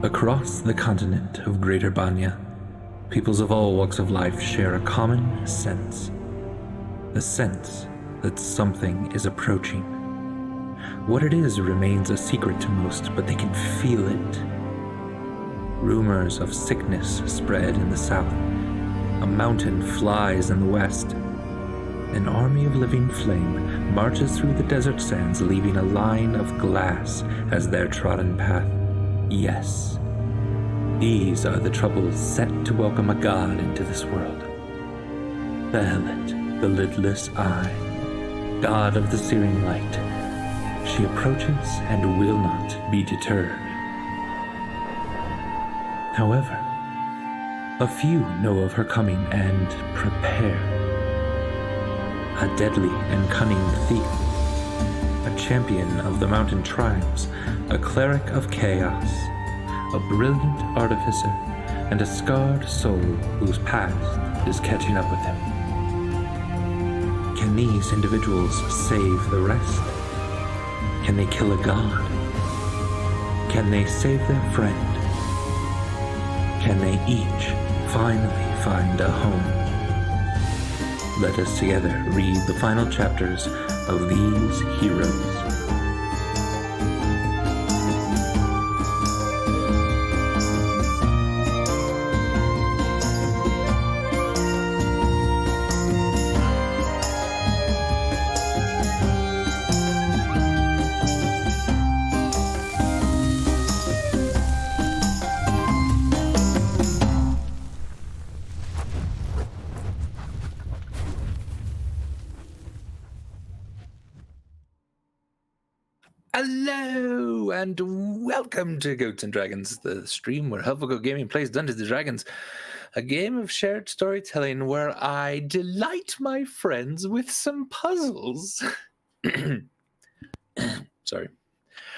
Across the continent of Greater Banya, peoples of all walks of life share a common sense. The sense that something is approaching. What it is remains a secret to most, but they can feel it. Rumors of sickness spread in the south. A mountain flies in the west. An army of living flame marches through the desert sands, leaving a line of glass as their trodden path. Yes, these are the troubles set to welcome a god into this world. Behelit, the lidless eye, god of the searing light. She approaches and will not be deterred. However, a few know of her coming and prepare. A deadly and cunning thief, a champion of the mountain tribes, a cleric of chaos, a brilliant artificer, and a scarred soul whose past is catching up with him. Can these individuals save the rest? Can they kill a god? Can they save their friend? Can they each finally find a home? Let us together read the final chapters of these heroes. Hello, and welcome to Goats and Dragons, the stream where Helpful Goat Gaming plays Dungeons & Dragons, a game of shared storytelling where I delight my friends with some puzzles. Sorry.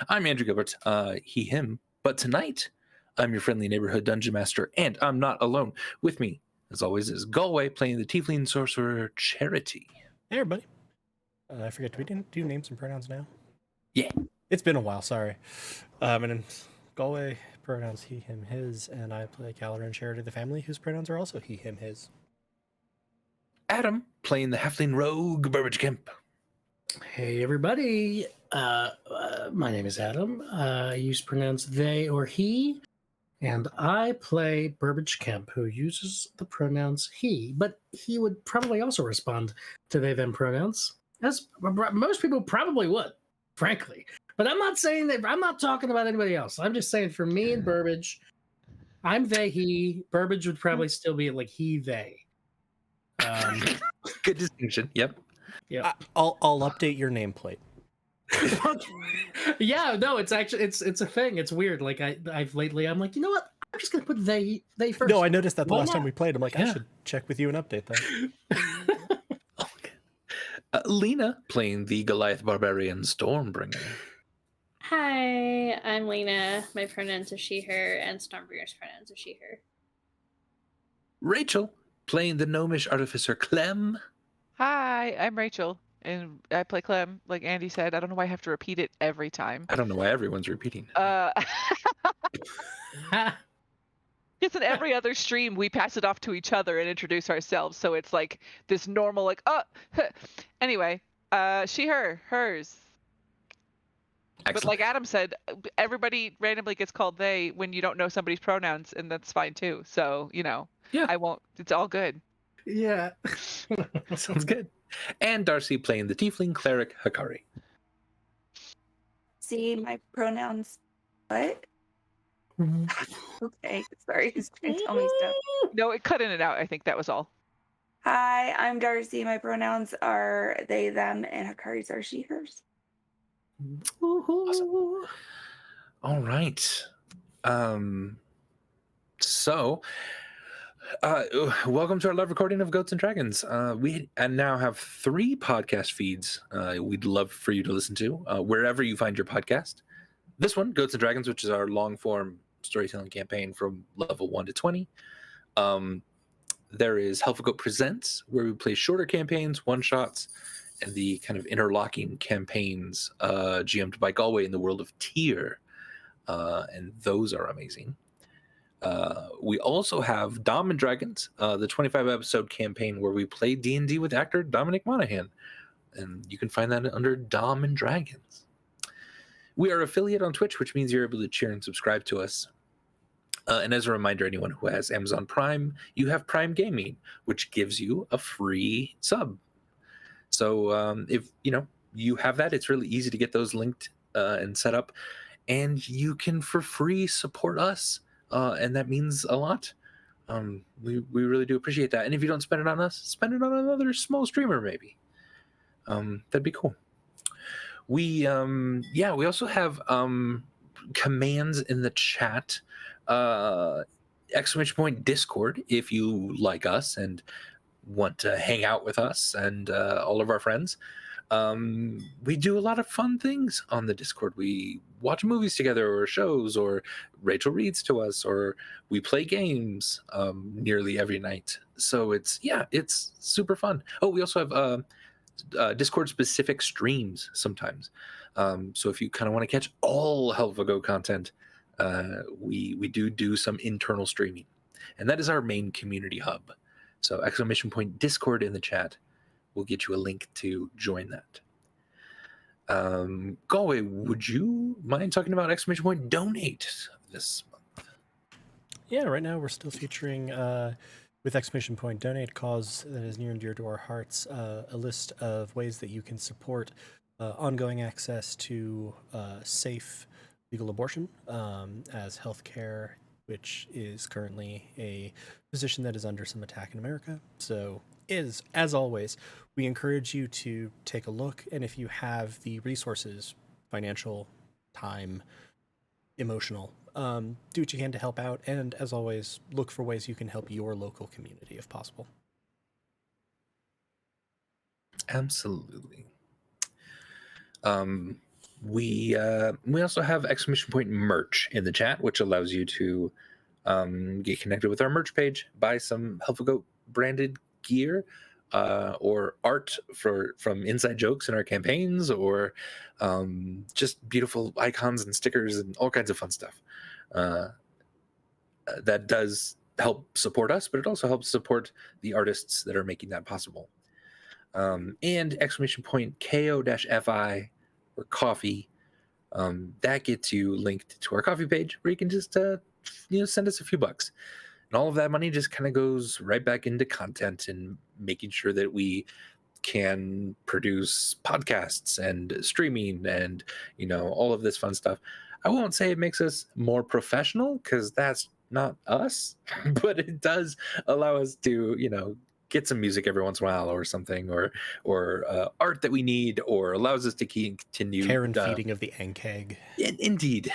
I'm Andrew Gilbert, he, him, but tonight I'm your friendly neighborhood dungeon master, and I'm not alone. With me, as always, is Galway playing the Tiefling Sorcerer Charity. Hey, everybody. I forget, do we do names and pronouns now? Yeah. It's been a while, sorry. My name's Galway, pronouns he, him, his, and I play Caloran Charity, the family, whose pronouns are also he, him, his. Adam playing the Halfling Rogue Burbage Kemp. Hey everybody, my name is Adam. I use pronouns they or he, and I play Burbage Kemp, who uses the pronouns he, but he would probably also respond to they them pronouns, as most people probably would, frankly. But I'm not saying that, I'm not talking about anybody else. I'm just saying for me and Burbage, I'm they he. Burbage would probably still be like he they. Good distinction. Yep. Yeah. I'll update your nameplate. Yeah, no, it's actually it's a thing. It's weird. Like I've lately I'm like, you know what? I'm just gonna put they first. No, I noticed that the Why last not? time we played. I'm like, I should check with you and update that. Lena playing the Goliath Barbarian Stormbringer. Hi, I'm Lena. My pronouns are she, her, and Stormbringer's pronouns are she, her. Rachel playing the Gnomish Artificer Clem. Hi, I'm Rachel, and I play Clem, like Andy said. I don't know why I have to repeat it every time. I don't know why everyone's repeating. Because in every other stream, we pass it off to each other and introduce ourselves, so it's like this normal, like, Anyway, she, her, hers. Excellent. But like Adam said, everybody randomly gets called they when you don't know somebody's pronouns, and that's fine too. So, yeah. I won't. It's all good. Yeah. Sounds good. And Darcy playing the Tiefling Cleric Hikari. See, my pronouns, what? Okay, sorry, he's trying to tell me stuff. No, it cut in and out. I think that was all. Hi, I'm Darcy. My pronouns are they, them, and Hikari's are she, hers. Awesome. All right. So, welcome to our live recording of Goats and Dragons. We now have 3 podcast feeds we'd love for you to listen to wherever you find your podcast. This one, Goats and Dragons, which is our long-form storytelling campaign from level 1 to 20. There is Helpful Goat Presents, where we play shorter campaigns, one-shots, and the kind of interlocking campaigns GM'd by Galway in the world of Tyr. and those are amazing. We also have Dom and Dragons, the 25 episode campaign where we play D&D with actor Dominic Monaghan, and you can find that under Dom and Dragons. We are affiliate on Twitch, which means you're able to cheer and subscribe to us. And as a reminder, anyone who has Amazon Prime, you have Prime Gaming, which gives you a free sub. So if you have that, it's really easy to get those linked and set up, and you can for free support us, and that means a lot. We really do appreciate that. And if you don't spend it on us, spend it on another small streamer maybe. That'd be cool. We also have commands in the chat. !Discord if you like us and want to hang out with us and all of our friends. We do a lot of fun things on the Discord. We watch movies together or shows, or Rachel reads to us, or we play games nearly every night. So it's super fun. Oh, we also have Discord specific streams sometimes. So if you kind of want to catch all Hell of a Go content, we do some internal streaming, and that is our main community hub. So !Discord in the chat will get you a link to join that. Galway, would you mind talking about !Donate this month? Yeah, right now we're still featuring with !Donate, cause that is near and dear to our hearts, a list of ways that you can support ongoing access to safe legal abortion, as healthcare, which is currently a position that is under some attack in America. So as always, we encourage you to take a look, and if you have the resources, financial, time, emotional, do what you can to help out, and as always, look for ways you can help your local community if possible. Absolutely. We also have merch in the chat, which allows you to get connected with our merch page, buy some Helpful Goat branded gear, or art from inside jokes in our campaigns, or just beautiful icons and stickers and all kinds of fun stuff. That does help support us, but it also helps support the artists that are making that possible. And !KO-FI or coffee, that gets you linked to our coffee page where you can just send us a few bucks, and all of that money just kind of goes right back into content and making sure that we can produce podcasts and streaming and all of this fun stuff. I won't say it makes us more professional, because that's not us, but it does allow us to get some music every once in a while or something, or art that we need, or allows us to continue Care and feeding of the Ankeg. Indeed,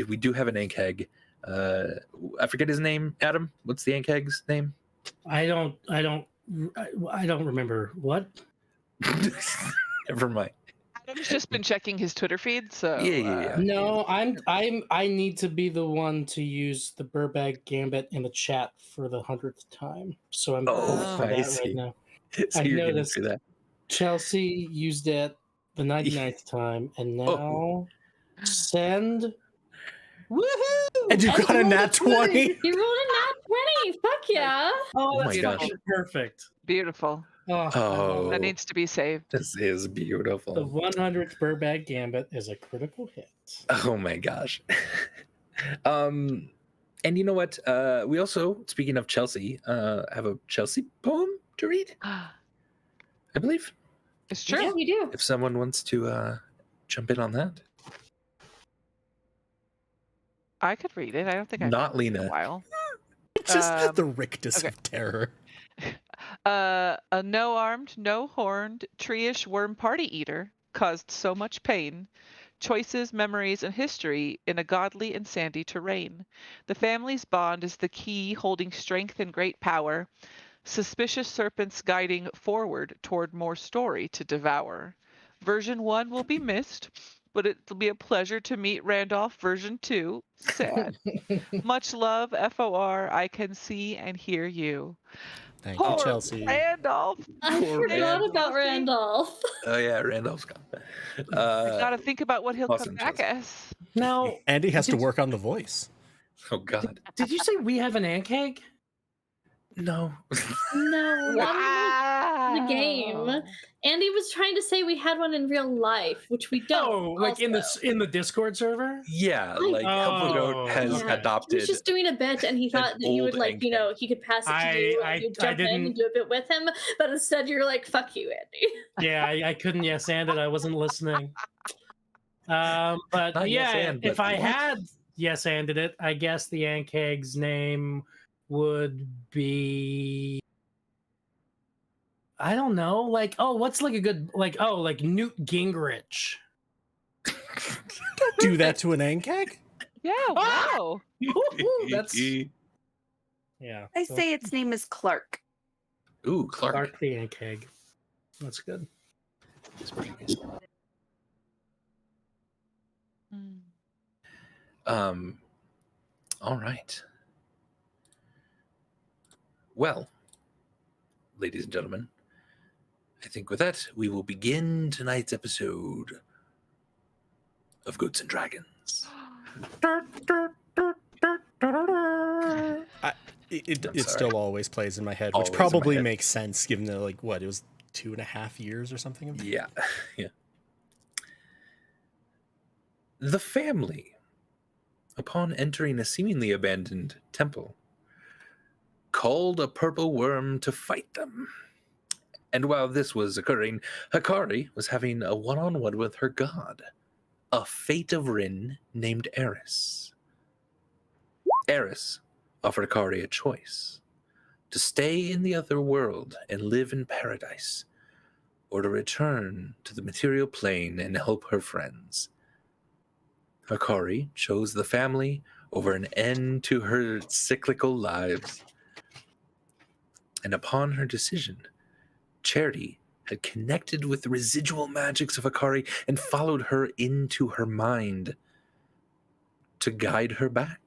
we do have an Ankeg. I forget his name. Adam, what's the Ankeg's name? I don't remember what. Never mind. Adam's just been checking his Twitter feed, so Yeah. No, I need to be the one to use the Burbag Gambit in the chat for the 100th time. So I'm for I that see. right now. So I you're gonna noticed do that. Chelsea used it the 99th time, and now send. Woohoo! And you got a nat 20. You rolled a nat 20. Fuck yeah. Oh, that's my gosh. fucking perfect. beautiful. Oh, That needs to be saved. this is beautiful. The 100th Burbag Gambit is a critical hit. Oh my gosh. And you know what? We also, speaking of Chelsea, have a Chelsea poem to read, I believe. It's true. Yeah, we do. If someone wants to jump in on that. I could read it. I don't think I've Not read it in Lena. a while. Just the rictus okay. of terror. A no-armed, no-horned, tree-ish worm party eater caused so much pain. Choices, memories, and history in a godly and sandy terrain. The family's bond is the key holding strength and great power. Suspicious serpents guiding forward toward more story to devour. Version 1 will be missed, but it'll be a pleasure to meet Randolph version 2. Sad. Much love, FOR. I can see and hear you. Thank you, Poor Chelsea. Randolph. I Poor forgot about Randolph. Oh yeah, Randolph's gone. I gotta think about what he'll awesome, come back Chelsea. as. Now, Andy has to Did- work on the voice. Oh God, did you say we have an ant keg? no. No, not in the game. Wow. Andy was trying to say we had one in real life, which we don't. Oh, like in also. the Discord server? Yeah, I- like Helpful Goat Oh, has okay. He adopted. was just doing a bit, and he thought that you would old like, you know, Anki. he could pass it to I- you, I- and you'd I jump in didn't- and do a bit with him. But instead, you're like, "Fuck you, Andy." Yeah, I couldn't yes and it. I wasn't listening. But Not yes yeah, and, if but I what? had yes anded it, I guess the ant keg's name would be, I don't know, like, oh, what's like a good, like, oh, like Newt Gingrich. Don't do that to an ankeg. Yeah, wow. Woo-hoo, that's yeah. I say its name is Clark. Ooh, Clark. Clark the ant keg. That's good. Is pretty good. Hmm. All right. Well, ladies and gentlemen, I think with that we will begin tonight's episode of Goats and Dragons. It I'm sorry. still always plays in my head, Always which in my probably head. makes sense given that, like, what, it was 2.5 years or something of Yeah, yeah. The family, upon entering a seemingly abandoned temple, called a purple worm to fight them. And while this was occurring, Hikari was having a one-on-one with her god, a Fate of Ryn named Eris. Eris offered Hikari a choice: to stay in the other world and live in paradise, or to return to the material plane and help her friends. Hikari chose the family over an end to her cyclical lives. And upon her decision, Charity had connected with the residual magics of Hikari and followed her into her mind to guide her back.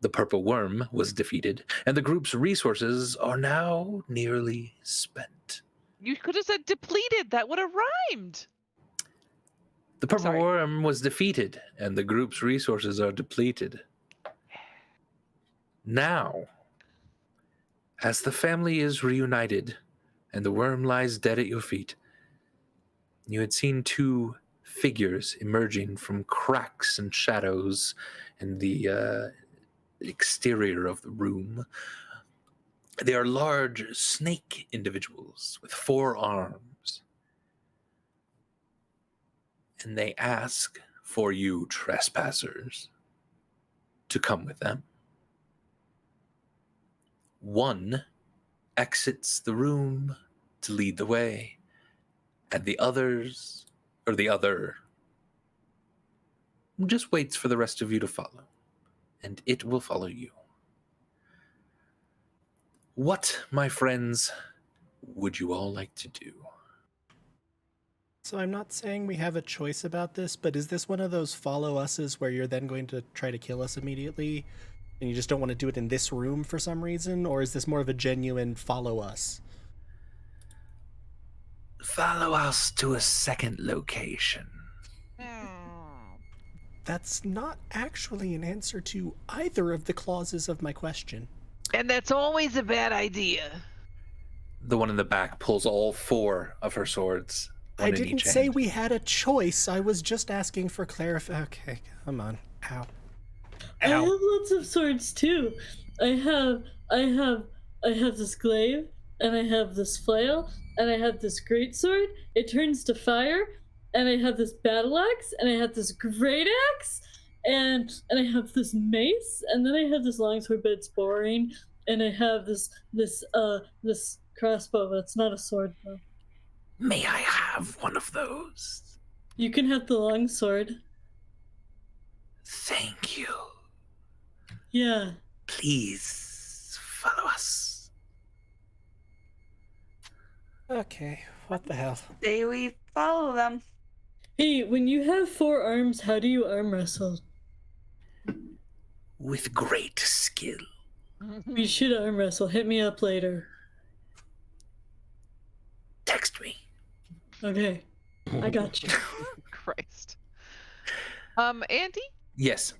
The purple worm was defeated, and the group's resources are now nearly spent. You could have said depleted. That would have rhymed. The purple Sorry. worm was defeated, and the group's resources are depleted. Now, as the family is reunited and the worm lies dead at your feet, you had seen two figures emerging from cracks and shadows in the exterior of the room. They are large snake individuals with 4 arms. And they ask for you trespassers to come with them. One exits the room to lead the way, and the other just waits for the rest of you to follow, and it will follow you. What, my friends, would you all like to do? So I'm not saying we have a choice about this, but is this one of those follow us's where you're then going to try to kill us immediately and you just don't want to do it in this room for some reason? Or is this more of a genuine follow us? Follow us to a second location. That's not actually an answer to either of the clauses of my question. And that's always a bad idea. The one in the back pulls all 4 of her swords. I one in didn't each say hand. we had a choice. I was just asking for clarification. Okay, come on. Ow. I have lots of swords too. I have this glaive, and I have this flail, and I have this great sword. It turns to fire, and I have this battle axe, and I have this great axe, and I have this mace, and then I have this longsword, but it's boring, and I have this crossbow, but it's not a sword though. May I have one of those? You can have the longsword. Thank you. Yeah. Please follow us. Okay, what the hell? Say we follow them. Hey, when you have 4 arms, how do you arm wrestle? With great skill. We should arm wrestle. Hit me up later. Text me. Okay, I got you. Christ. Andy, Yes.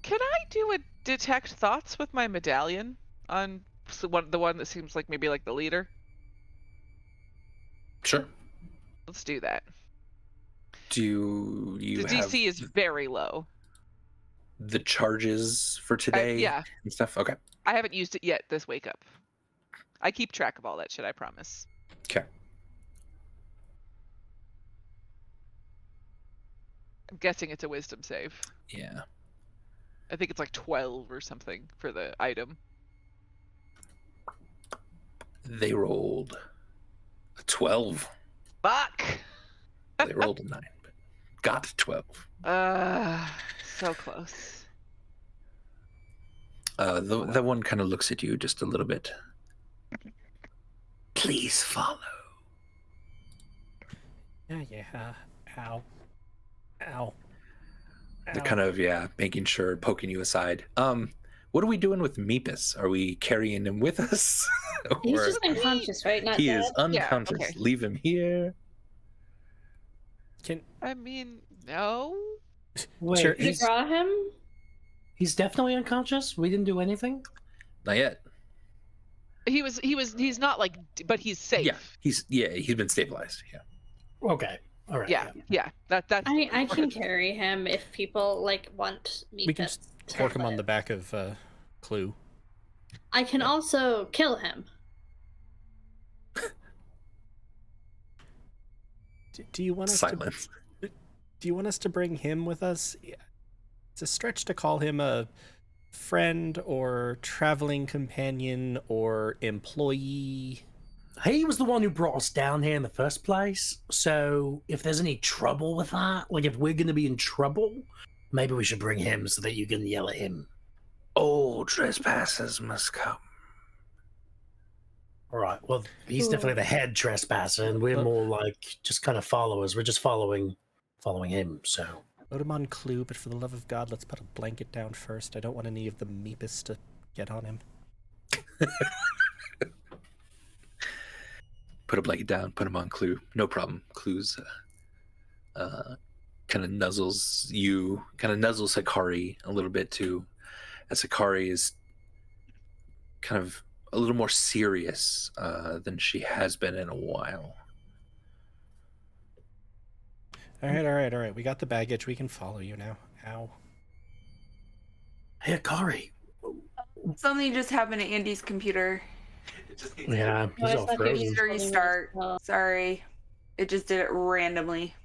can I do a detect thoughts with my medallion on the one that seems like maybe like the leader? Sure. Let's do that. Do you The have DC is very low. the charges for today yeah. and stuff? Okay. I haven't used it yet this wake up. I keep track of all that shit, I promise. Okay. I'm guessing it's a wisdom save. Yeah. I think it's like 12 or something for the item. They rolled a 12. Fuck! They rolled a 9, but got 12. So close. The one kind of looks at you just a little bit. Please follow. Yeah. Ow. Ow. They're kind of, making sure, poking you aside. What are we doing with Meepus? Are we carrying him with us? He's Or just unconscious, right? Not he dead. is unconscious. okay. Leave him here. I mean, no? Wait, Sure, Did you draw him? he's definitely unconscious? We didn't do anything? Not yet. He's not like, but he's safe. Yeah, he's been stabilized. Yeah. Okay. All right. Yeah. That's. I can carry him if people want me We to. can just torque him on the back of Clue. I can also kill him. Do you want us Silence. to? Do you want us to bring him with us? It's a stretch to call him a friend or traveling companion or employee. He was the one who brought us down here in the first place. So if there's any trouble with that, if we're going to be in trouble, maybe we should bring him so that you can yell at him. All trespassers must come. All right. Well, he's definitely the head trespasser, and we're more just kind of followers. We're just following him. So Put him on Clue, but for the love of God, let's put a blanket down first. I don't want any of the Meepus to get on him. Put a blanket down, put him on Clue. No problem. Clue's kind of nuzzles Hikari a little bit too, as Hikari is kind of a little more serious than she has been in a while. All right. We got the baggage. We can follow you now. Ow. hey, Hikari. Something just happened to Andy's computer. Yeah, No, he's it's all not good. It frozen. needs to restart. Sorry. It just did it randomly.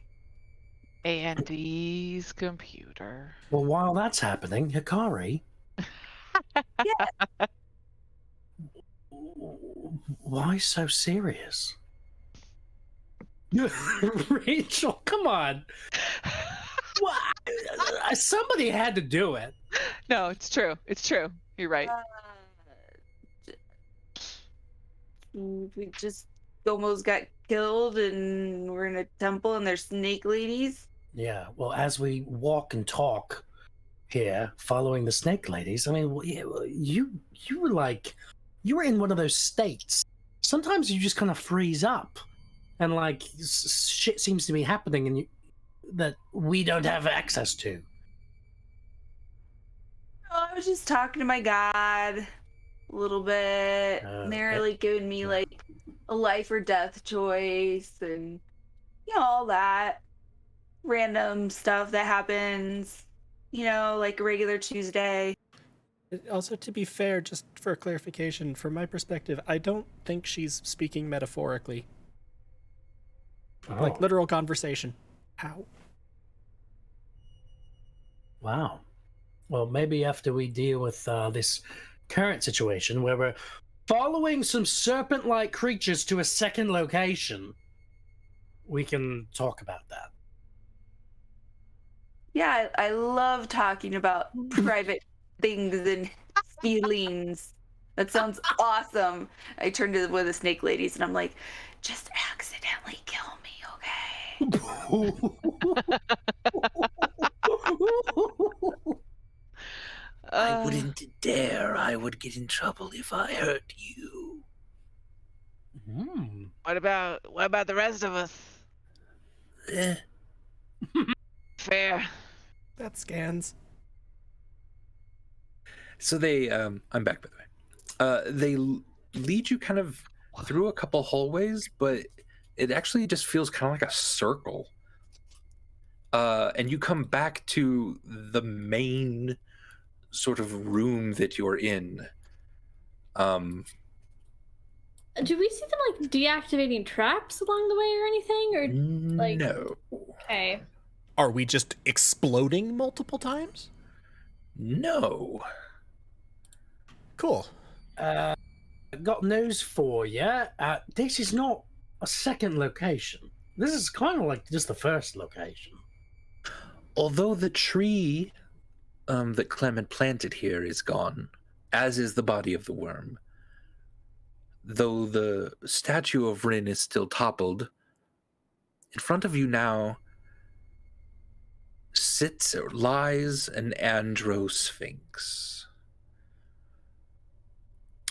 Andy's computer. Well, while that's happening, Hikari. Yeah. Why so serious? Rachel, come on. What? Somebody had to do it. No, it's true. You're right. We just almost got killed, and we're in a temple, and there's snake ladies. Yeah, well, as we walk and talk here, following the snake ladies, I mean, you were in one of those states. Sometimes you just kind of freeze up, and shit seems to be happening, and that we don't have access to. I was just talking to my God a little bit, and they're giving me a life or death choice, and all that random stuff that happens, like a regular Tuesday. Also, to be fair, just for clarification, from my perspective, I don't think she's speaking metaphorically. Like literal conversation. Ow. Wow. Well, maybe after we deal with this current situation where we're following some serpent-like creatures to a second location, we can talk about that. Yeah, I love talking about private things and feelings. That sounds awesome. I turned to one of the snake ladies, and I'm like, just accidentally kill me, okay? I wouldn't dare. I would won't get in trouble if I hurt you. What about the rest of us? Eh. Fair. That scans. So they, I'm back, by the way. They lead you kind of through a couple hallways, but it actually just feels kind of like a circle. And you come back to the main sort of room that you're in. Do we see them like deactivating traps along the way or anything? Or like No. Okay. Are we just exploding multiple times? No. Cool. Got news for you. This is not a second location. This is kind of like just the first location. Although the tree that Clem had planted here is gone, as is the body of the worm. Though the statue of Ryn is still toppled, in front of you now sits or lies an andro-sphinx.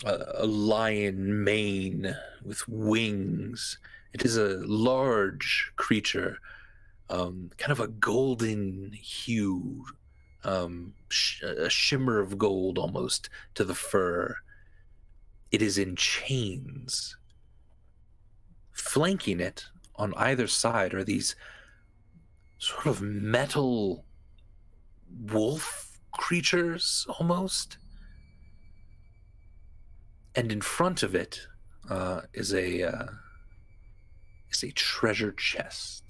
A lion mane with wings. It is a large creature, kind of a golden hue, a shimmer of gold almost to the fur. It is in chains. Flanking it on either side are these sort of metal wolf creatures almost. And in front of it is a treasure chest.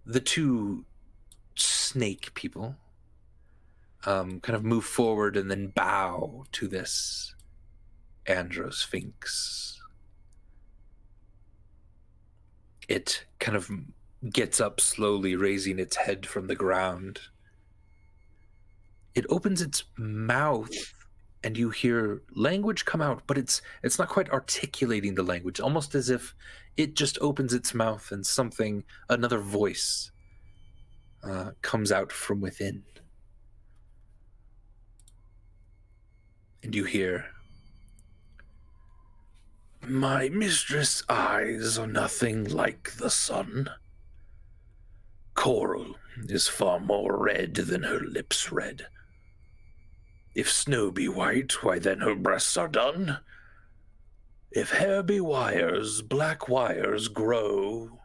The two snake people kind of move forward and then bow to this andro-sphinx. It kind of gets up slowly, raising its head from the ground. It opens its mouth, and you hear language come out, but it's not quite articulating the language, almost as if it just opens its mouth and another voice comes out from within. And you hear, "My mistress' eyes are nothing like the sun. Coral is far more red than her lips red. If snow be white, why then her breasts are done. If hair be wires, black wires grow."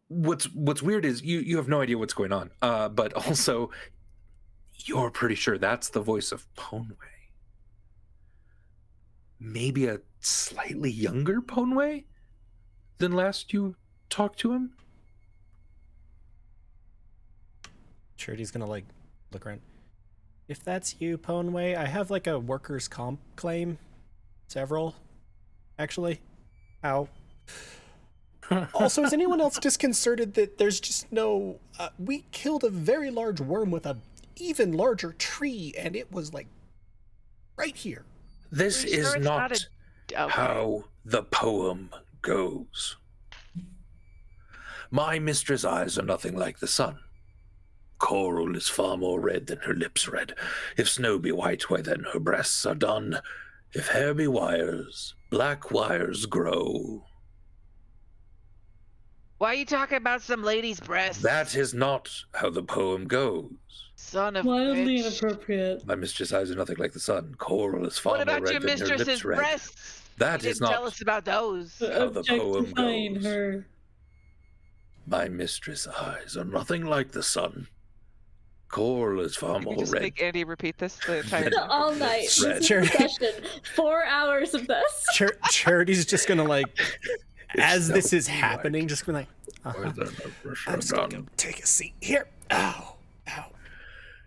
What's weird is you have no idea what's going on, but also you're pretty sure that's the voice of Ponway. Maybe a slightly younger Ponway than last you talked to him? Charity's gonna like look around. If that's you, Ponway, I have like a workers' comp claim. Several, actually. Ow. Also, is anyone else disconcerted that there's just no... we killed a very large worm with a even larger tree, and it was like right here. This is not how the poem goes. My mistress' eyes are nothing like the sun. Coral is far more red than her lips red. If snow be white, why then her breasts are done. If hair be wires, black wires grow. Why are you talking about some lady's breasts? That is not how the poem goes. Son of Wildly bitch. inappropriate. My mistress' eyes are nothing like the sun. Coral is far What more about your red than her lips mistress's red. breasts? That You is didn't tell not us about those. how the poem Objectifying goes. her. My mistress' eyes are nothing like the sun. Coral is far Can you more just red. make Andy repeat this the entire time? All night. This Red. is a session. 4 hours of this. Charity's just gonna like, as snow this is be happening, white, just gonna like, why then her breasts are I'm just gonna done. go take a seat here. Ow. Ow.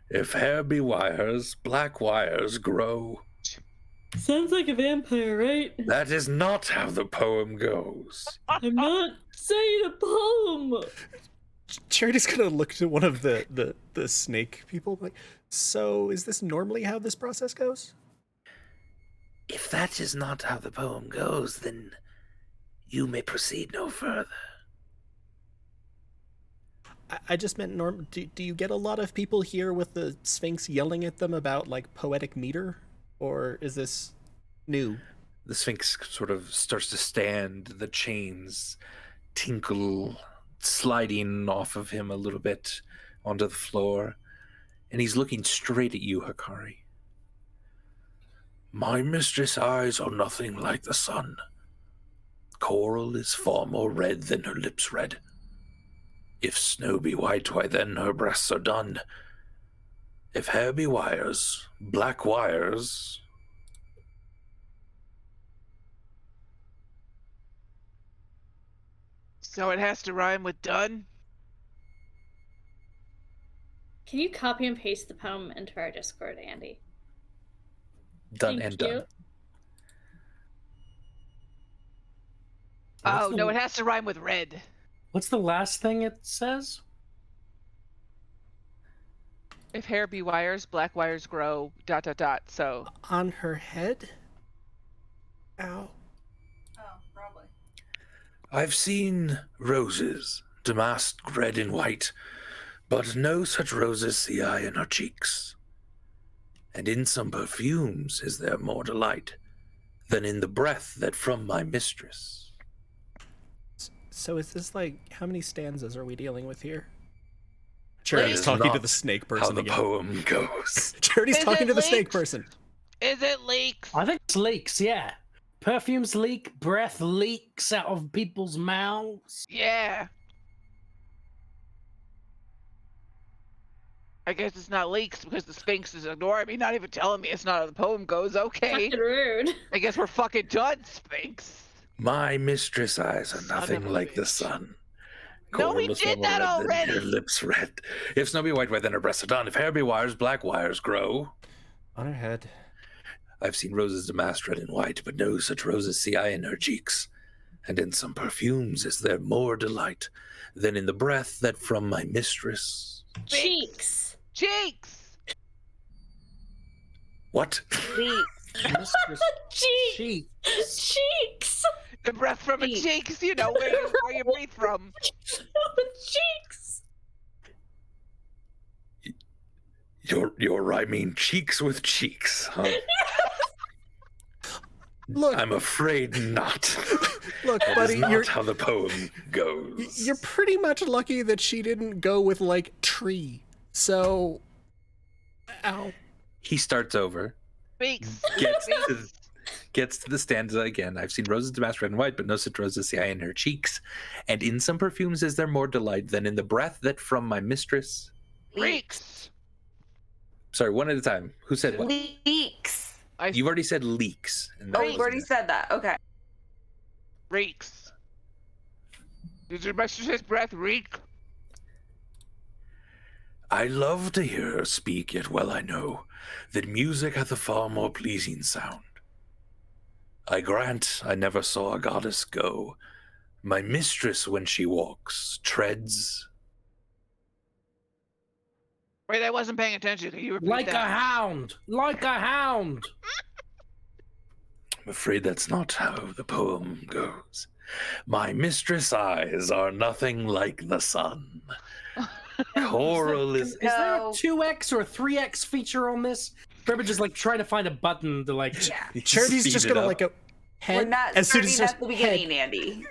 If hair be wires, black wires grow. Sounds like a vampire, right? That is not how the poem goes. I'm not saying a poem. Charity's gonna look to one of the snake people like, so is this normally how this process goes? If that is not how the poem goes, then you may proceed no further. I just meant, Norm, do you get a lot of people here with the Sphinx yelling at them about, like, poetic meter? Or is this new? The Sphinx sort of starts to stand, the chains tinkle, sliding off of him a little bit onto the floor, and he's looking straight at you, Hikari. My mistress' eyes are nothing like the sun. Coral is far more red than her lips red. If snow be white, why then her breasts are dun. If hair be wires, black wires. So it has to rhyme with done? Can you copy and paste the poem into our Discord, Andy? Done Thank and you. done. Oh, no, it has to rhyme with red. What's the last thing it says? If hair be wires, black wires grow, ... So On her head? Ow. Oh, probably. I've seen roses, damasked red and white, but no such roses see I in her cheeks. And in some perfumes is there more delight than in the breath that from my mistress. So is this, like, how many stanzas are we dealing with here? That Charity's is talking to not the snake how person the again. poem goes. Charity's Is talking it to the snake leaks? person. is it leaks? I think it's leaks, yeah. Perfumes leak, breath leaks out of people's mouths. Yeah. I guess it's not leaks because the Sphinx is ignoring me, not even telling me it's not how the poem goes. Okay. Fucking rude. I guess we're fucking done, Sphinx. My mistress' eyes are Son nothing of a like the bitch. sun. No, we Coral is did more that red than already. her lips red. If snow be white, why then her breasts are done. If hair be wires, black wires grow. On her head. I've seen roses damasked red and white, but no such roses see I in her cheeks. And in some perfumes is there more delight than in the breath that from my mistress. Cheeks. Cheeks. What? Mistress Cheeks. Cheeks. Cheeks. The breath from her cheeks, you know, where you breathe from. Cheeks. You're rhyming cheeks with cheeks, huh? Look, I'm afraid not. look, That buddy, is not you're how the poem goes. you're pretty much lucky that she didn't go with, like, tree. So, ow. He starts over, Speaks. gets to the stanza again. I've seen roses damasked red and white, but no such roses see I in her cheeks. And in some perfumes is there more delight than in the breath that from my mistress. Reeks. Sorry, one at a time. Who said what? Leaks. You've already said leaks. And that Oh, wasn't you've already it. said that. Okay. Reeks. Does your mistress's breath reek? I love to hear her speak, yet well I know that music hath a far more pleasing sound. I grant I never saw a goddess go. My mistress, when she walks, treads. Wait, I wasn't paying attention. Can you repeat Like that? a hound. Like a hound. I'm afraid that's not how the poem goes. My mistress' eyes are nothing like the sun. Coral is. Is there a No. 2x or a 3x feature on this? Burbage is like trying to find a button to like. Charity's Speed just it gonna, up. like, a head. We're not as soon as starting it's at the head. beginning, Andy.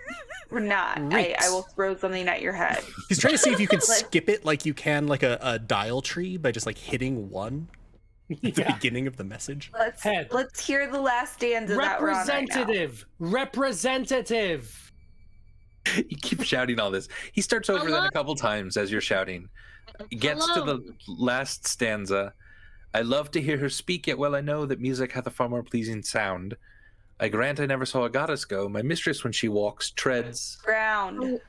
We're not. I Reeks. will throw something at your head. He's trying to see if you can Like- skip it like you can, like, a dial tree by just, like, hitting 1 at the Yeah. beginning of the message. Head. Let's hear the last stanza that we're on right now. Representative. Representative. You keep shouting all this. He starts over then a couple times as you're shouting. Gets to the last stanza. I love to hear her speak, yet well I know that music hath a far more pleasing sound. I grant I never saw a goddess go. My mistress, when she walks, treads. Ground.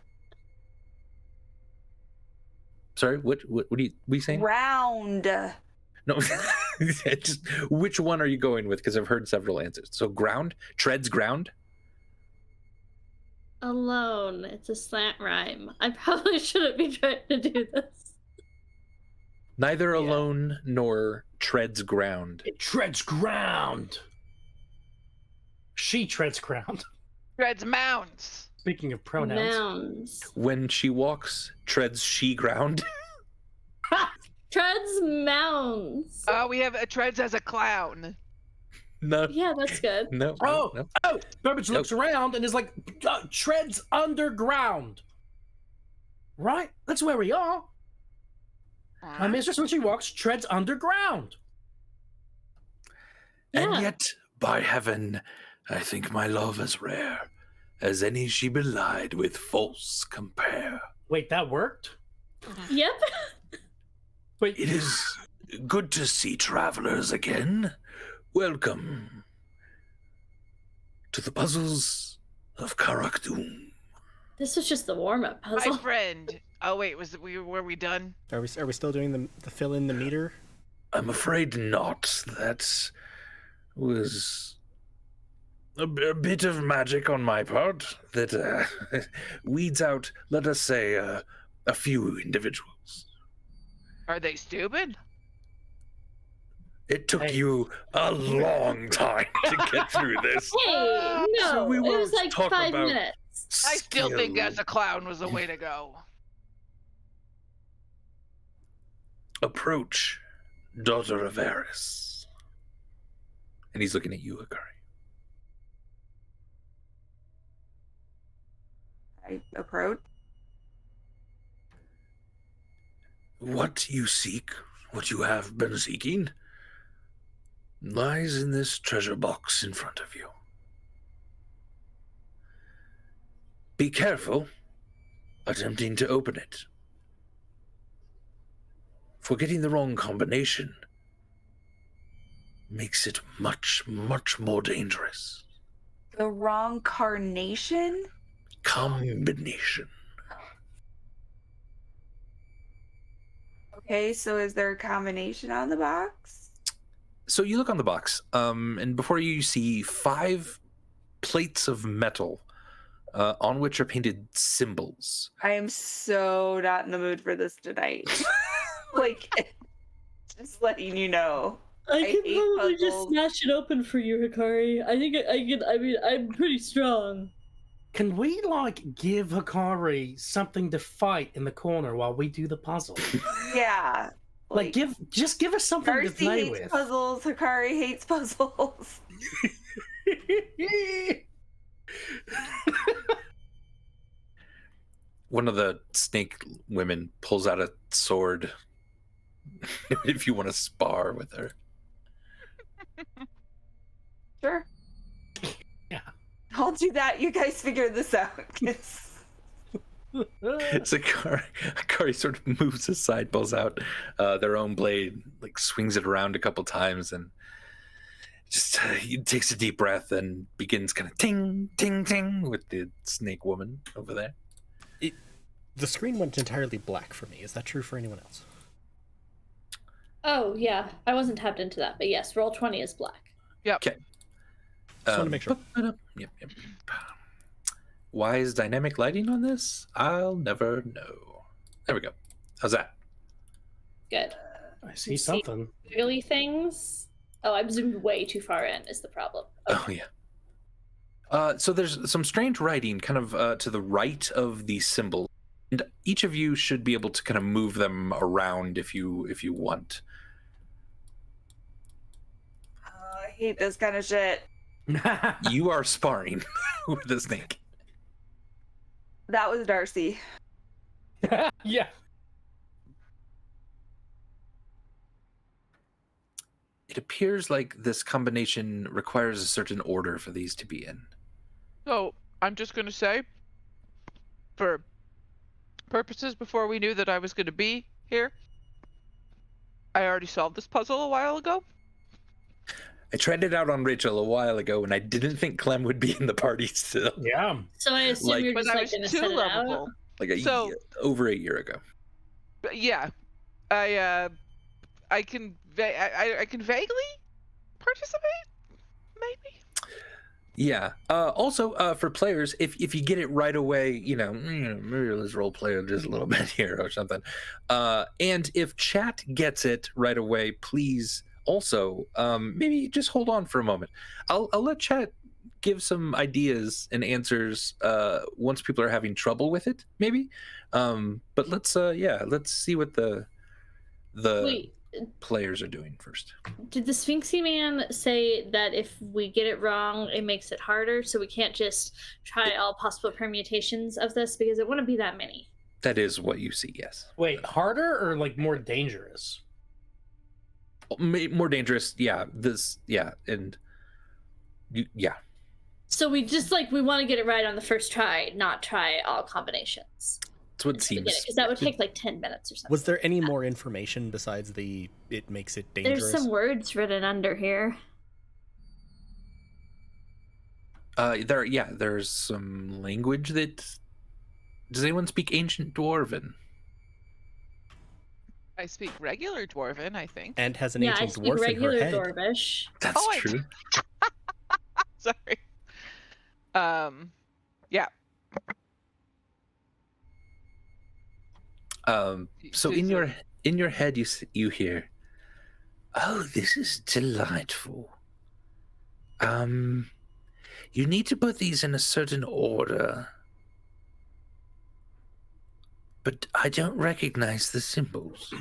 Sorry, what are you saying? Round. No, just which one are you going with? Because I've heard several answers. So ground, treads ground. Alone. It's a slant rhyme. I probably shouldn't be trying to do this. Neither alone nor treads ground. It treads ground. She treads ground. Treads mounds. Speaking of pronouns. Mounds. When she walks, treads she ground. Treads mounds. Oh, we have treads as a clown. No. Yeah, that's good. No. Oh, no. Burbage looks around and is like, treads underground. Right? That's where we are. My mistress, when she walks, treads underground. And Yeah. yet, by heaven, I think my love as rare as any she belied with false compare. Wait, that worked? Yep. Wait, It is good to see travelers again. Welcome to the puzzles of Krako-Duum. This was just the warm-up puzzle. My friend. Oh wait, were we done? Are we still doing the fill in the meter? I'm afraid not. That was a bit of magic on my part that weeds out, let us say, a few individuals. Are they stupid? It took you a long time to get through this. Hey, no, So we it was won't like talk 5 about minutes. I still think skill. as a clown was the way to go. Approach, daughter of Eris. And he's looking at you, Hikari. I approach. What you seek, what you have been seeking, lies in this treasure box in front of you. Be careful attempting to open it. For getting the wrong combination makes it much, much more dangerous. The wrong carnation? Combination. Okay, so is there a combination on the box? So you look on the box, and before you see 5 plates of metal on which are painted symbols. I am so not in the mood for this tonight. Like, just letting you know. I I can hate probably just puzzles. smash it open for you, Hikari. I think I can. I mean, I'm pretty strong. can we, like, give Hikari something to fight in the corner while we do the puzzle? Yeah. Like, just give us something to Darcy play hates with. puzzles. Hikari hates puzzles. One of the snake women pulls out a sword if you want to spar with her. Sure. Yeah. I'll do that. You guys figure this out. 'cause So Kari sort of moves aside, pulls out their own blade, like swings it around a couple times, and just takes a deep breath and begins kind of ting, ting, ting with the snake woman over there. The screen went entirely black for me. Is that true for anyone else? Oh, yeah. I wasn't tapped into that, but yes, roll 20 is black. Okay. Just want to make sure. Yep. Why is dynamic lighting on this? I'll never know. There we go. How's that? Good. I see something. Wiggly things. Oh, I'm zoomed way too far in is the problem. Oh, yeah. So there's some strange writing kind of to the right of these symbols. And each of you should be able to kind of move them around if you want. I hate this kind of shit. You are sparring with a snake. That was Darcy. Yeah. It appears like this combination requires a certain order for these to be in. So I'm just gonna say, for purposes before we knew that I was gonna be here, I already solved this puzzle a while ago. I tried it out on Rachel a while ago, and I didn't think Clem would be in the party still. Yeah. So I assume Like- you're But just I like was gonna too set it out. lovable. Like So- over a year ago. But yeah, I can I can vaguely participate, maybe. Yeah. Also, for players, if you get it right away, maybe let's role play just a little bit here or something. And if chat gets it right away, please also maybe just hold on for a moment. I'll let chat give some ideas and answers once people are having trouble with it, maybe. But let's see what the Wait, players are doing first. did the Sphinxy Man say that if we get it wrong, it makes it harder, so we can't just try all possible permutations of this because it wouldn't be that many? That is what you see, yes. Wait, harder or like more dangerous? More dangerous, yeah. So we just we want to get it right on the first try, not try all combinations. That's what it seems. Because that would take 10 minutes or something. Was there any more information besides it makes it dangerous? There's some words written under here. There's some language that. Does anyone speak Ancient Dwarven? I speak regular Dwarven, I think. And has an ancient I speak dwarf in her regular head. Dwarvish. That's true. Sorry. Yeah. So in your head you hear, "Oh, this is delightful. You need to put these in a certain order, but I don't recognize the symbols.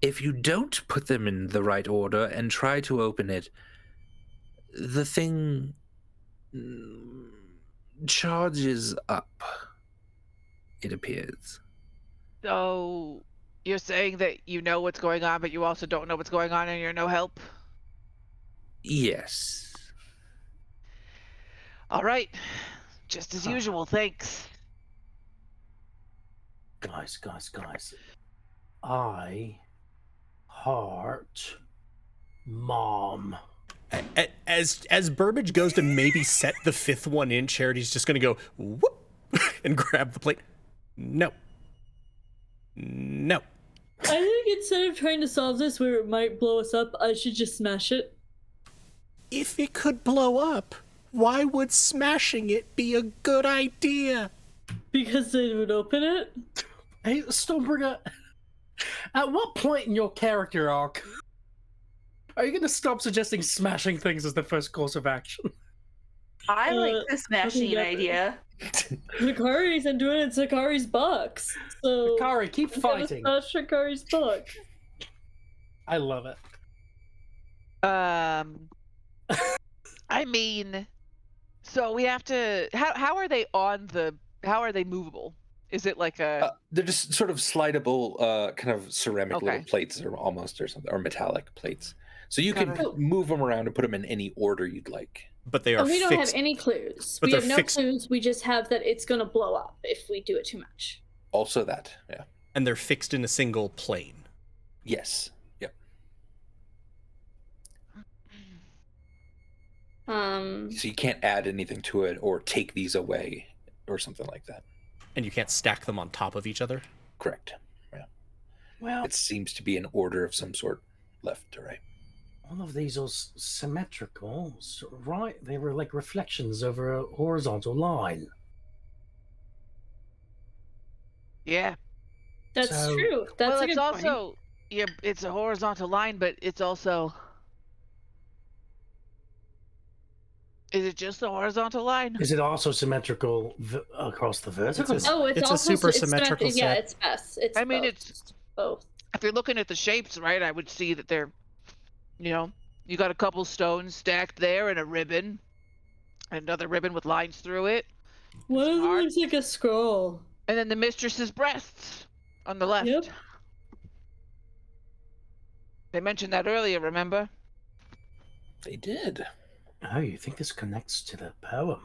If you don't put them in the right order and try to open it, the thing charges up, it appears." So you're saying that you know what's going on, but you also don't know what's going on and you're no help? Yes. All right. Just as usual, thanks. Guys. I heart mom. As Burbage goes to maybe set the fifth one in, Charity's just going to go whoop and grab the plate. No. I think instead of trying to solve this where it might blow us up, I should just smash it. If it could blow up, why would smashing it be a good idea? Because they would open it? Hey, Stormbringer, at what point in your character arc are you going to stop suggesting smashing things as the first course of action? I like the smashing idea. Zakari's and doing it in Zakari's box. So Zakari, keep fighting. Smash Zakari's book. I love it. I mean, so we have to. How are they how are they movable? Is it like a? They're just sort of slidable, kind of ceramic little plates, or something, or metallic plates. So you can move them around and put them in any order you'd like. But they are. And we don't fixed. have any clues. But We have no fixed. clues. We just have that it's going to blow up if we do it too much. Also that, yeah. And they're fixed in a single plane. Yes. Yep. So you can't add anything to it or take these away or something like that. And you can't stack them on top of each other? Correct. Yeah. Well, it seems to be an order of some sort, left to right. All of these are symmetrical, right? They were like reflections over a horizontal line. Yeah. That's true. That's well, a it's good also it's a horizontal line, but it's also. Is it just a horizontal line? Is it also symmetrical across the vertical? It's also a super symmetrical set. Yeah, it's best. I mean, both. it's both. If you're looking at the shapes, right, I would see that they're, you got a couple stones stacked there and a ribbon, and another ribbon with lines through it. One of them looks like a scroll. And then the mistress's breasts on the left. Yep. They mentioned that earlier, remember? They did. Oh, you think this connects to the poem?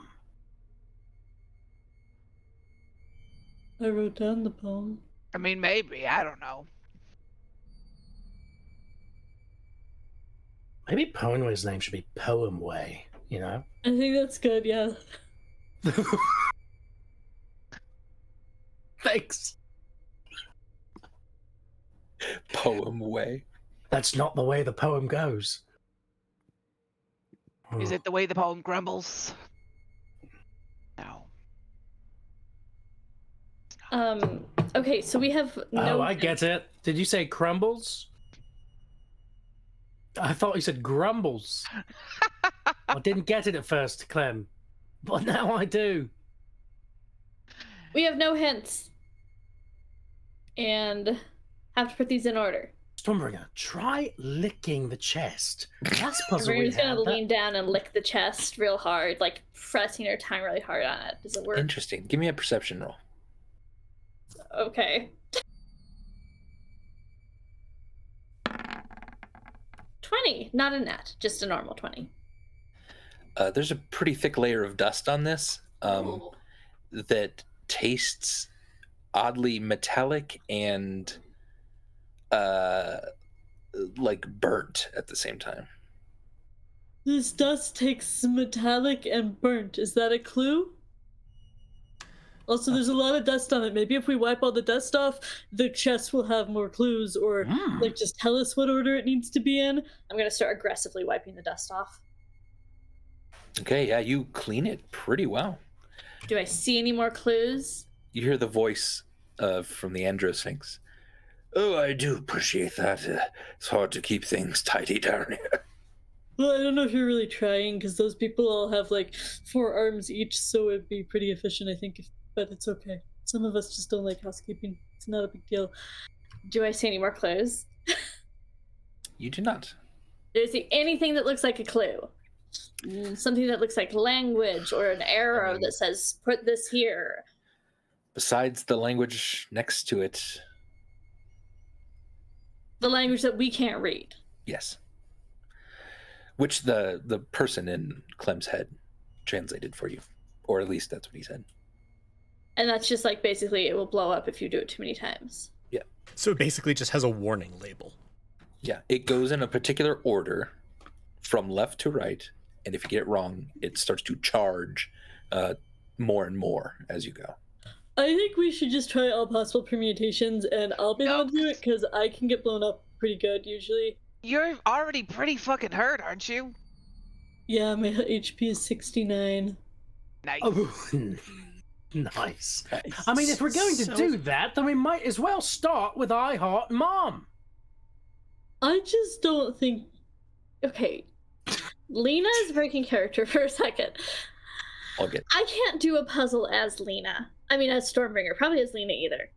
I wrote down the poem. I mean, maybe. I don't know. Maybe Poemway's name should be Poemway, I think that's good, yeah. Thanks. Poemway. That's not the way the poem goes. Is it the way the poem grumbles? No. Okay, so we have no. Oh, I get it. Did you say crumbles? I thought you said grumbles. I didn't get it at first, Clem, but now I do. We have no hints. And have to put these in order. Stormbringer, try licking the chest. Last puzzle we Everyone's gonna had, lean down and lick the chest real hard, like pressing her tongue really hard on it. Does it work? Interesting. Give me a perception roll. Okay. 20, not a net, just a normal 20. There's a pretty thick layer of dust on this that tastes oddly metallic and like burnt at the same time. This dust takes metallic and burnt. Is that a clue? Also, there's a lot of dust on it. Maybe if we wipe all the dust off, the chest will have more clues, or like just tell us what order it needs to be in. I'm gonna start aggressively wiping the dust off. Okay, yeah, you clean it pretty well. Do I see any more clues? You hear the voice from the Androsphinx. Oh, I do appreciate that. It's hard to keep things tidy down here. Well, I don't know if you're really trying, because those people all have like 4 arms each, so it'd be pretty efficient, I think. But it's okay. Some of us just don't like housekeeping. It's not a big deal. Do I see any more clues? You do not. Do I see anything that looks like a clue? Something that looks like language or an arrow that says, put this here. Besides the language next to it, The language that we can't read. yes. Which the person in Clem's head translated for you. Or at least that's what he said. And that's just like basically it will blow up if you do it too many times. Yeah. So it basically just has a warning label. Yeah, it goes in a particular order from left to right, and if you get it wrong, it starts to charge more and more as you go. I think we should just try all possible permutations, and I'll be able to do it, because I can get blown up pretty good, usually. You're already pretty fucking hurt, aren't you? Yeah, my HP is 69. Nice. Oh, nice. I mean, if we're going to do that, then we might as well start with I Heart Mom. I just don't think... Okay. Lena is breaking character for a second. I can't do a puzzle as Lena. I mean, as Stormbringer. Probably as Lena either.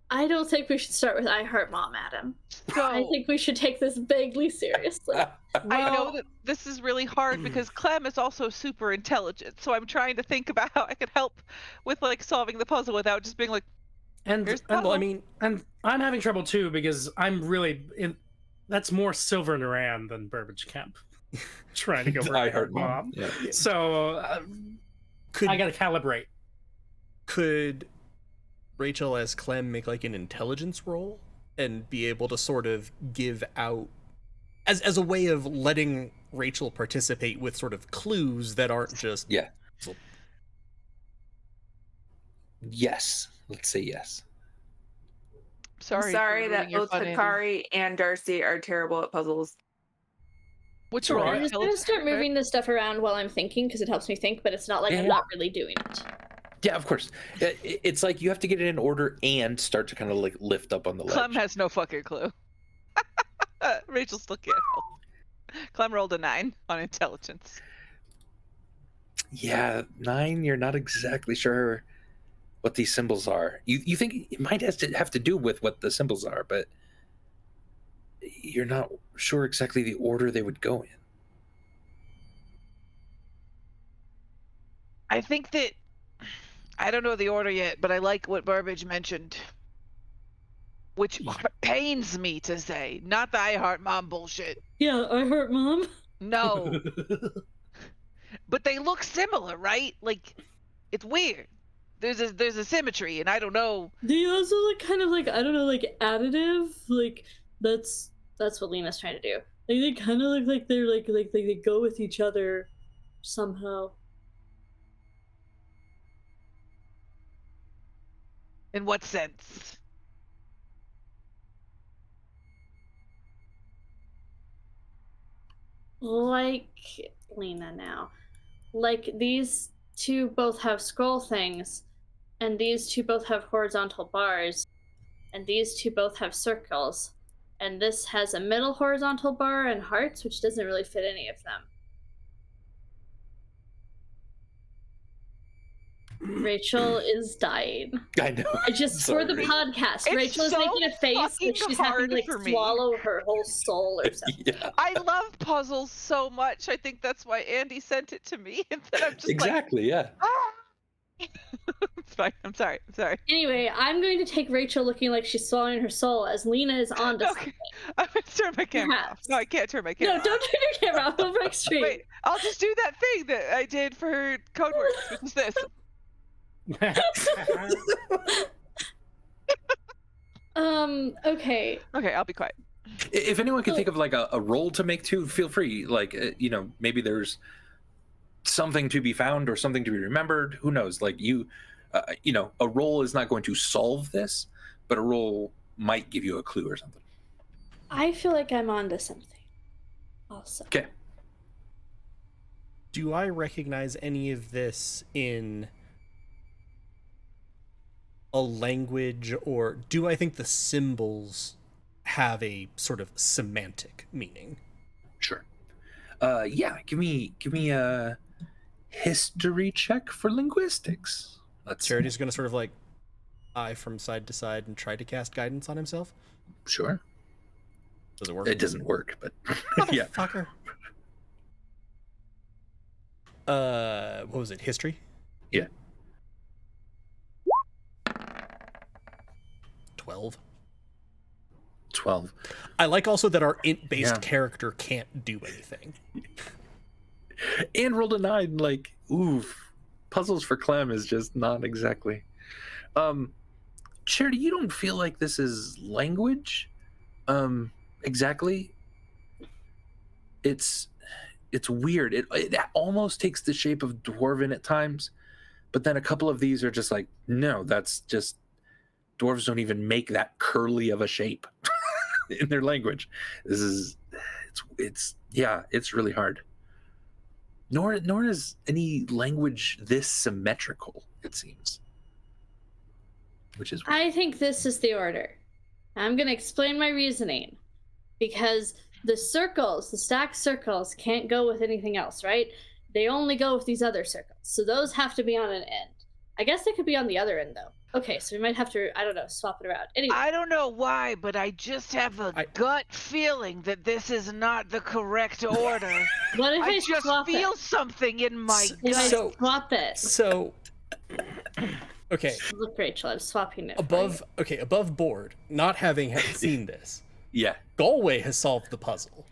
I don't think we should start with I Heart Mom, Adam. So, I think we should take this vaguely seriously. I know that this is really hard because Clem is also super intelligent, so I'm trying to think about how I could help with like solving the puzzle without just being like, And Well, I mean, and I'm having trouble too because I'm really that's more Silver Naran than Burbage Camp. Trying to go for I Heart Mom. Yeah. So I gotta calibrate. Could Rachel as Clem make like an intelligence roll and be able to sort of give out as a way of letting Rachel participate with sort of clues that aren't just Yes. Let's say yes. sorry. I'm sorry for that ruining your both fun, Andy. Hikari and Darcy are terrible at puzzles. Which Sure. one? I'm just going to start moving this stuff around while I'm thinking because it helps me think, but it's not like I'm not really doing it. Yeah, of course. It's like you have to get it in order and start to kind of like lift up on the ledge. Clem has no fucking clue. Rachel still can't help. Clem rolled a 9 on intelligence. Yeah, 9, you're not exactly sure what these symbols are. You think it might have to do with what the symbols are, but you're not sure exactly the order they would go in. I think that I don't know the order yet, but I like what Burbage mentioned, which pains me to say. Not the I Heart Mom bullshit. Yeah, I Heart Mom. No. But they look similar, right? Like, it's weird. There's a symmetry, and I don't know. They also look kind of like, I don't know, like additive. Like that's what Lena's trying to do. like they kind of look like they're like they go with each other somehow. In what sense? Like Lena now. Like these two both have scroll things, and these two both have horizontal bars, and these two both have circles, and this has a middle horizontal bar and hearts, which doesn't really fit any of them. Rachel is dying. I know. I just for the podcast, It's Rachel is so making a face fucking like she's having to like hard for me. swallow her whole soul or something. Yeah. I love puzzles so much. I think that's why Andy sent it to me. And then I'm just Exactly. Yeah. like, ah! It's fine. I'm sorry. Anyway, I'm going to take Rachel looking like she's swallowing her soul as Lena is on to something. I'm gonna turn my camera off. Perhaps. No, I can't turn my camera No, off. don't turn your camera off. We'll break stream. Wait, I'll just do that thing that I did for Codeworks, which is this. Okay. Okay, I'll be quiet. If anyone can think of like a role to make too, feel free. Like, maybe there's something to be found or something to be remembered. Who knows? Like a role is not going to solve this, but a role might give you a clue or something. I feel like I'm onto something. Also. Okay. Do I recognize any of this in a language, or do I think the symbols have a sort of semantic meaning? Sure. Yeah. Give me a history check for linguistics. Charity's going to sort of like eye from side to side and try to cast guidance on himself. Sure. Does it work? It doesn't work, but yeah. Fucker. What was it? History? Yeah. 12. 12. I like also that our int-based character can't do anything. And rolled a 9. Like, oof. Puzzles for Clem is just not exactly. Charity, you don't feel like this is language? Exactly. It's weird. It almost takes the shape of Dwarven at times, but then a couple of these are just like, no, that's just dwarves don't even make that curly of a shape in their language. It's really hard. Nor is any language this symmetrical, it seems. Which is weird. I think this is the order. I'm going to explain my reasoning. Because the circles, the stacked circles, can't go with anything else, right? They only go with these other circles. So those have to be on an end. I guess they could be on the other end, though. Okay, so we might have to, I don't know, swap it around. Anyway. I don't know why, but I just have a gut feeling that this is not the correct order. What if I just swap feel it? something in my If I So- swap it. So, okay, Look, Rachel, I'm swapping it. above board, not having seen this, Yeah. Galway has solved the puzzle.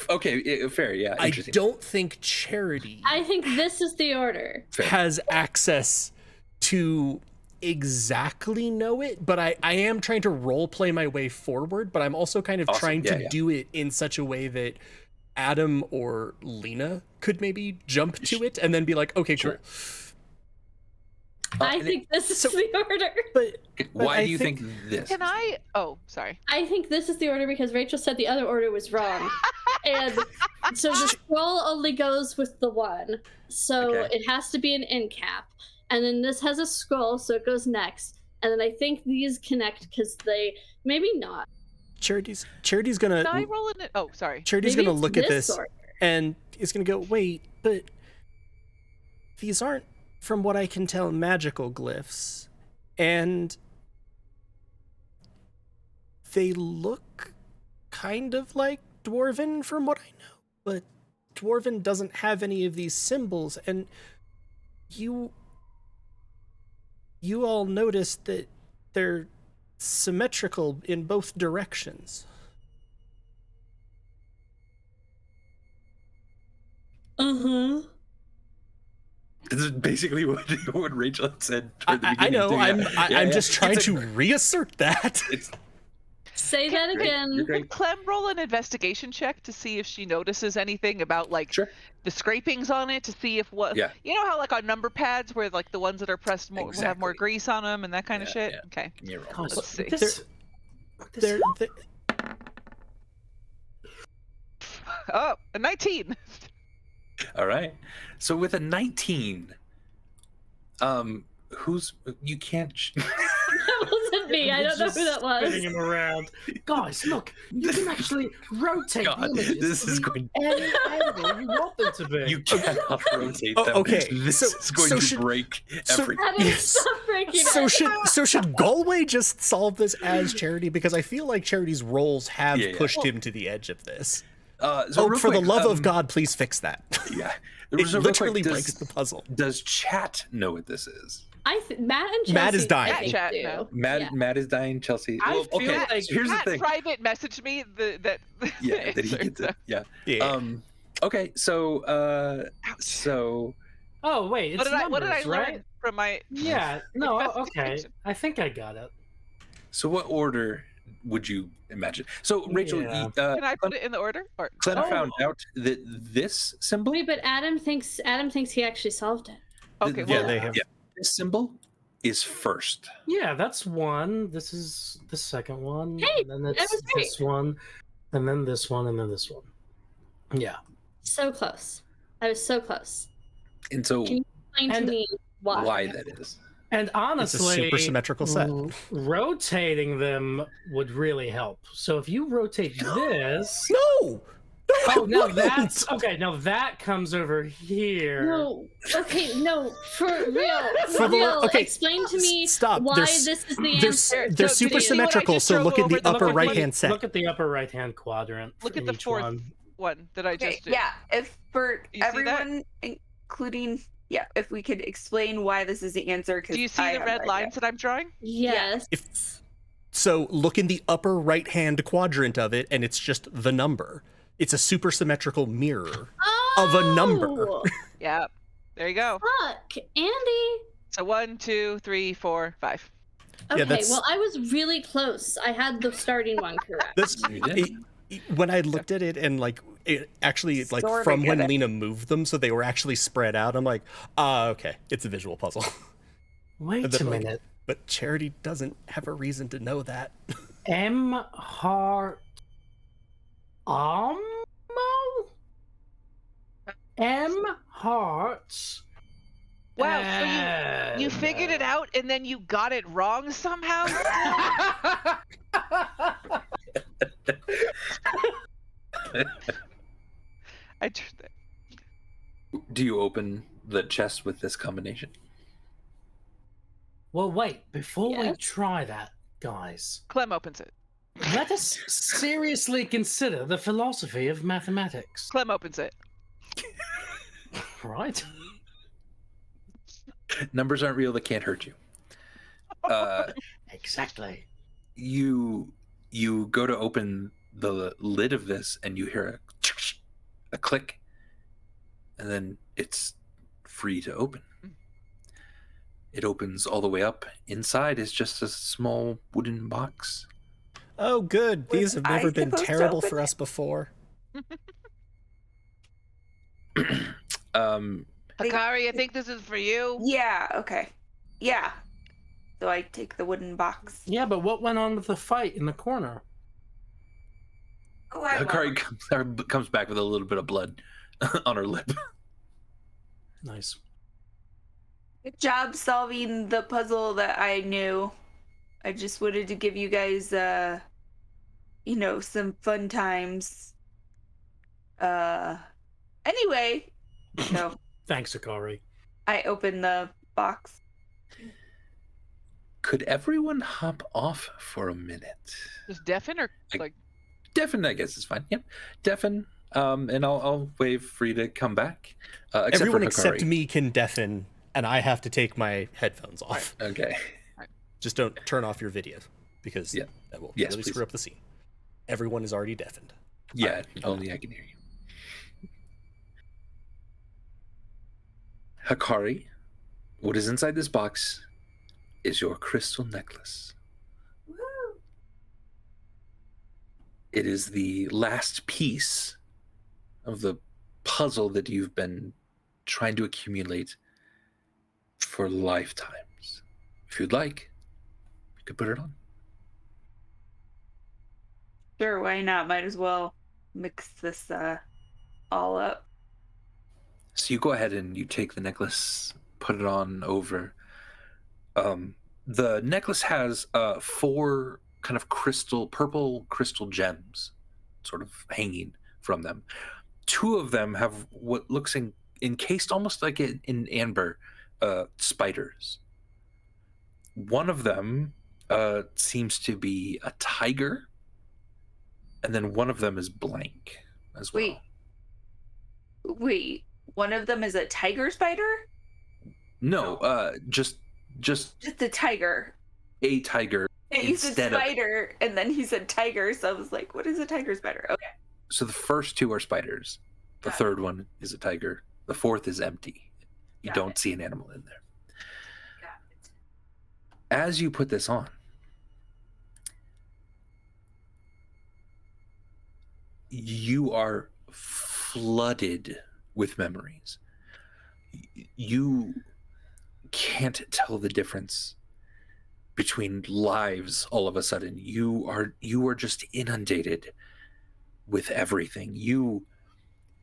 Okay, fair, yeah. I Interesting. don't think Charity I think this is the order. Fair. has access to exactly know it, but I am trying to role play my way forward, but I'm also kind of Awesome. trying to Yeah. do it in such a way that Adam or Lena could maybe jump to it and then be like, okay, cool. Sure. I think this is the order. But Why I do you think this? Can I? Oh, sorry. I think this is the order because Rachel said the other order was wrong. And so the scroll only goes with the one. So Okay. it has to be an end cap. And then this has a scroll, so it goes next. And then I think these connect because they maybe not. Charity's gonna Can I roll in it? Oh, sorry. Charity's Maybe gonna it's look at this this order. and it's gonna go, wait, but these aren't, from what I can tell, magical glyphs, and they look kind of like Dwarven from what I know, but Dwarven doesn't have any of these symbols, and you all noticed that they're symmetrical in both directions. Uh-huh. This is basically what Rachel had said toward the I beginning. know. too, yeah. I'm just trying It's to reassert that. Say that Great. again. You're great. Can Clem roll an investigation check to see if she notices anything about like Sure. the scrapings on it, to see if what Yeah. you know how like on number pads where like the ones that are pressed more will have more Exactly. grease on them and that kind of Yeah, shit. yeah. Okay. Give me a roll. God, Let's see. They're Oh, a 19. All right. So with a 19, you can't. That was a wasn't me. I don't know who that was. Spinning him around. Guys, look, you can actually rotate the images. This is going any angle you want them to be. You cannot rotate them. Okay, This is going to break everything. Adam, stop breaking it. So should Galway just solve this as Charity? Because I feel like Charity's roles have pushed him to the edge of this. So real for the quick, love of God, please fix that. Yeah. It So real literally quick, breaks the puzzle. Does chat know what this is? Matt and Chelsea. Matt is dying. I think, Chat, do. no. Matt is dying. Chelsea. I Well, feel okay. like So here's the Matt thing. private messaged me that Yeah, that he gets it. Yeah. Okay. So. Oh wait, it's what did I numbers, learn right? from my Yeah. No. Okay. investigation? I think I got it. So what order would you imagine? So Rachel, Yeah. Can I put it in the order? Or Clem Oh. found out that this symbol. Wait, but Adam thinks he actually solved it. okay, Yeah, well, they have. Yeah. This symbol is first. Yeah, that's one. This is the second one. Hey, and then that it's was great. this one, and then this one, and then this one. Yeah. So close. I was so close. And so Can you explain to And me why? that is. And It's a honestly, super symmetrical set. rotating them would really help. So if you rotate this, No. oh, now wouldn't. that's okay. Now that comes over here. No. Okay, no. For real. For the real. okay, Explain to me stop. why They're this is the They're, answer. they're So, super did you see what I symmetrical, just so drove look in over the the upper look at- right hand set. Look at the upper right hand quadrant. Look for at the each fourth one. one that I Okay, just did. yeah. If for You see that? everyone, including if we could explain why this is the answer. Do you see the red lines that I'm drawing? Yes. So look in the upper right hand quadrant of it, and it's just the number. It's a super symmetrical mirror of a number. Oh, Yeah. There you go. Fuck, Andy. So 1, 2, 3, 4, 5. Okay, that's- well, I was really close. I had the starting one correct. That's You did. when I looked at it and like it actually like Sorta from when get it. Lena moved them, so they were actually spread out. I'm like, okay, it's a visual puzzle. Wait And then, a like, minute. But Charity doesn't have a reason to know that. M heart Ammo? M hearts. Wow, so you figured it out and then you got it wrong somehow? I turned that. Do you open the chest with this combination? Well, wait. Before we Yes. try that, guys, Clem opens it. let us seriously consider the philosophy of mathematics. Clem opens it. Right? Numbers aren't real; they can't hurt you. Exactly. You go to open the lid of this, and you hear a click, and then it's free to open. It opens all the way up. Inside is just a small wooden box. Oh, good. These have Was never I been supposed to terrible open for it? us before. Hikari, I think this is for you. Yeah. Okay. Yeah. So I take the wooden box. Yeah, but what went on with the fight in the corner? Oh, Hikari comes back with a little bit of blood on her lip. Nice. Good job solving the puzzle that I knew. I just wanted to give you guys, some fun times. Anyway, so Thanks, Akari. I open the box. Could everyone hop off for a minute? Just deafen or Like- like Deafen, I guess, is fine. Yep, deafen. And I'll wave for you to come back. Except Everyone for except Hikari. me can deafen, and I have to take my headphones off. Okay. Just don't turn off your videos, because Yeah. that will Yes, really please. screw up the scene. Everyone is already deafened. Yeah, only I can hear you. Hikari, what is inside this box is your crystal necklace. Woo! It is the last piece of the puzzle that you've been trying to accumulate for lifetimes. If you'd like, you could put it on. Sure, why not? Might as well mix this all up. So you go ahead and you take the necklace, put it on over The necklace has 4 kind of purple crystal gems sort of hanging from them. 2 of them have what looks encased almost like in amber spiders. One of them seems to be a tiger, and then one of them is blank as well. Wait, one of them is a tiger spider? No, just a tiger. A tiger. And you said spider, and then he said tiger, so I was like, what is a tiger spider? Okay. So the first 2 are spiders. The third one is a tiger. The fourth is empty. You don't see an animal in there. Got it. As you put this on, you are flooded with memories. You can't tell the difference between lives all of a sudden. You are just inundated with everything. You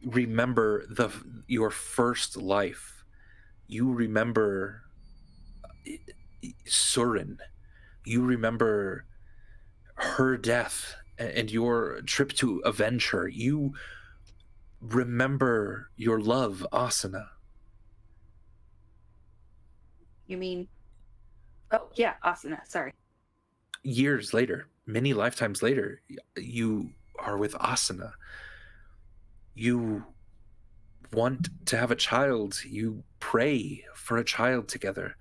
remember your first life. You remember Surin. You remember her death and your trip to avenge her. You remember your love, Asana. You mean... Oh, yeah, Asana, sorry. Years later, many lifetimes later, you are with Asana. You want to have a child. You pray for a child together.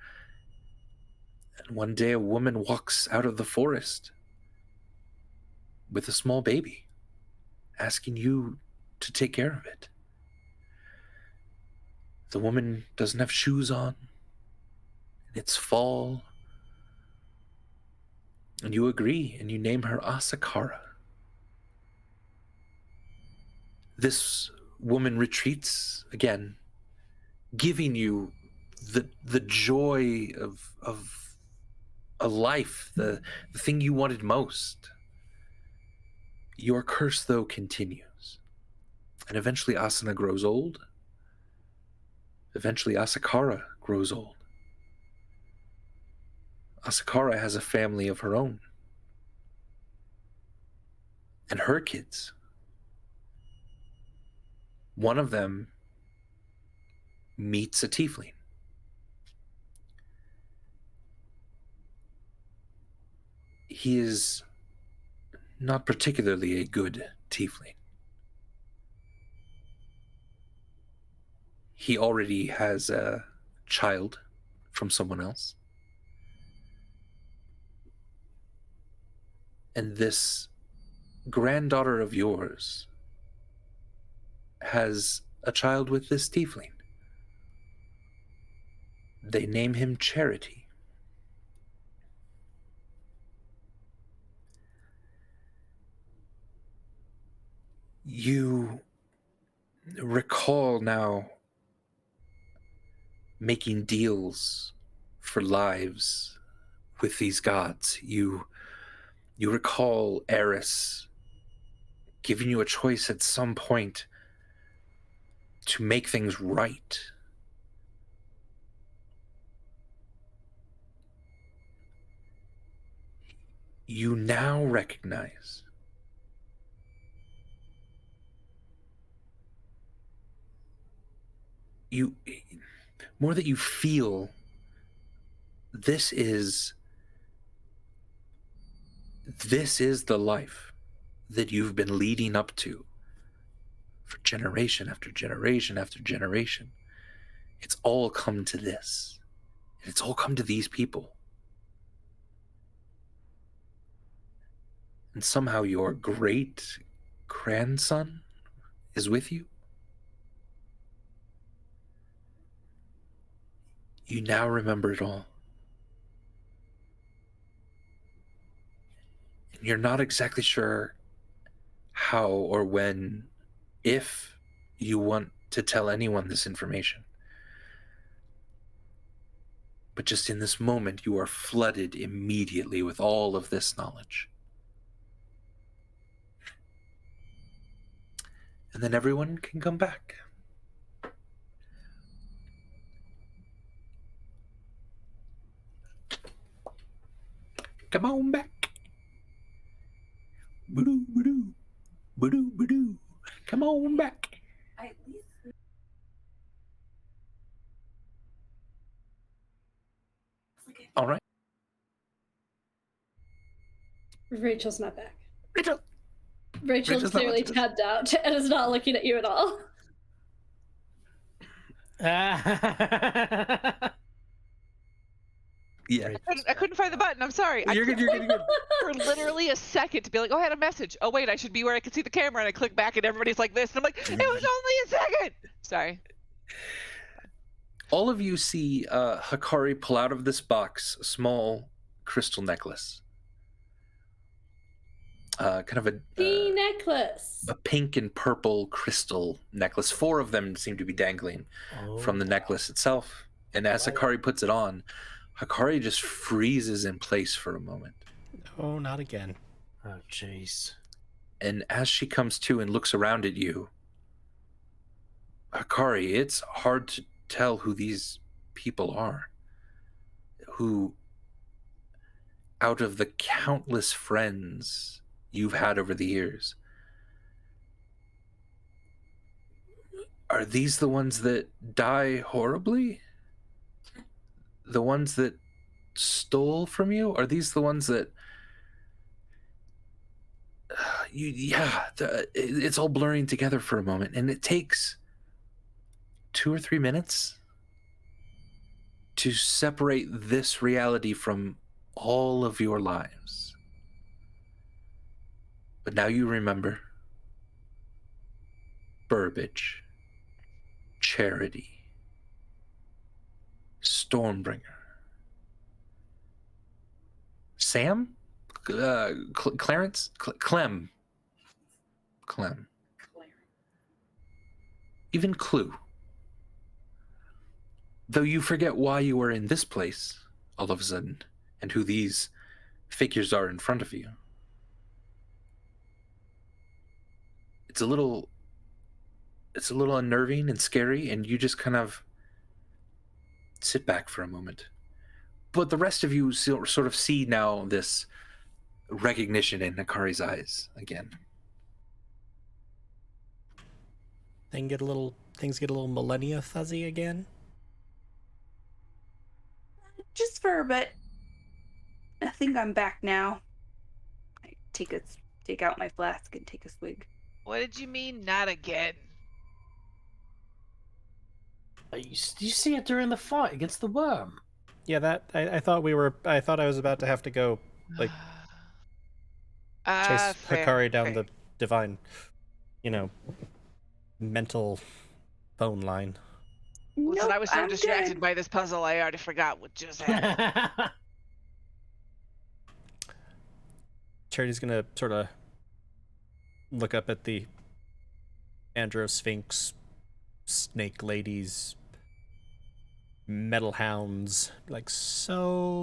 And one day a woman walks out of the forest with a small baby, asking you to take care of it. The woman doesn't have shoes on. It's fall. And you agree, and you name her Asakara. This woman retreats again, giving you the joy of a life, the thing you wanted most. Your curse, though, continues. And eventually Asana grows old. Eventually Asakara grows old. Asakara has a family of her own. And her kids. One of them meets a tiefling. He is not particularly a good tiefling. He already has a child from someone else. And this granddaughter of yours has a child with this tiefling. They name him Charity. You recall now making deals for lives with these gods. You recall Eris giving you a choice at some point to make things right. You now recognize more that you feel, this is the life that you've been leading up to for generation after generation after generation. It's all come to this. And it's all come to these people. And somehow your great grandson is with you. You now remember it all. And you're not exactly sure how or when, if you want to tell anyone this information. But just in this moment, you are flooded immediately with all of this knowledge. And then everyone can come back. Come on back. Boo-doo, boo-doo. Boo-doo, boo-doo. Come on back. All right. Rachel's not back. Rachel. Rachel's Rachel's not clearly watching this. tabbed out and is not looking at you at all. Yeah. I couldn't find the button. I'm sorry. You're good. For literally a second to be like, oh, I had a message. Oh, wait, I should be where I can see the camera. And I click back and everybody's like this. And I'm like, it was only a second. Sorry. All of you see Hikari pull out of this box a small crystal necklace. Kind of The necklace. a pink and purple crystal necklace. 4 of them seem to be dangling from the necklace itself. And as Hikari puts it on, Hikari just freezes in place for a moment. Oh, not again. Oh, jeez. And as she comes to and looks around at you, Hikari, it's hard to tell who these people are. Who, out of the countless friends you've had over the years, are these the ones that die horribly? The ones that stole from you? Are these the ones that it's all blurring together for a moment, and it takes 2 or 3 minutes to separate this reality from all of your lives. But now you remember Burbage, Charity, Stormbringer, Sam, Clarence, Clem, even Clue. Though you forget why you were in this place all of a sudden, and who these figures are in front of you. It's a little unnerving and scary, and you just kind of sit back for a moment. But the rest of you sort of see now this recognition in Hikari's eyes again. Things get a little millennia fuzzy again. Just for a bit. I think I'm back now. I take out my flask and take a swig. What did you mean, not again? You see it during the fight against the worm. Yeah, that I thought I was about to have to go like chase Fair. Hikari down Okay. the divine, mental phone line. Listen, Nope, I was so I'm distracted good. by this puzzle, I already forgot what just happened. Charity's gonna sort of look up at the Androsphinx, snake ladies, metal hounds, like, so...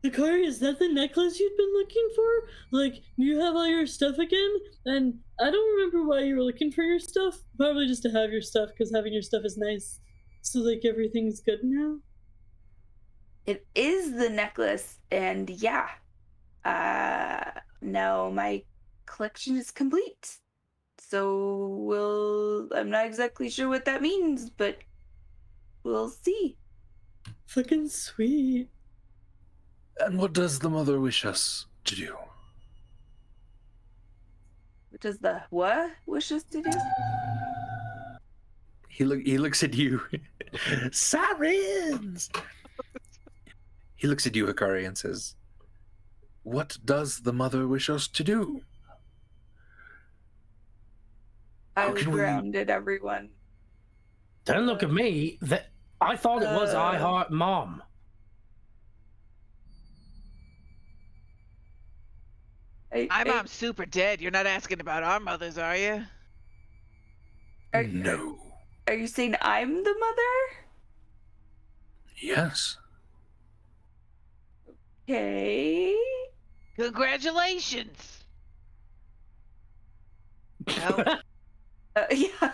Hikari, is that the necklace you'd been looking for? Like, you have all your stuff again? And I don't remember why you were looking for your stuff. Probably just to have your stuff, because having your stuff is nice. So, like, everything's good now? It is the necklace, and yeah. Now my collection is complete. So I'm not exactly sure what that means, but we'll see. Fucking sweet. And what does the mother wish us to do? What does the what wish us to do? He looks at you. Sirens! He looks at you, Hikari, and says, what does the mother wish us to do? I How was can we- grounded, everyone. Don't look at me. I thought it was I Heart Mom. My mom's super dead. You're not asking about our mothers, are you? No. Are you saying I'm the mother? Yes. Okay. Congratulations. No. Yeah.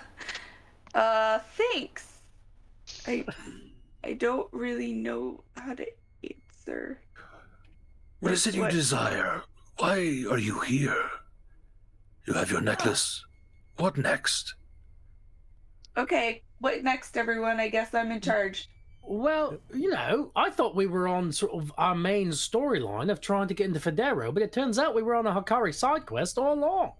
Thanks. I don't really know how to answer. What is it you desire? Why are you here? You have your necklace. What next? Okay, what next, everyone? I guess I'm in charge. Well, I thought we were on sort of our main storyline of trying to get into Federo, but it turns out we were on a Hakari side quest all along.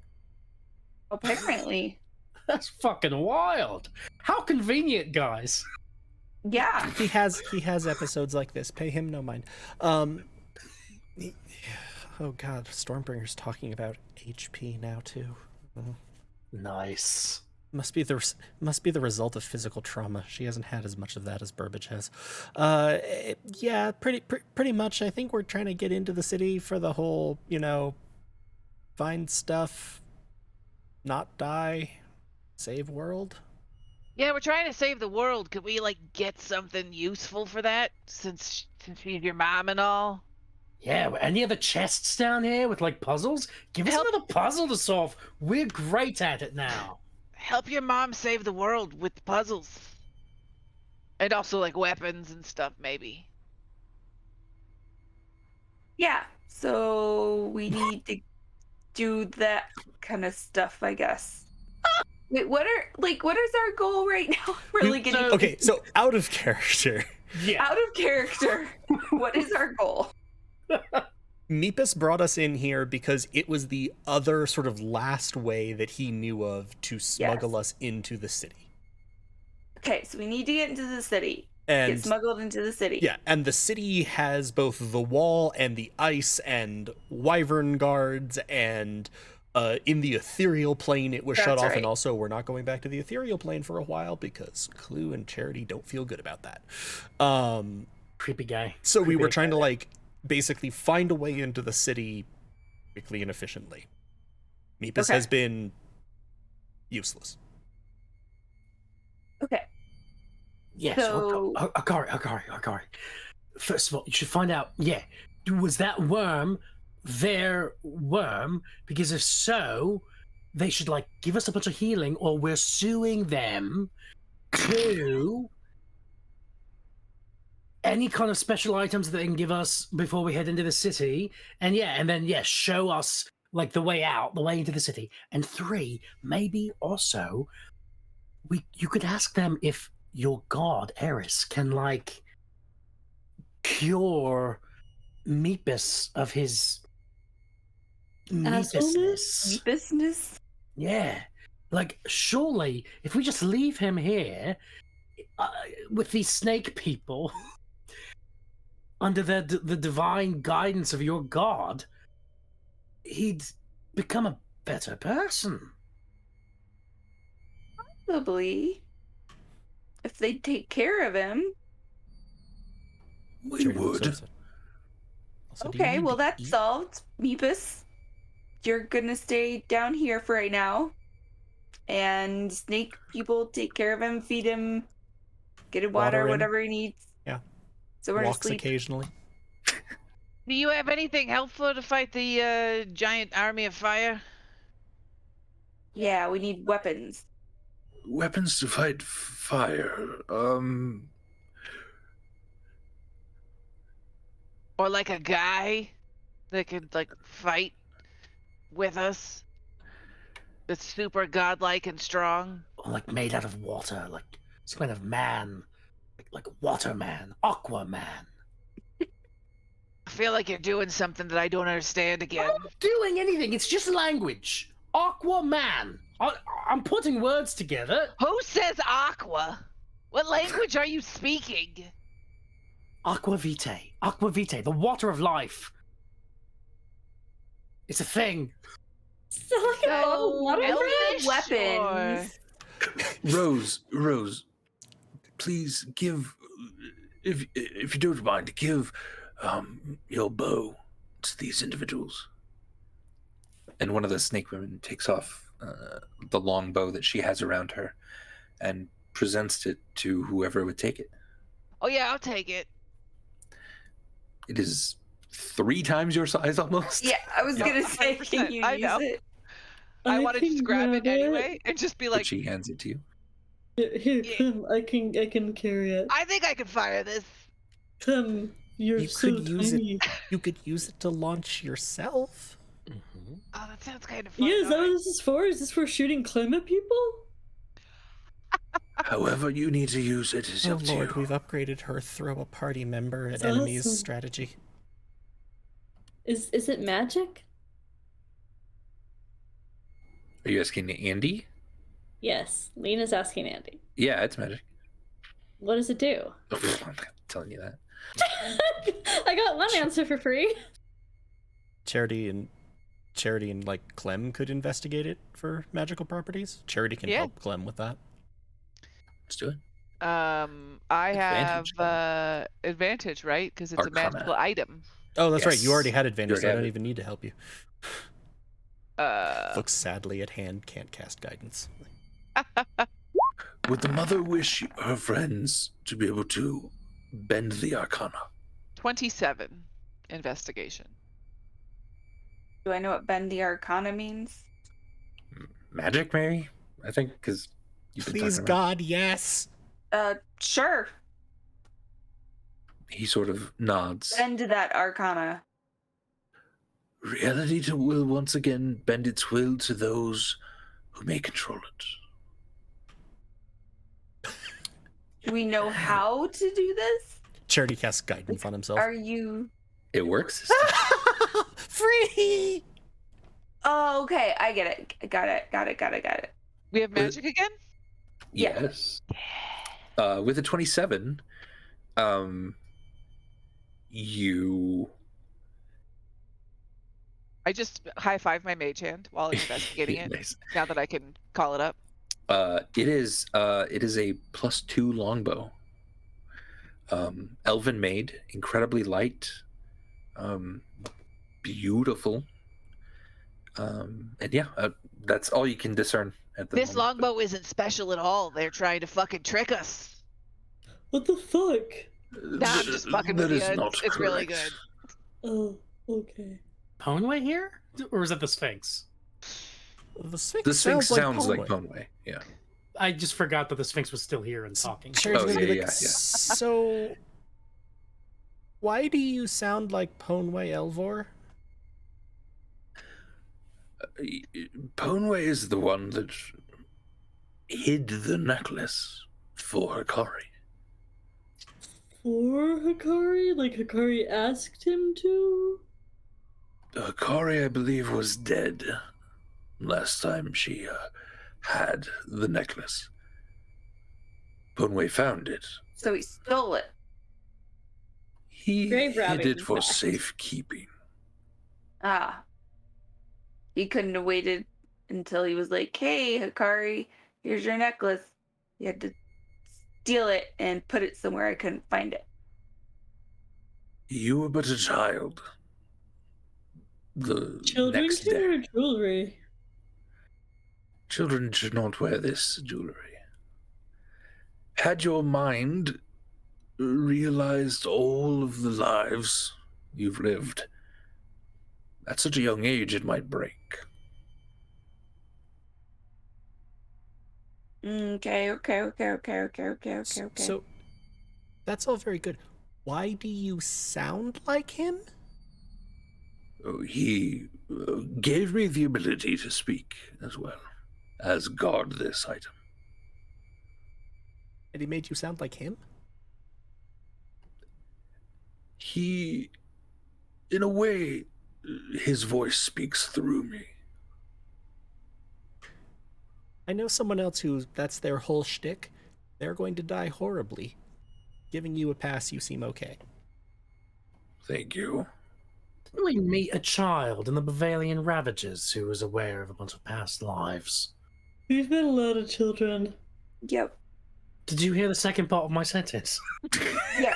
Apparently. That's fucking wild. How convenient, guys. Yeah. He has episodes like this. Pay him no mind. Oh god, Stormbringer's talking about HP now too. Nice. Must be the result of physical trauma. She hasn't had as much of that as Burbage has. Yeah, pretty much. I think we're trying to get into the city for the whole, find stuff, not die, save world. Yeah, we're trying to save the world. Could we get something useful for that? Since she's your mom and all. Yeah, any other chests down here with puzzles? Give us another puzzle to solve. We're great at it now. Help your mom save the world with puzzles. And also weapons and stuff, maybe. Yeah, so we need to do that kind of stuff, I guess. Wait, what is our goal right now? Really getting okay, so out of character. Yeah. Out of character. What is our goal? Meepus brought us in here because it was the other sort of last way that he knew of to smuggle us into the city. Okay, so we need to get into the city. And get smuggled into the city. Yeah, and the city has both the wall and the ice and wyvern guards, and in the ethereal plane it was shut off, and also we're not going back to the ethereal plane for a while because Clue and Charity don't feel good about that. Creepy guy. So we were trying to basically find a way into the city quickly and efficiently. Meepus has been useless. Okay. Yes. So... Akari. First of all, you should find out, was that worm their worm? Because if so, they should give us a bunch of healing, or we're suing them to any kind of special items that they can give us before we head into the city, and then show us the way out, the way into the city. And 3, maybe also you could ask them if your god Eris can cure Meepus of his Meepusness. Meepusness? Yeah, surely if we just leave him here with these snake people under the divine guidance of your god, he'd become a better person. Probably. If they take care of him. We would. Okay, well that's solved. Meepus, you're gonna stay down here for right now. And snake people take care of him, feed him, get him water, whatever he needs. Yeah. So we're walks gonna sleep occasionally. Do you have anything helpful to fight the giant army of fire? Yeah, we need weapons. Weapons to fight fire. Or a guy that could fight with us. That's super godlike and strong. Or made out of water, some kind of man. Like water man, aqua man. I feel like you're doing something that I don't understand again. I'm not doing anything, it's just language. Aqua man. I'm putting words together. Who says aqua? What language are you speaking? Aqua vitae, the water of life. It's a thing. Weapons. Rose, please give, if you don't mind, give your bow to these individuals. And one of the snake women takes off the long bow that she has around her and presents it to whoever would take it. Oh yeah, I'll take it. It is 3 times your size almost. Yeah, I was gonna say, can you use it? I want to just grab it anyway and just be But she hands it to you. Here, Clem, I can carry it. I think I can fire this. Clem, you're You so could use tiny. it. You could use it to launch yourself. Oh, that sounds kind of fun. Yeah, is that what this is for? Is this for shooting Clem at people? However you need to use it is Oh up to lord, you. we've upgraded her throw a party member at That's enemies awesome. strategy. Is it magic? Are you asking Andy? Yes, Lena's asking Andy. Yeah, it's magic. What does it do? I'm not telling you that. I got one answer for free. Charity and like Clem could investigate it for magical properties. Charity can Yeah. help Clem with that. Let's do it. I have Advantage. advantage, right? Because it's Arcana. a magical item. Oh, that's right. Yes. You already had advantage, You so I already don't have even need to help you. Looks sadly at hand, can't cast guidance. Would the mother wish her friends to be able to bend the arcana? 27 investigation. Do I know what bend the arcana means? Magic, maybe? I think, because you've been Please, talking about. God, yes. Sure. He sort of nods. Bend that arcana. Reality will once again bend its will to those who may control it. Do we know how to do this? Charity casts guidance on himself. Are you... It works. Free! Oh, okay. I get it. Got it. We have magic again? Yeah. Yes. With a 27, you... I just high-five my mage hand while I'm investigating it. Nice. Now that I can call it up. It is a +2 longbow. Elven made, incredibly light, beautiful. And yeah, that's all you can discern at the This moment. longbow isn't special at all. They're trying to fucking trick us. What the fuck? Nah, I'm just fucking with That you. is not It's really correct. good. Oh, okay. Ponway here? Or is that the Sphinx? The Sphinx, The Sphinx sounds like Conway. Conway. Yeah. I just forgot that the Sphinx was still here and talking. Charity's Oh, gonna be yeah, like, yeah, yeah. so why do you sound like Ponway Elvor? Ponway is the one that hid the necklace for Hikari. For Hikari? Like Hikari asked him to? Hikari, I believe, was dead last time she had the necklace. Ponway found it. So he stole it. He Grave hid robbing, it for in fact. safekeeping. Ah. He couldn't have waited until he was like, hey, Hikari, here's your necklace. You had to steal it and put it somewhere I couldn't find it. You were but a child. The Children next can day. wear jewelry. Children should not wear this jewelry. Had your mind realized all of the lives you've lived, at such a young age it might break. Okay. So that's all very good. Why do you sound like him? He gave me the ability to speak as well as guard this item. And he made you sound like him? He, in a way, his voice speaks through me. I know someone else who that's their whole shtick. They're going to die horribly. Giving you a pass, you seem okay. Thank you. Didn't we meet a child in the Bavarian Ravages who was aware of a bunch of past lives? We've met a lot of children. Yep. Did you hear the second part of my sentence? Yeah.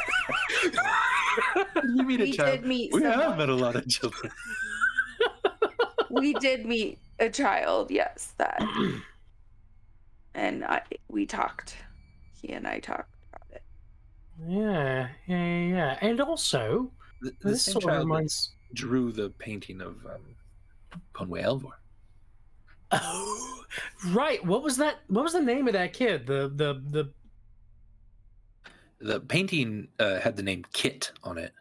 You meet We did meet We someone. have met a lot of children. We did meet a child, yes, that. And we talked. He and I talked about it. Yeah. And also, The this same sort of child that reminds... drew the painting of Ponway Elvor. Oh, right. What was that? What was the name of that kid? The painting had the name Kit on it.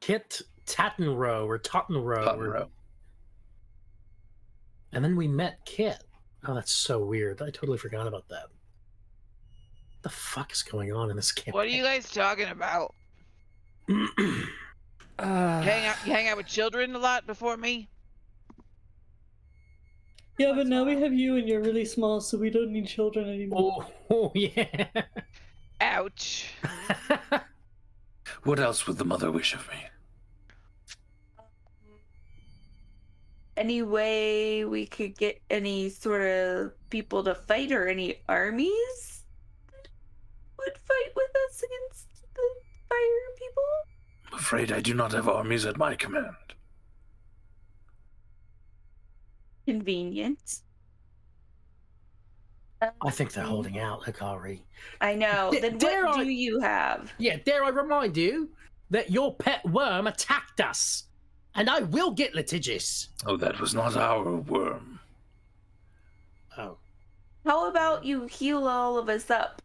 Kit Tattenrow or Tottenrow. Tottenrow. And then we met Kit. Oh, that's so weird. I totally forgot about that. What the fuck is going on in this campaign? What are you guys talking about? You hang out with children a lot before me? Yeah, but now we have you and you're really small, so we don't need children anymore. Oh yeah. Ouch. What else would the mother wish of me? Any way we could get any sort of people to fight, or any armies that would fight with us against the fire people? I'm afraid I do not have armies at my command. Convenient. I think they're holding out, Hikari. I know. Then what do you have? Yeah, dare I remind you that your pet worm attacked us, and I will get litigious. Oh, that was not our worm. Oh. How about you heal all of us up?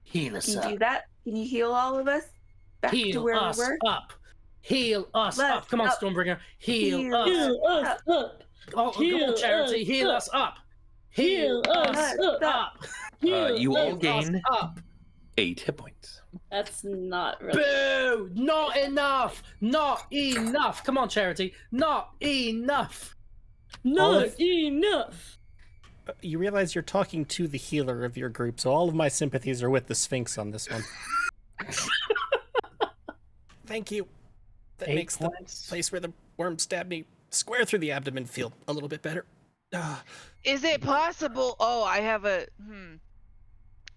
Heal us Can up. you do that? Can you heal all of us back to Heal where us we were? up. Heal us Let's up. Come on, up. Stormbringer. Heal Heal us. Heal us up. Oh, come Heal on, Charity. us Heal up. us up. Heal us up. Heal You all us gain Up. 8 hit points. That's not really. Boo! Not enough. Not enough. Come on, Charity. Not enough. Not enough. You realize you're talking to the healer of your group, so all of my sympathies are with the Sphinx on this one. Thank you. That 8 makes points. the place where the worm stabbed me square through the abdomen feel a little bit better. Is it possible? Oh, I have a.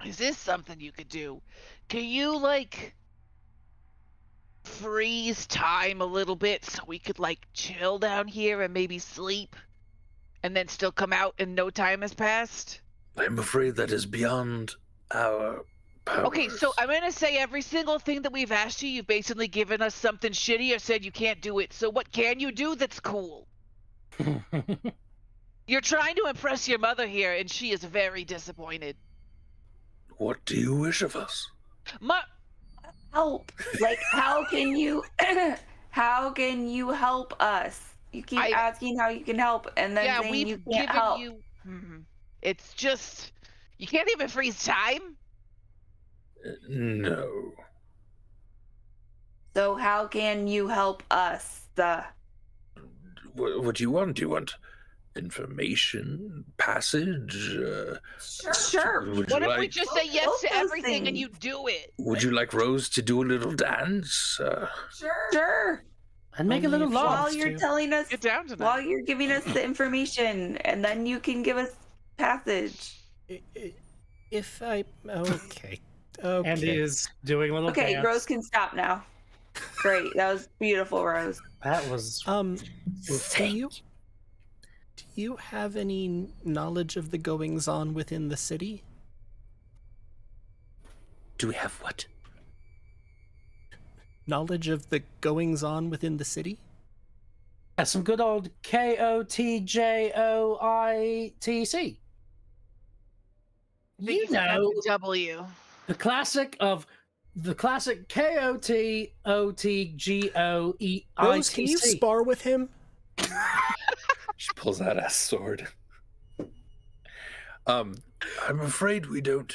Is this something you could do? Can you, like, freeze time a little bit so we could, like, chill down here and maybe sleep? And then still come out and no time has passed? I'm afraid that is beyond our powers. Okay, so I'm going to say every single thing that we've asked you, you've basically given us something shitty or said you can't do it. So what can you do that's cool? You're trying to impress your mother here, and she is very disappointed. What do you wish of us? Help. Like, how can you help us? You keep asking how you can help, and then saying you can't help. It's just, you can't even freeze time? No. So how can you help us? What do you want? Do you want information? Passage? Sure. What if we just say yes to everything and you do it? Would you like Rose to do a little dance? Sure. And make a little laugh. While you're telling us, Get down tonight. while you're giving us the information, and then you can give us passage. If I... Okay. Okay. Andy is doing a little Okay, dance. Rose can stop now. Great. That was beautiful, Rose. That was... Do you have any knowledge of the goings-on within the city? Do we have what? Knowledge of the goings-on within the city? Yeah, some good old KOTJOITC. You know, W. the classic KOTOTGOEITC. Rose, can you spar with him? She pulls out a sword. I'm afraid we don't.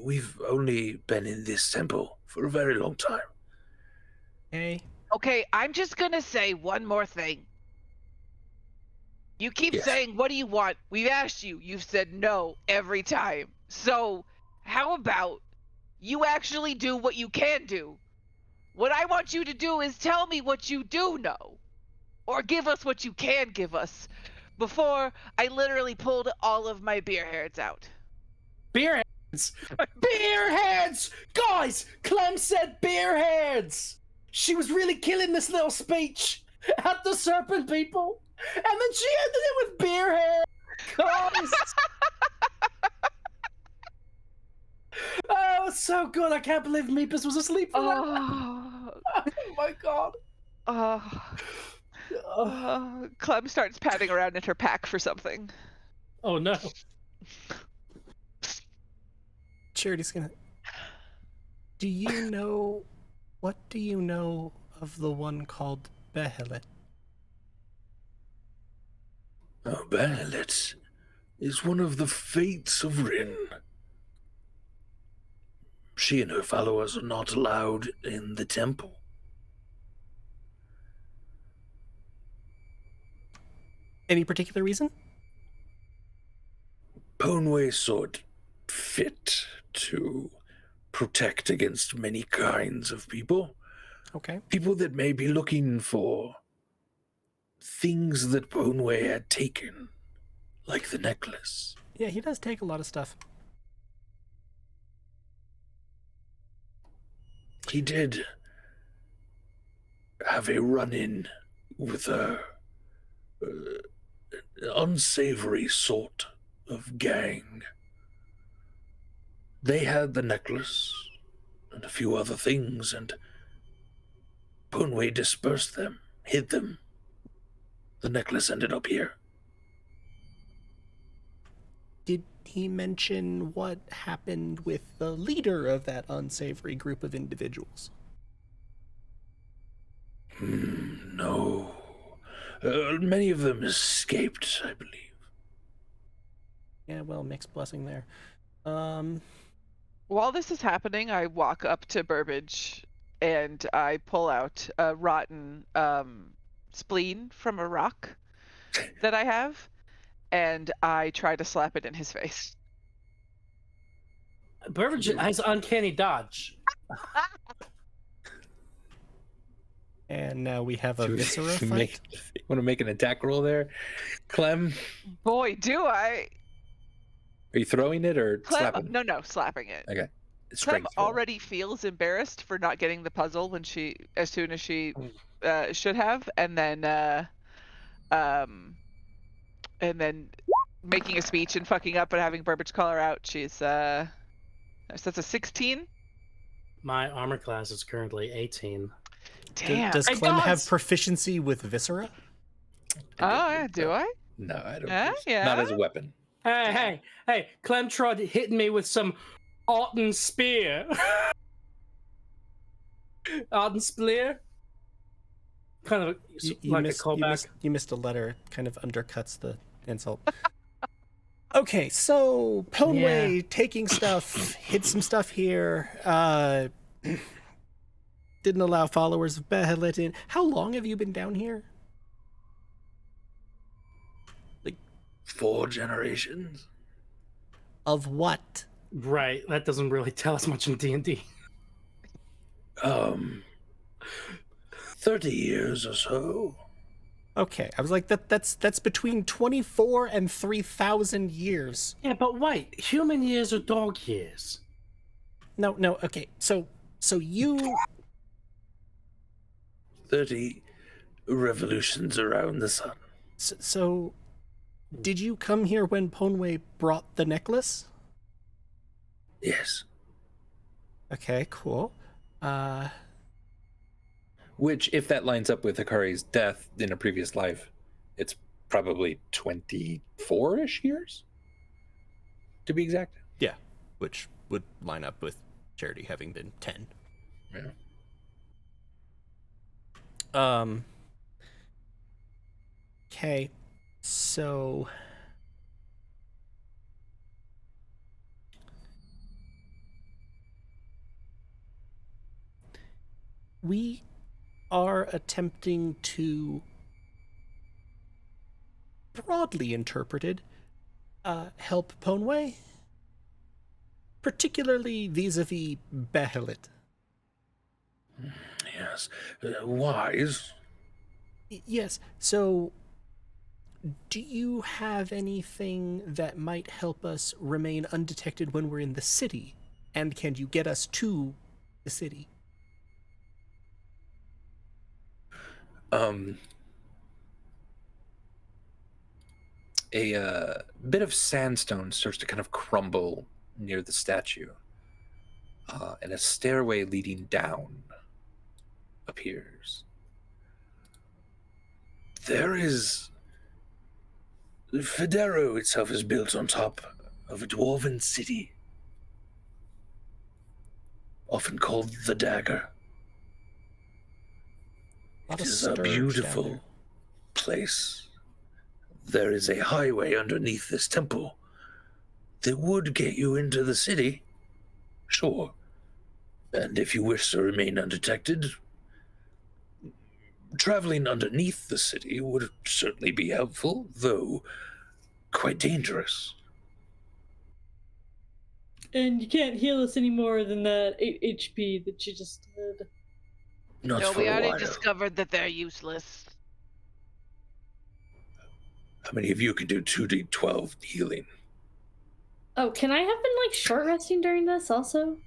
We've only been in this temple for a very long time. Hey. Okay, I'm just gonna say one more thing. You keep saying, what do you want? We've asked you. You've said no every time. So, how about you actually do what you can do? What I want you to do is tell me what you do know. Or give us what you can give us. Before I literally pulled all of my beer hairs out. Beer heads! Beer heads! Guys, Clem said beer heads! She was really killing this little speech at the serpent people. And then she ended it with beer heads! Guys! Oh, it's so good. I can't believe Meepus was asleep for that. Oh, Oh my god. oh. Clem starts patting around in her pack for something. Oh no. Charity's gonna. What do you know of the one called Behelit? Oh, Behelit is one of the Fates of Ryn. She and her followers are not allowed in the temple. Any particular reason? Ponway sword fit to protect against many kinds of people. Okay. People that may be looking for things that Ponway had taken, like the necklace. Yeah, he does take a lot of stuff. He did have a run-in with a unsavory sort of gang. They had the necklace and a few other things, and Ponway dispersed them, hid them. The necklace ended up here. Did he mention what happened with the leader of that unsavory group of individuals? No. Many of them escaped, I believe. Yeah, well, mixed blessing there. While this is happening, I walk up to Burbage and I pull out a rotten spleen from a rock that I have, and I try to slap it in his face. Burbage has uncanny dodge. And now we have a viscera fight. Want to make an attack roll there, Clem? Boy, do I! Are you throwing it or slapping? No, slapping it. Okay. Clem Strength roll. already feels embarrassed for not getting the puzzle as soon as she should have, and then making a speech and fucking up and having Burbage call her out. She's so that's a 16. My armor class is currently 18. Damn. Does Clem have proficiency with viscera? Oh, yeah, do I? No, I don't. Yeah. Not as a weapon. Hey, Clem tried hitting me with some Arden Spear. Arden Spear? Kind of like a callback. You missed a letter. It kind of undercuts the insult. Okay, so Ponway taking stuff, hid some stuff here, didn't allow followers of Behelit in. How long have you been down here? 4 generations. Of what? Right, that doesn't really tell us much in D&D. 30 years or so. Okay, I was like, that's between 24 and 3,000 years. Yeah, but wait, human years are dog years. No, okay, so you... 30 revolutions around the sun. So, did you come here when Ponway brought the necklace? Yes. Okay, cool. Which, if that lines up with Hikari's death in a previous life, it's probably 24-ish years, to be exact. Yeah, which would line up with Charity having been 10. Yeah. Okay, so... we are attempting to, broadly interpreted, help Ponway, particularly vis-a-vis Behelit. Yes. Wise. Yes, so do you have anything that might help us remain undetected when we're in the city? And can you get us to the city? A bit of sandstone starts to kind of crumble near the statue, and a stairway leading down appears. There is... Federo itself is built on top of a dwarven city, often called the Dagger. It is a beautiful place. There is a highway underneath this temple that would get you into the city, sure. And if you wish to remain undetected, traveling underneath the city would certainly be helpful, though quite dangerous. And you can't heal us any more than that 8 HP that you just did. Not No, for we a already while. discovered that they're useless. How many of you can do 2d12 healing? Oh, can I have been like short resting during this also?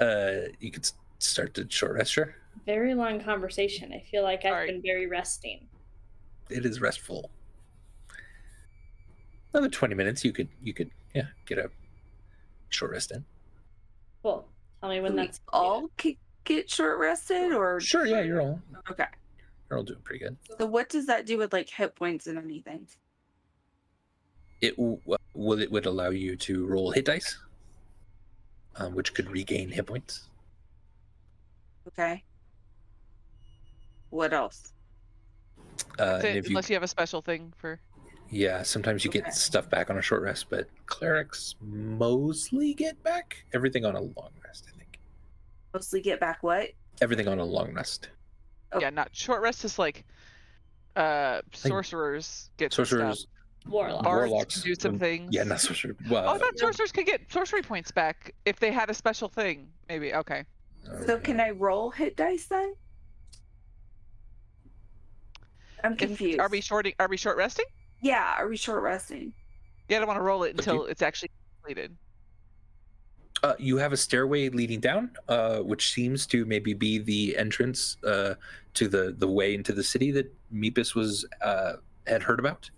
You could start the short rest, sure. Very long conversation. I feel like I've Alright. been very resting. It is restful. Another 20 minutes, you could get a short rest in. Cool. Tell me when Do we that's all get short rested, or Sure, yeah, you're all okay? doing pretty good. So what does that do with like hit points and anything? It would allow you to roll hit dice, which could regain hit points. Okay. What else? That's And it, if unless you have a special thing for... Yeah, sometimes you Okay. get stuff back on a short rest, but clerics mostly get back everything on a long rest, I think. Mostly get back what? Everything on a long rest. Oh. Yeah, not short rest is like sorcerers get Sorcerers, stuff. Warlock. Bards warlocks can do some when- things. Yeah, not sorcerers. Oh, Well, I thought sorcerers could get sorcery points back if they had a special thing. Maybe, okay. So can I roll hit dice then? I'm confused. Are we short resting? Yeah, are we short resting? Yeah, I don't want to roll it until Okay. it's actually completed. You have a stairway leading down, which seems to maybe be the entrance to the way into the city that Meepus had heard about.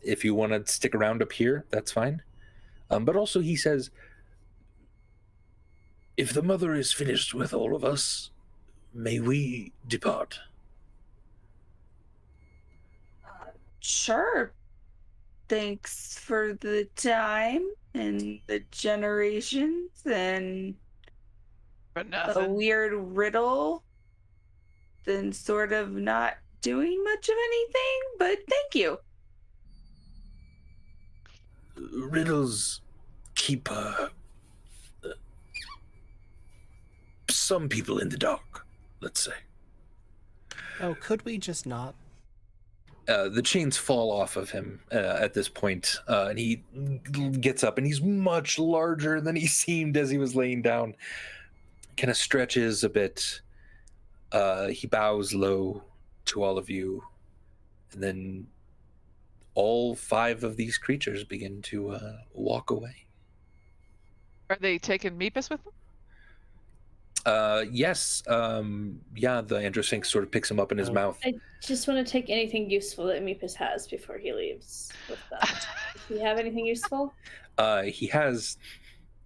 If you want to stick around up here, that's fine. But also he says, If the mother is finished with all of us, may we depart? Sure. Thanks for the time and the generations and For a nothing. weird riddle. Then sort of not doing much of anything, but thank you. Riddles keep some people in the dark, let's say. Oh, could we just not? the chains fall off of him at this point, and he gets up, and he's much larger than he seemed as he was laying down. Kind of stretches a bit. He bows low to all of you, and then all 5 of these creatures begin to walk away. Are they taking Meepus with them? Yes. Yeah, the Androsphinx sort of picks him up in his mouth. I just want to take anything useful that Meepus has before he leaves with them. Do you have anything useful? He has,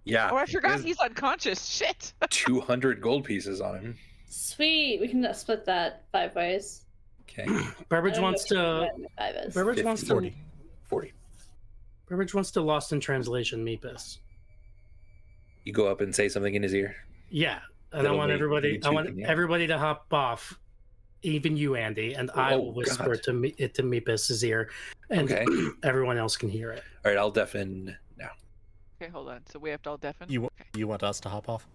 yeah. Oh, I he forgot has he's unconscious. Shit. 200 gold pieces on him. Sweet. We can split that 5 ways. Okay. Burbage wants to. Burbage 50, wants to. 40. Burbage wants to lost in translation Meepus. You go up and say something in his ear. Yeah, and I That'll want make everybody. you I want two, yeah. everybody to hop off, even you, Andy, and I Oh, will whisper God. to it to Meepus's ear, and Okay. everyone else can hear it. All right, I'll deafen now. Okay, hold on. So we have to all deafen? You Okay. you want us to hop off?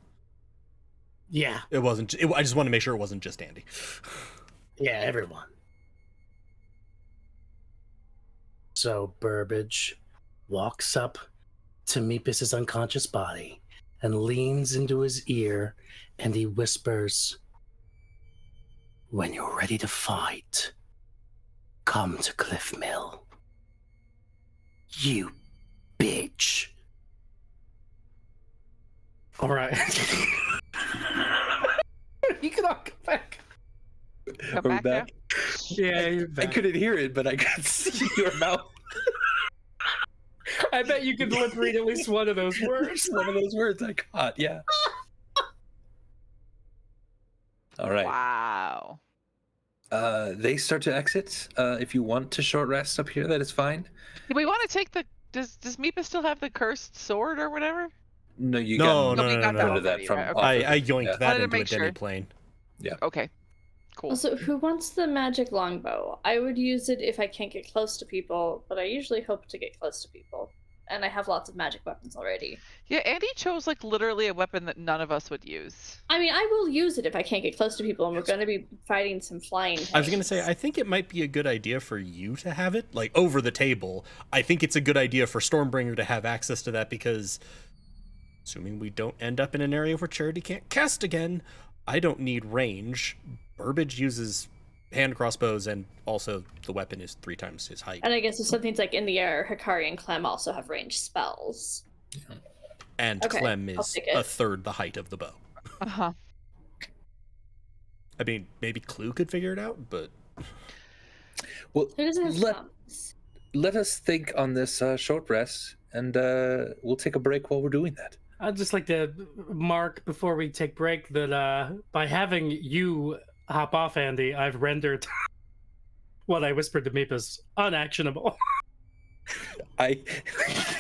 Yeah, It wasn't. I just want to make sure it wasn't just Andy. yeah, everyone. So Burbage walks up to Meepus's unconscious body and leans into his ear, and he whispers, "When you're ready to fight, come to Cliff Mill. You bitch." All right. You can all come back. Come Are we back now? back? Yeah, you're I back. couldn't hear it, but I could see your mouth. I bet you could lip read at least one of those words. One of those words I caught, yeah. All right. Wow. They start to exit. If you want to short rest up here, that is fine. Do we want to take the? Does Meepa still have the cursed sword or whatever? No, you No, got we got that rid of that already, from. right? off Okay. of I it. yoinked Yeah. that Wanted to into a make sure. demi-plane. Okay. Cool. Also, who wants the magic longbow? I would use it if I can't get close to people, but I usually hope to get close to people. And I have lots of magic weapons already. Yeah, Andy chose like literally a weapon that none of us would use. I mean, I will use it if I can't get close to people, and we're going to be fighting some flying things. I was going to say, I think it might be a good idea for you to have it, like, over the table. I think it's a good idea for Stormbringer to have access to that because, assuming we don't end up in an area where Charity can't cast again, I don't need range. Burbage uses hand crossbows, and also the weapon is 3 times his height. And I guess if something's like in the air, Hikari and Clem also have ranged spells. And Okay, Clem I'll is take it. a third the height of the bow. Uh-huh. I mean, maybe Clue could figure it out, but... Well, Who doesn't have let, thumbs? let us think on this short rest, and we'll take a break while we're doing that. I'd just like to mark before we take break that by having you hop off, Andy, I've rendered what I whispered to Meepus unactionable.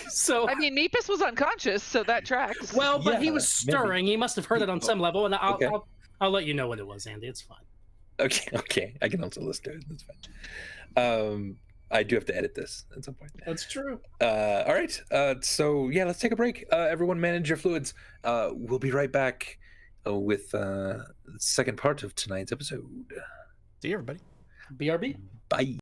So I mean, Meepus was unconscious, so that tracks. well, but he Yeah, was stirring. He must have heard it on some level, and Okay. I'll let you know what it was, Andy. It's fine. Okay. I can also listen to it. That's fine. I do have to edit this at some point. That's true. All right. So yeah, let's take a break. Everyone manage your fluids. We'll be right back with the second part of tonight's episode. See you, everybody. BRB. Bye.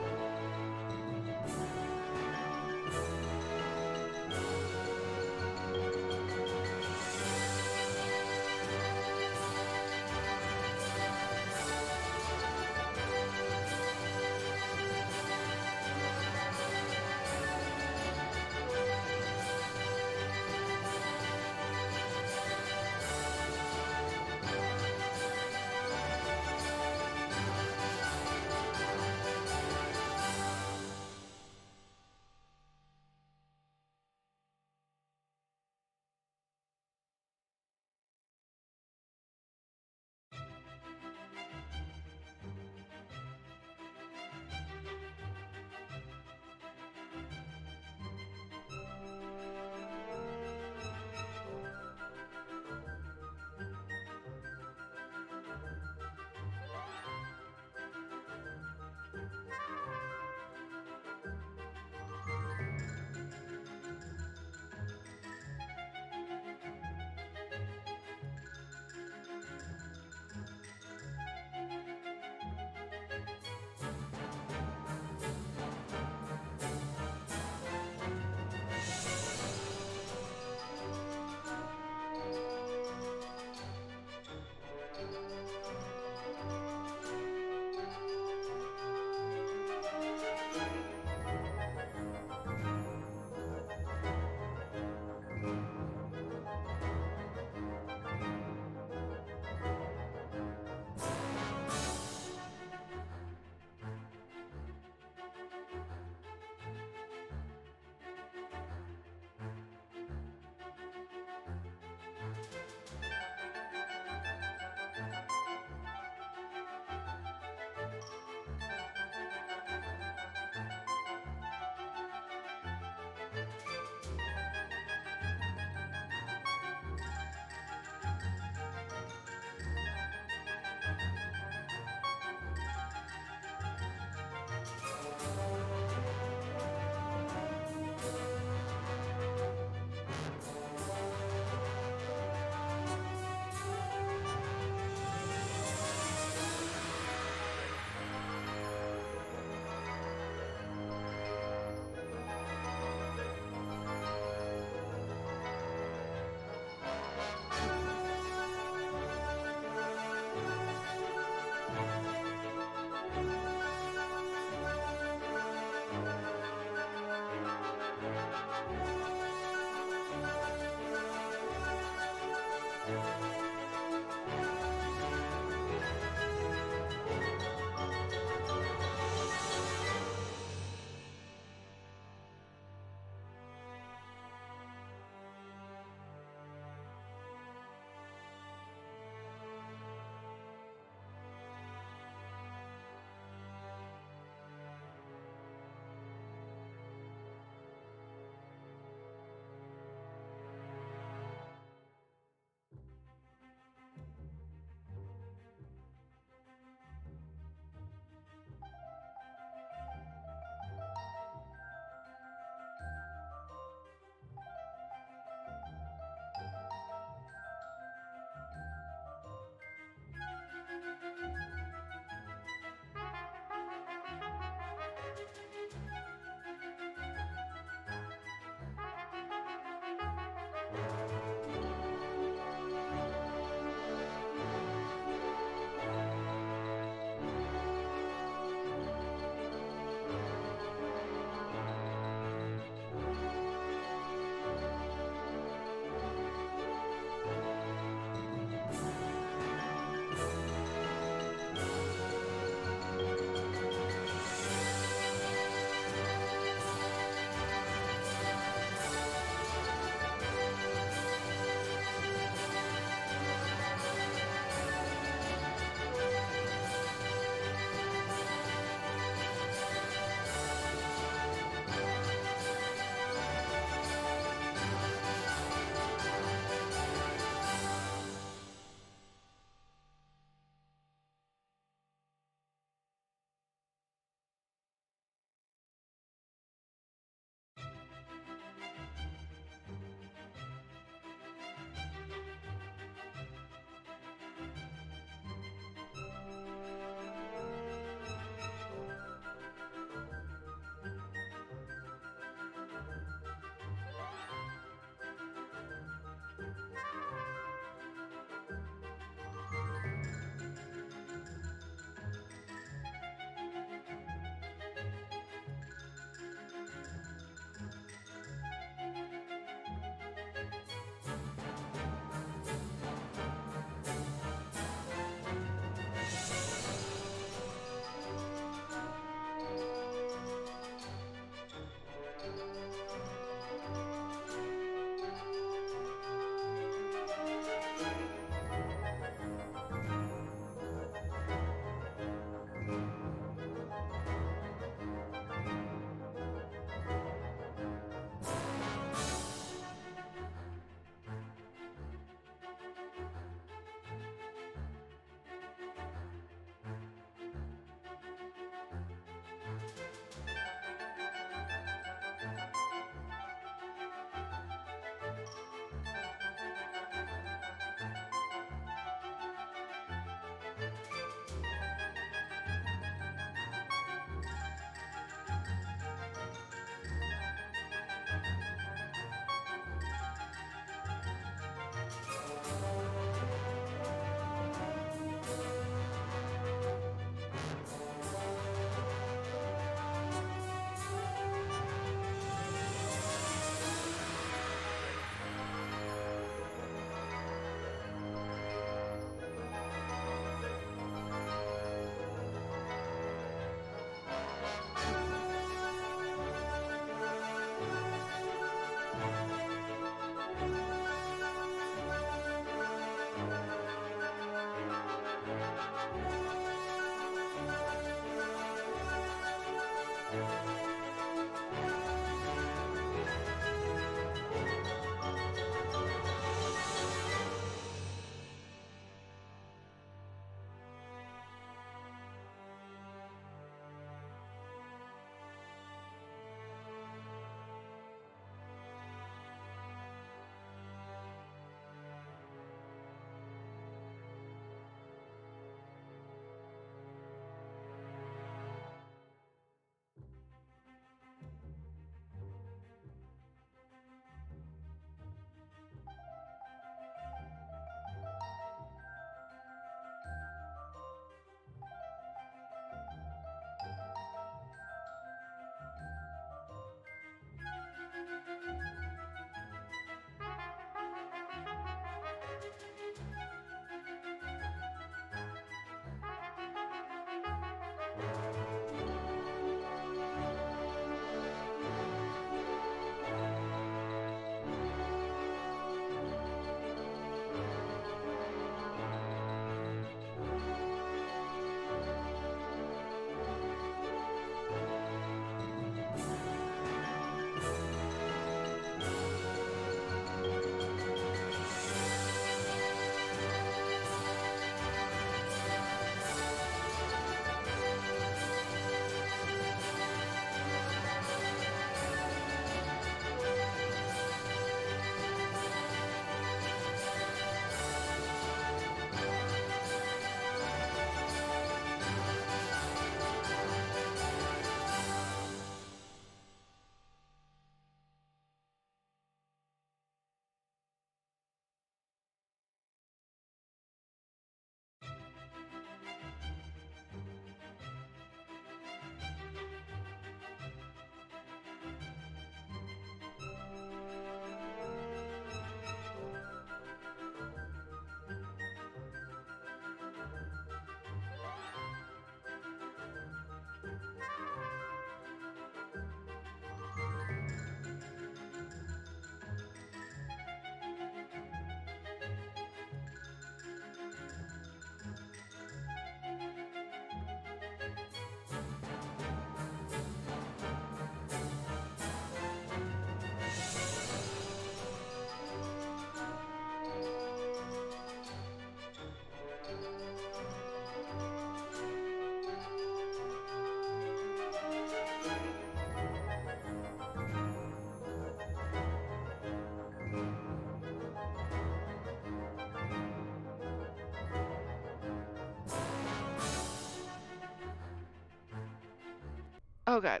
Oh god.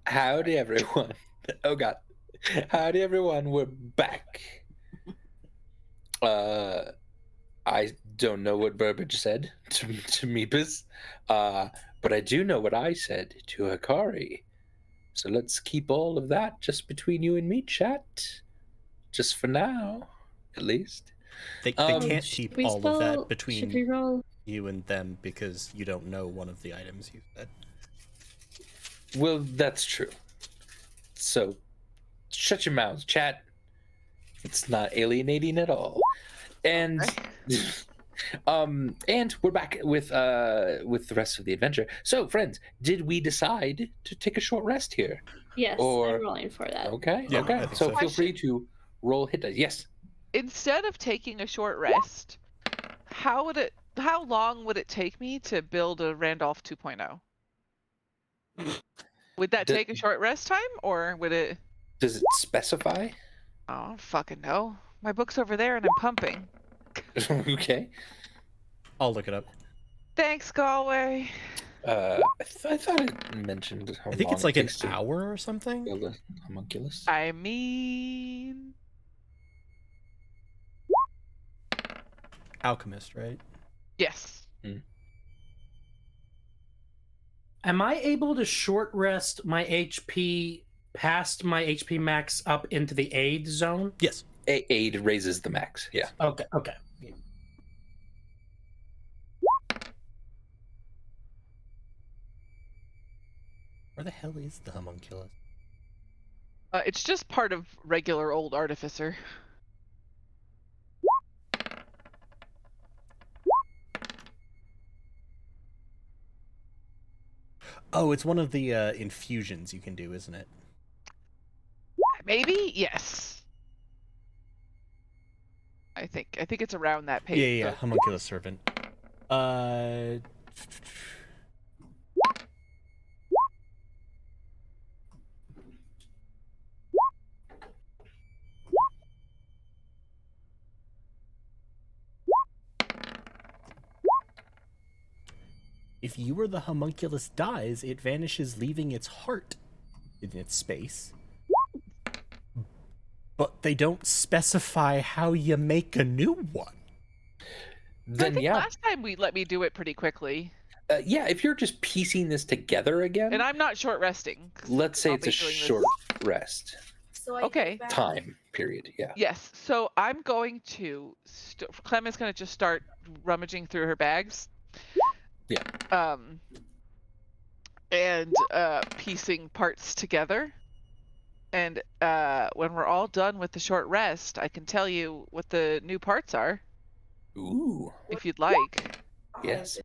Howdy, everyone. Oh god. Howdy, everyone. We're back. I don't know what Burbage said to Meepus, but I do know what I said to Hikari. So let's keep all of that just between you and me, chat. Just for now, at least. They can't keep all of that should we between roll? you and them because you don't know one of the items you said. Well, that's true. So, shut your mouths, chat. It's not alienating at all. And, and we're back with the rest of the adventure. So, friends, did we decide to take a short rest here? Yes, Or... I'm rolling for that. Okay, Yeah, okay. I think So so. feel free to roll hit dice. Yes. Instead of taking a short rest, how long would it take me to build a Randolph 2.0? Would that take a short rest time, or would it... Does it specify? Oh, I don't fucking know. My book's over there and I'm pumping. Okay. I'll look it up. Thanks, Galway. I thought it mentioned how I think long it's like it an takes to hour or something. build a homunculus. I mean... Alchemist, right? Yes. Am I able to short rest my HP past my HP max up into the aid zone? Yes. Aid raises the max. Yeah. Okay. Where the hell is the homunculus? It's just part of regular old Artificer. Oh, it's one of the infusions you can do, isn't it? Maybe? Yes. I think it's around that page. Yeah, homunculus servant. If you or the homunculus dies, it vanishes, leaving its heart in its space. But they don't specify how you make a new one. Then I think yeah. last time we let me do it pretty quickly. Yeah, if you're just piecing this together again, And I'm not short resting. let's say I'll it's a be doing this. short rest So Okay. time period. Yeah. Yes, so I'm going to... Clem is going to just start rummaging through her bags. Yeah. And piecing parts together. And when we're all done with the short rest, I can tell you what the new parts are, Ooh. if you'd like. Yes.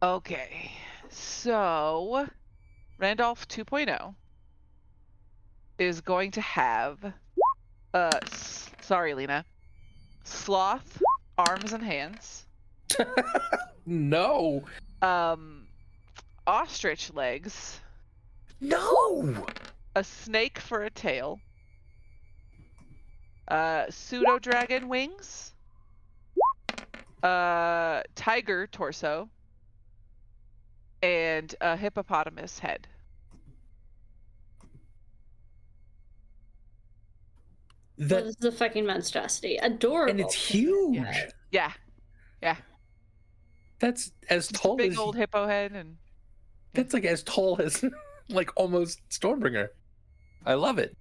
Okay. So, Randolph 2.0 is going to have, sorry, Lena, sloth arms and hands. No. Ostrich legs. No. A snake for a tail. Pseudo dragon wings. Tiger torso. And a hippopotamus head. This is a fucking monstrosity. Adorable. And it's huge. Yeah. That's as Just a tall big as old hippo head, and that's like as tall as like almost Stormbringer. I love it.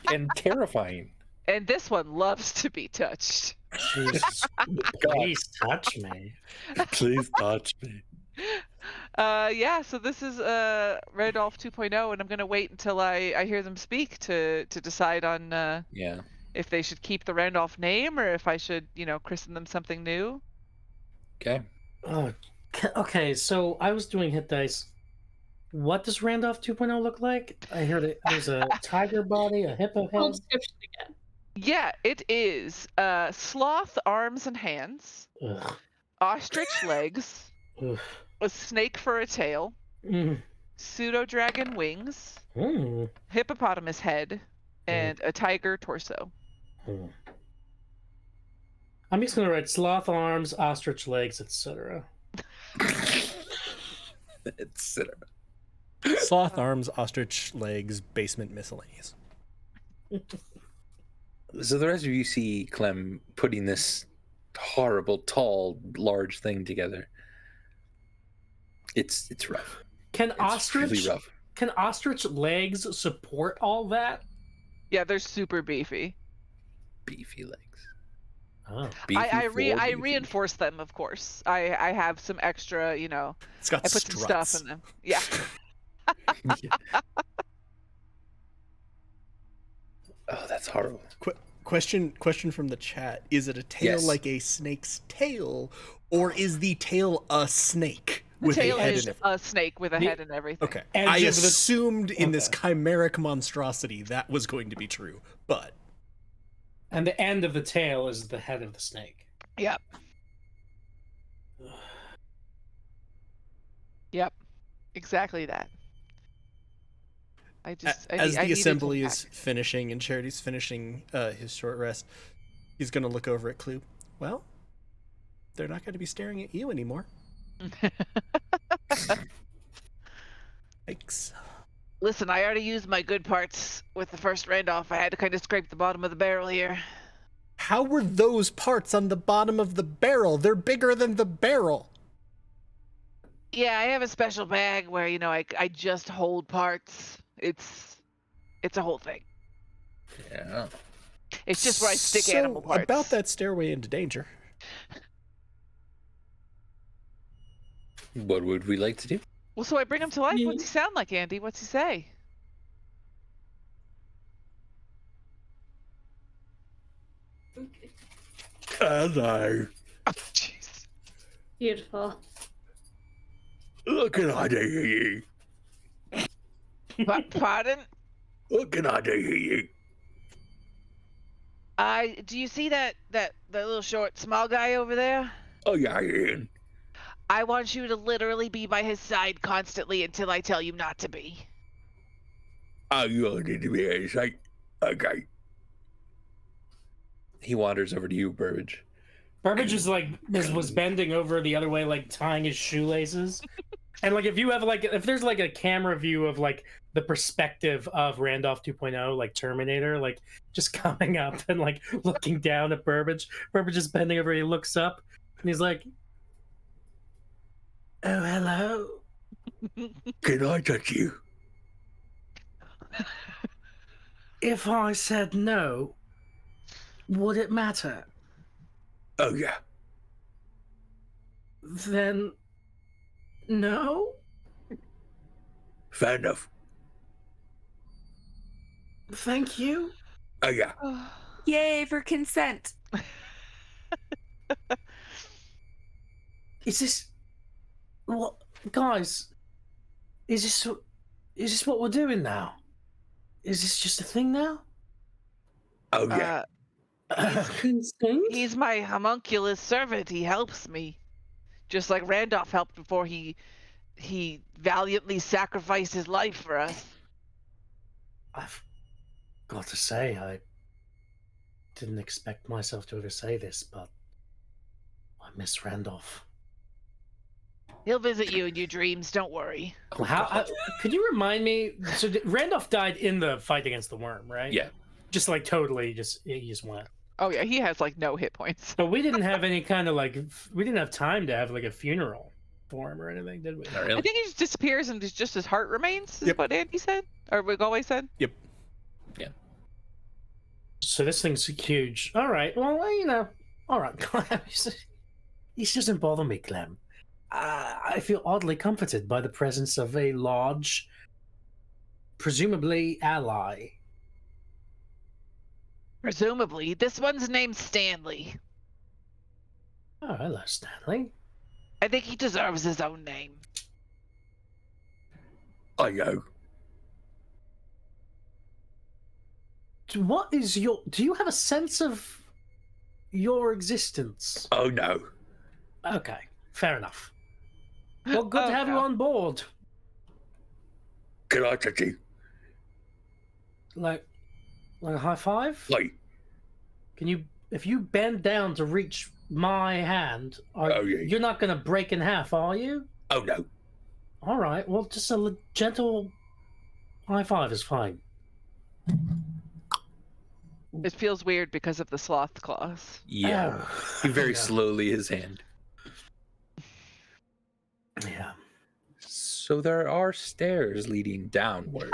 And terrifying. and this one loves to be touched. Jesus, please touch me. Please touch me. Yeah, so this is Randolph 2.0, and I'm gonna wait until I hear them speak to decide on Yeah. if they should keep the Randolph name or if I should, christen them something new. Okay. Oh, okay. So I was doing hit dice. What does Randolph 2.0 look like? I heard it. There's a tiger body, a hippo Full head. description again. Yeah, it is sloth arms and hands, Ugh. ostrich legs, Ugh. a snake for a tail, Mm. pseudo dragon wings, Mm. hippopotamus head, and a tiger torso. Mm. I'm just gonna write sloth arms, ostrich legs, etc. etc. Sloth arms, ostrich legs, basement miscellaneous. So the rest of you see Clem putting this horrible, tall, large thing together. It's rough. Can It's really rough. Can ostrich legs support all that? Yeah, they're super beefy. Beefy legs. Oh. I Beefy. reinforce them, of course. I have some extra, you know. It's got I put struts. some stuff in them. Yeah. Oh, that's horrible. Question from the chat: is it a tail Yes. like a snake's tail, or is the tail a snake The with tail a head is in it? a snake with a The- head and everything. Okay, Edge I of the- assumed in this Okay. chimeric monstrosity that was going to be true, but And the end of the tail is the head of the snake. Yep. Yep. Exactly that. I as the needed to assembly is hack. finishing and Charity's finishing his short rest, he's going to look over at Clue. Well, they're not going to be staring at you anymore. Yikes. Listen, I already used my good parts with the first Randolph. I had to kind of scrape the bottom of the barrel here. How were those parts on the bottom of the barrel? They're bigger than the barrel. Yeah, I have a special bag where, you know, I just hold parts. It's a whole thing. Yeah. It's just where I stick So, animal parts. about that stairway into danger. What would we like to do? Well, so I bring him to life. Yeah. What's he sound like, Andy? What's he say? Hello. Oh, jeez. Beautiful. What can I do for you? Pardon? What can I do for you? Do you see that little short small guy over there? Oh, yeah, Ian. I want you to literally be by his side constantly until I tell you not to be. Oh, you all need to be here. It's like, okay. He wanders over to you, Burbage. Burbage is like was bending over the other way, like tying his shoelaces. And like if you have like if there's like a camera view of like the perspective of Randolph 2.0, like Terminator, like just coming up and like looking down at Burbage. Burbage is bending over, he looks up and he's like, "Oh, hello." Can I touch you? If I said no, would it matter? Oh, yeah. Then no? Fair enough. Thank you. Oh, yeah. Yay for consent. Is this what, guys? Is this what we're doing now? Is this just a thing now? Oh, yeah. Consent? He's my homunculus servant. He helps me, just like Randolph helped before he valiantly sacrificed his life for us. I've got to say, I didn't expect myself to ever say this, but I miss Randolph. He'll visit you in your dreams. Don't worry. Could you remind me? So Randolph died in the fight against the worm, right? Yeah. Just like totally, he just went. Oh yeah, he has like no hit points. But we didn't have any kind of like, we didn't have time to have like a funeral for him or anything, did we? Not really. I think he just disappears and just his heart remains. Is Yep. what Andy said, or what Galway said. Yep. So this thing's huge. All right. Well, you know. All right, Clem. This doesn't bother me, Clem. I feel oddly comforted by the presence of a large, presumably ally. Presumably, this one's named Stanley. Oh, hello, Stanley. I think he deserves his own name. I know. What is your? Do you have a sense of your existence? Oh, no. Okay, fair enough. Well, good Oh, to have you no. on board. Can I touch you? Like a high five? Like, Can you, if you bend down to reach my hand, Oh, yeah. you're not going to break in half, are you? oh, no. All right. Well, just a gentle high five is fine. It feels weird because of the sloth claws. Yeah. Oh, He very yeah. slowly his hand. Yeah. So there are stairs leading downward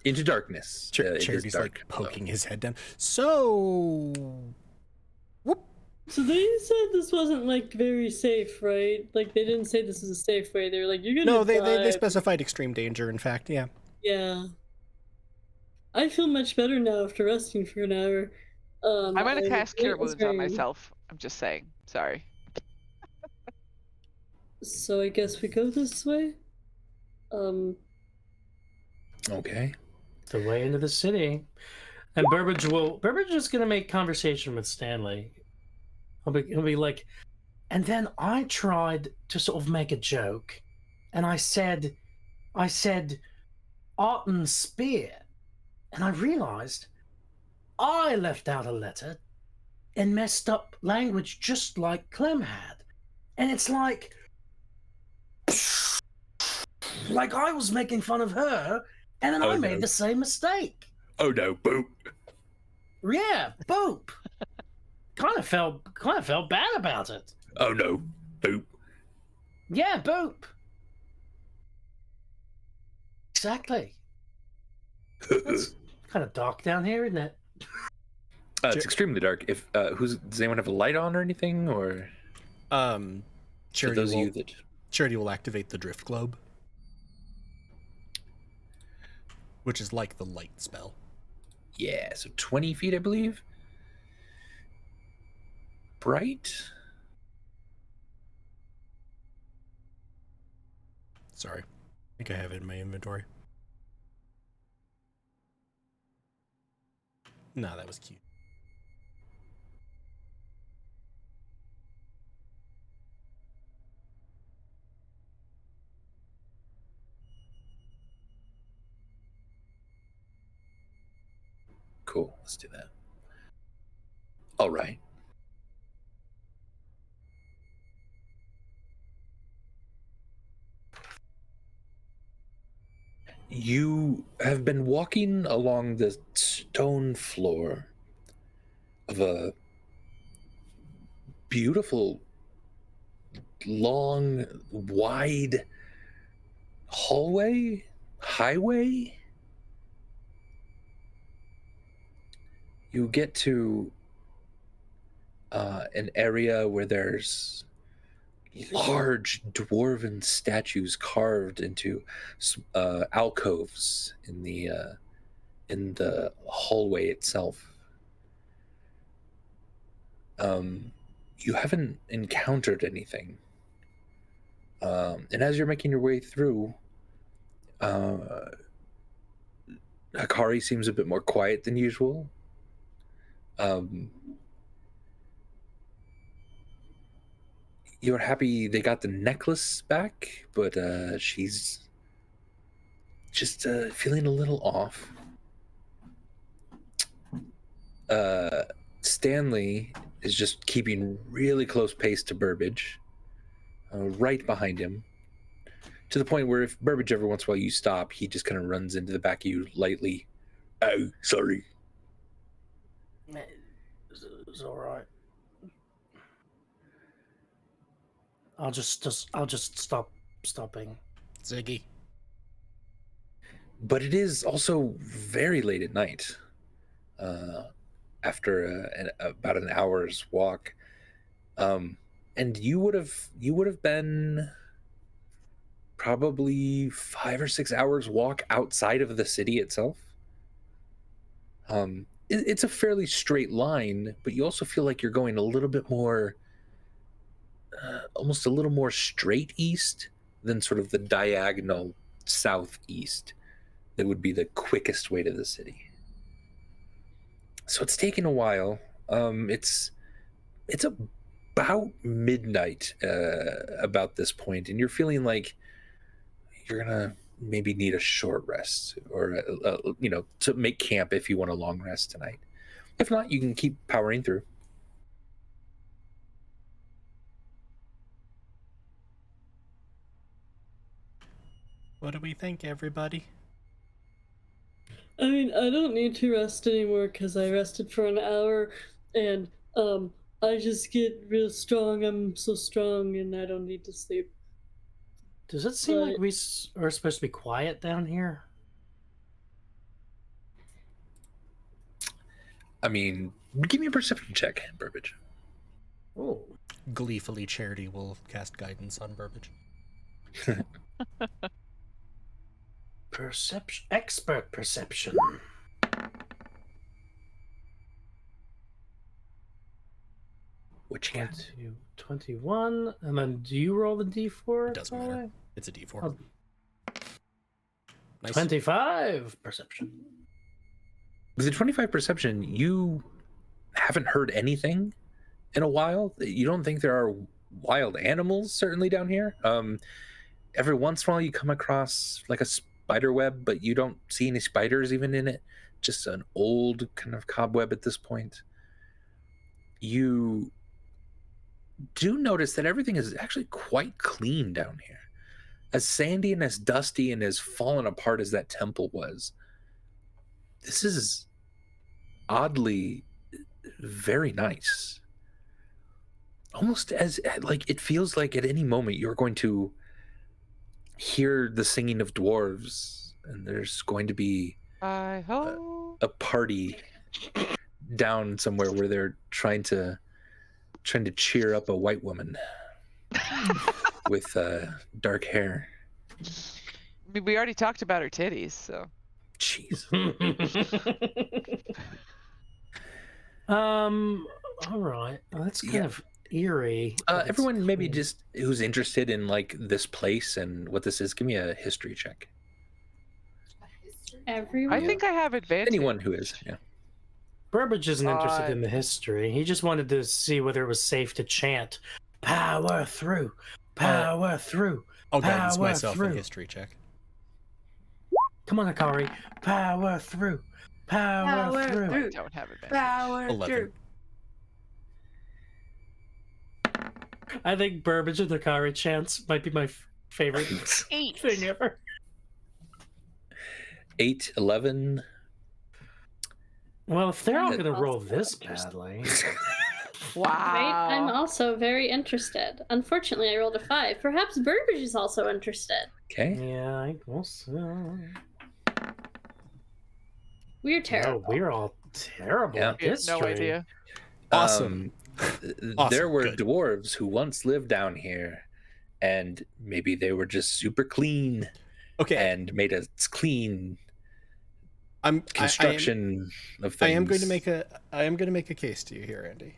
into darkness. It is Charity's dark like poking his head down. So, whoop. So they said this wasn't like very safe, right? Like they didn't say this is a safe way. They were like, "You're gonna." No, they die. specified extreme danger. In fact, yeah. Yeah. I feel much better now after resting for an hour. I'm gonna cast Cure it was Wounds on very- myself. I'm just saying. Sorry. So I guess we go this way. Okay. The way into the city. And Burbage is going to make conversation with Stanley. He'll be like, and then I tried to sort of make a joke, and I said, art and spear, and I realized I left out a letter and messed up language just like Clem had. And it's like I was making fun of her, and then I made the same mistake. Oh no, boop. Yeah, boop. kind of felt bad about it. Oh no, boop. Yeah, boop. Exactly. It's kind of dark down here, isn't it? It's extremely dark. If does anyone have a light on or anything, or for those of you that Charity will activate the drift globe, which is like the light spell. Yeah, so 20 feet, I believe. Bright. Sorry, I think I have it in my inventory. No, that was cute. Cool, let's do that. All right. You have been walking along the stone floor of a beautiful, long, wide highway. You get to an area where there's large dwarven statues carved into alcoves in the hallway itself. You haven't encountered anything, and as you're making your way through, Hikari seems a bit more quiet than usual. You're happy they got the necklace back, but she's just feeling a little off. Stanley is just keeping really close pace to Burbage, right behind him, to the point where if Burbage every once in a while you stop, he just kind of runs into the back of you lightly. Oh, sorry. It's all right. I'll just stop stopping. Ziggy. But it is also very late at night. After about an hour's walk, and you would have been probably 5 or 6 hours walk outside of the city itself. It's a fairly straight line, but you also feel like you're going a little bit more, almost a little more straight east than sort of the diagonal southeast that would be the quickest way to the city. So it's taken a while. It's about midnight about this point, and you're feeling like you're gonna maybe need a short rest, or to make camp if you want a long rest tonight. If not, you can keep powering through. What do we think, everybody? I mean, I don't need to rest anymore because I rested for an hour, and I just get real strong. I'm so strong, and I don't need to sleep. Does it seem like we are supposed to be quiet down here? I mean, give me a perception check, Burbage. Oh. Gleefully, Charity will cast guidance on Burbage. Perception, expert perception. Which you 21, and then do you roll the d4? It doesn't matter. It's a d4. Oh. Nice. 25 perception. With the 25 perception, you haven't heard anything in a while. You don't think there are wild animals certainly down here. Every once in a while you come across like a spider web, but you don't see any spiders even in it. Just an old kind of cobweb at this point. You do notice that everything is actually quite clean down here. As sandy and as dusty and as fallen apart as that temple was, this is oddly very nice. Almost as like it feels like at any moment you're going to hear the singing of dwarves, and there's going to be I hope a party down somewhere where they're trying to cheer up a white woman with dark hair. I mean, we already talked about her titties, so. Jeez. All right. Well, that's kind of eerie. Everyone maybe just who's interested in like this place and what this is, give me a history check. Everyone? I think I have advantage. Anyone who is, yeah. Burbage isn't interested in the history. He just wanted to see whether it was safe to chant, "Power through, power through." I'll guidance power myself through. in history check. Come on, Akari. Power through, power through. I don't have advantage. Power 11. through. I think Burbage and Akari chants might be my favorite thing ever. 8, 11. Well, if they're all gonna roll this badly. Wow. Right? I'm also very interested. Unfortunately, I rolled a 5. Perhaps Burbage is also interested. Okay. Yeah, I also. We're terrible. Oh, we're all terrible Yeah. at I have history. no idea. Awesome. There were good. dwarves who once lived down here, and maybe they were just super clean Okay. and made a clean construction of things. I am going to make a case to you here, Andy.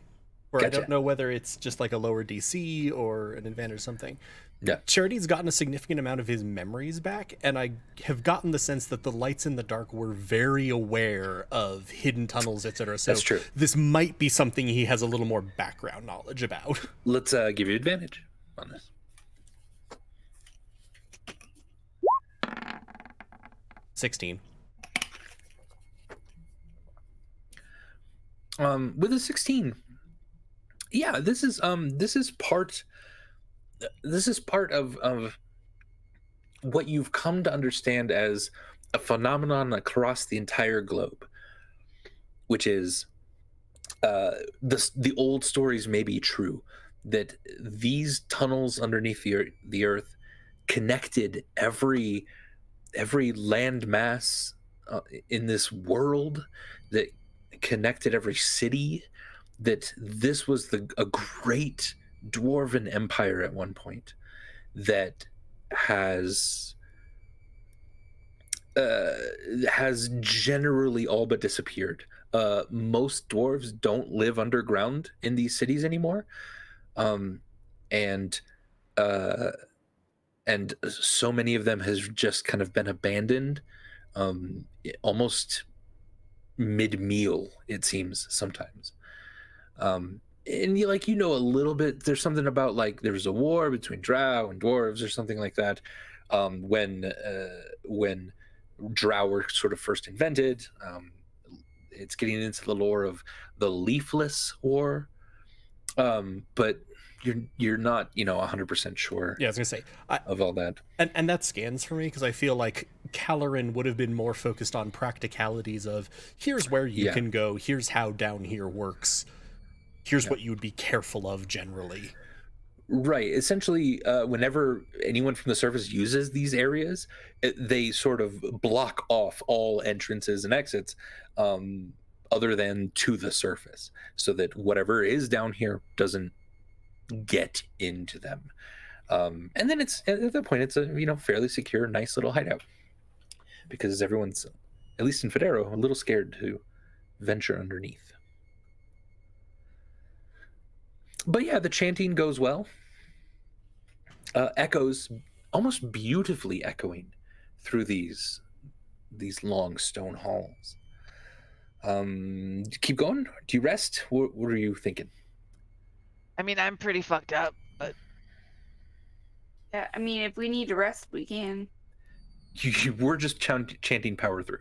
Where Gotcha. I don't know whether it's just like a lower DC or an advantage or something. Yeah. Charity's gotten a significant amount of his memories back, and I have gotten the sense that the lights in the dark were very aware of hidden tunnels, etc. So That's true. This might be something he has a little more background knowledge about. Let's give you advantage on this. $16. With a 16, yeah, this is part of what you've come to understand as a phenomenon across the entire globe, which is the old stories may be true, that these tunnels underneath the earth connected every land mass in this world, that connected every city, that this was a great dwarven empire at one point that has generally all but disappeared. Most dwarves don't live underground in these cities anymore, and so many of them has just kind of been abandoned, almost mid-meal, it seems sometimes. And you know a little bit, there's something about like there was a war between drow and dwarves or something like that, when drow were sort of first invented. It's getting into the lore of the Leafless War, but you're not 100% sure. Yeah, I was gonna say of all that, and that scans for me because I feel like Caloran would have been more focused on practicalities of here's where you can go, here's how down here works, here's what you would be careful of generally. Right. Essentially, whenever anyone from the surface uses these areas, they sort of block off all entrances and exits, other than to the surface, so that whatever is down here doesn't get into them. And then it's at that point it's a fairly secure, nice little hideout, because everyone's, at least in Federo, a little scared to venture underneath. But yeah, the chanting goes well. Echoes, almost beautifully echoing through these long stone halls. Keep going? Do you rest? What are you thinking? I mean, I'm pretty fucked up, but Yeah, I mean, if we need to rest, we can. You were just chanting power through.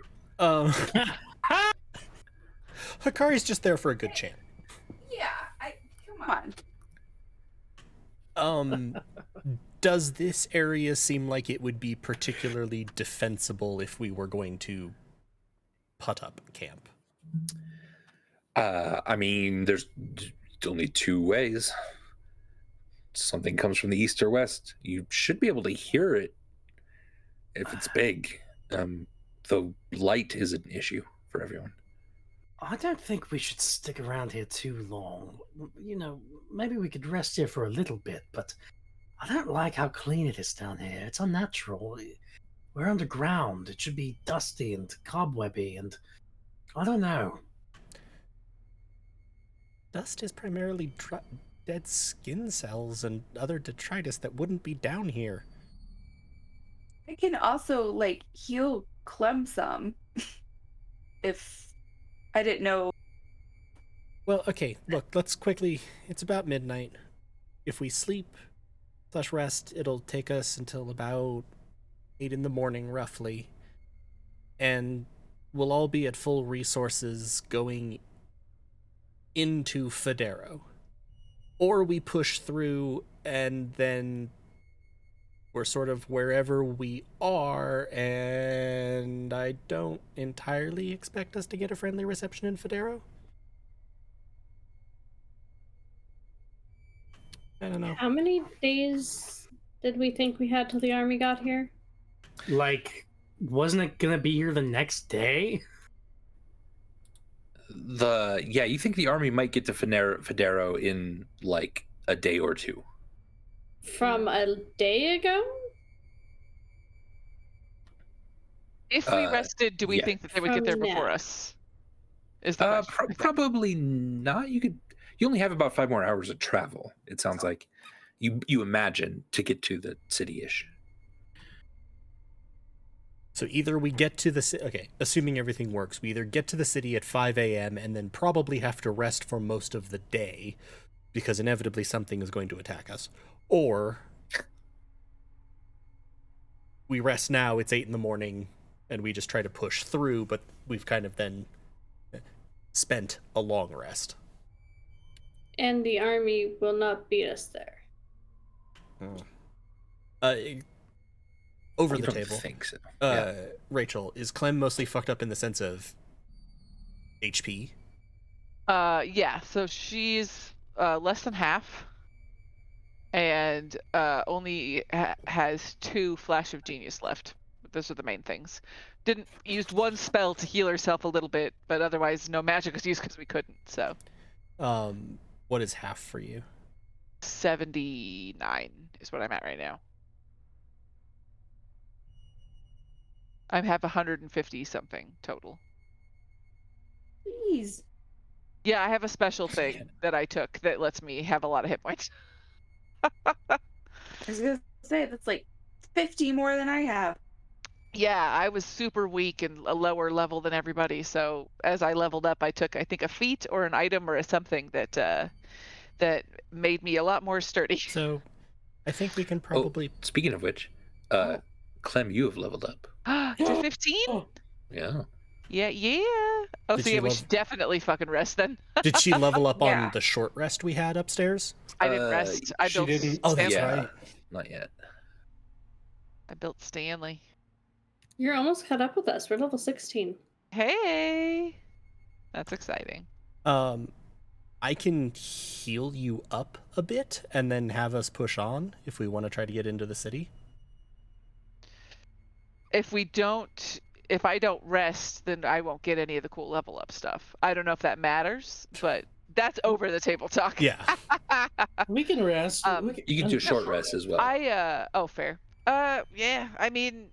Hikari's just there for a good chant. Yeah, come on. Does this area seem like it would be particularly defensible if we were going to put up camp? I mean, there's only two ways. Something comes from the east or west. You should be able to hear it if it's big. Though light is an issue for everyone. I don't think we should stick around here too long. Maybe we could rest here for a little bit, but I don't like how clean it is down here. It's unnatural. We're underground. It should be dusty and cobwebby, and I don't know. Dust is primarily dead skin cells and other detritus that wouldn't be down here. I can also, heal Clem some. If I didn't know. Well, okay, look, let's quickly... It's about midnight. If we sleep/rest, it'll take us until about 8 in the morning, roughly. And we'll all be at full resources going into Federo. Or we push through and then we're sort of wherever we are, and I don't entirely expect us to get a friendly reception in Federo. I don't know. How many days did we think we had till the army got here? Wasn't it gonna be here the next day? You think the army might get to Federo in a day or two? From a day ago? If we rested, do we think that they would get there before us? Is the probably not. You only have about 5 more hours of travel. It sounds like you imagine to get to the city-ish. So either we get to the city, okay, assuming everything works, we either get to the city at 5 a.m. and then probably have to rest for most of the day because inevitably something is going to attack us, or we rest now, it's 8 in the morning, and we just try to push through, but we've kind of then spent a long rest. And the army will not beat us there. Over I the don't table. Think so. Rachel, is Clem mostly fucked up in the sense of HP? Yeah. So she's less than half, and only has 2 Flash of Genius left. Those are the main things. Used 1 spell to heal herself a little bit, but otherwise no magic was used because we couldn't. So. What is half for you? 79 is what I'm at right now. I have 150 something total. Jeez. Yeah, I have a special thing that I took that lets me have a lot of hit points. I was gonna say that's 50 more than I have. Yeah, I was super weak and a lower level than everybody. So as I leveled up, I took, I think, a feat or an item or something that made me a lot more sturdy. So I think we can probably... speaking of which, Clem, you have leveled up. To 15? Yeah. Yeah. Oh, Did so she yeah, we love- should definitely fucking rest then. Did she level up Yeah. on the short rest we had upstairs? I didn't rest. I she built. didn't- Oh, that's yeah, right. not yet. I built Stanley. You're almost caught up with us. We're level 16. Hey, that's exciting. I can heal you up a bit and then have us push on if we want to try to get into the city. If I don't rest, then I won't get any of the cool level up stuff. I don't know if that matters, but that's over the table talk. Yeah. We can rest. You can do a short rest as well. Fair. Yeah, I mean,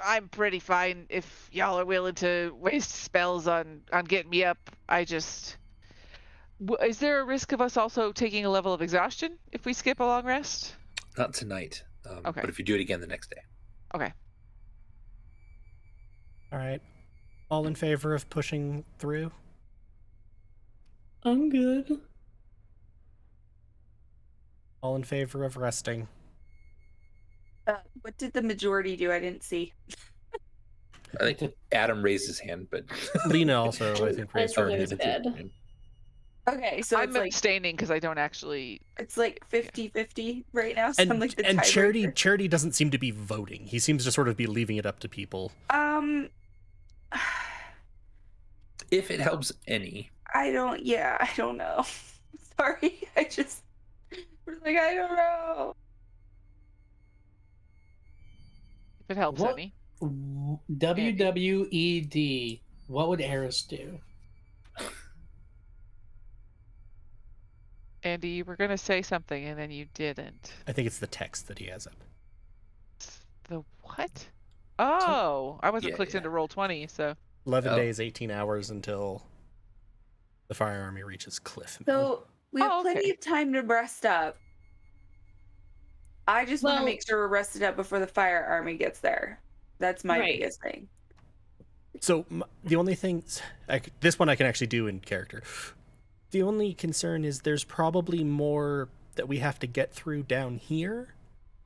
I'm pretty fine if y'all are willing to waste spells on getting me up. Is there a risk of us also taking a level of exhaustion if we skip a long rest? Not tonight. Okay. But if you do it again the next day. Okay. All right. All in favor of pushing through? I'm good. All in favor of resting? What did the majority do? I didn't see. I think Adam raised his hand, but Lena also, I think, raised I her thought it was hand. bad. Okay, so I'm it's like abstaining because I don't actually. it's like 50-50 right now. So I'm like the And tiebreaker. Charity doesn't seem to be voting. He seems to sort of be leaving it up to people. if it helps any. I don't know. Sorry, I don't know. If it helps What? any. WWED. What would Eris do? Andy, you were gonna say something and then you didn't. I think it's the text that he has up. The what? Oh, I wasn't Yeah, clicked yeah. into Roll20, so 11 Oh. days, 18 hours until the Fire Army reaches Cliff. So we have plenty okay. of time to rest up. I just want to Well- make sure we're rested up before the fire army gets there. That's my Right. biggest thing. So the only thing, this one I can actually do in character. The only concern is there's probably more that we have to get through down here.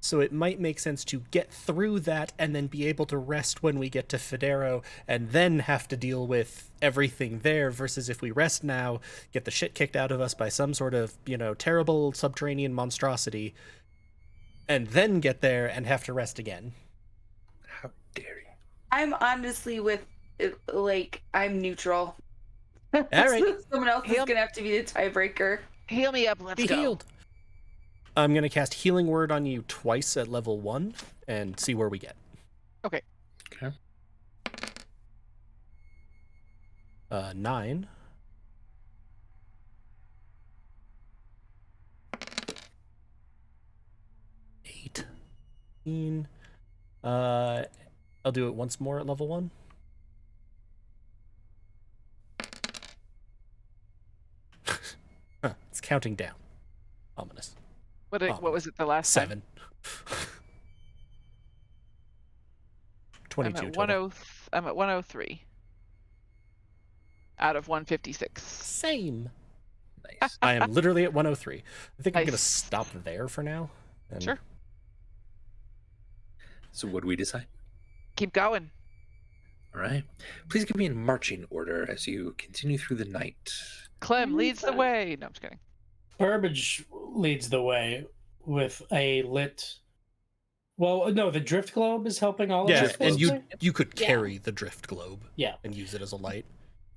So it might make sense to get through that and then be able to rest when we get to Federo and then have to deal with everything there versus if we rest now, get the shit kicked out of us by some sort of, terrible subterranean monstrosity and then get there and have to rest again. How dare you? I'm honestly I'm neutral. All right. Someone else is gonna have to be the tiebreaker. heal me up. Let's Be go. healed. I'm going to cast Healing Word on you twice at level 1 and see where we get. Okay. 9. Eight. I'll do it once more at level 1. It's counting down. Ominous. What was it the last time? 7. 22 I'm at total. I'm at 103 out of 156. Same. Nice. I am literally at 103. I think I'm going to Nice. stop there for now. And Sure. So what do we decide? Keep going. All right. Please give me in marching order as you continue through the night. Clem leads the way. No, I'm just kidding. Burbage leads the way with a lit. Well, no, the drift globe is helping all of Yeah, us. and basically? you could Yeah. carry the drift globe Yeah. and use it as a light.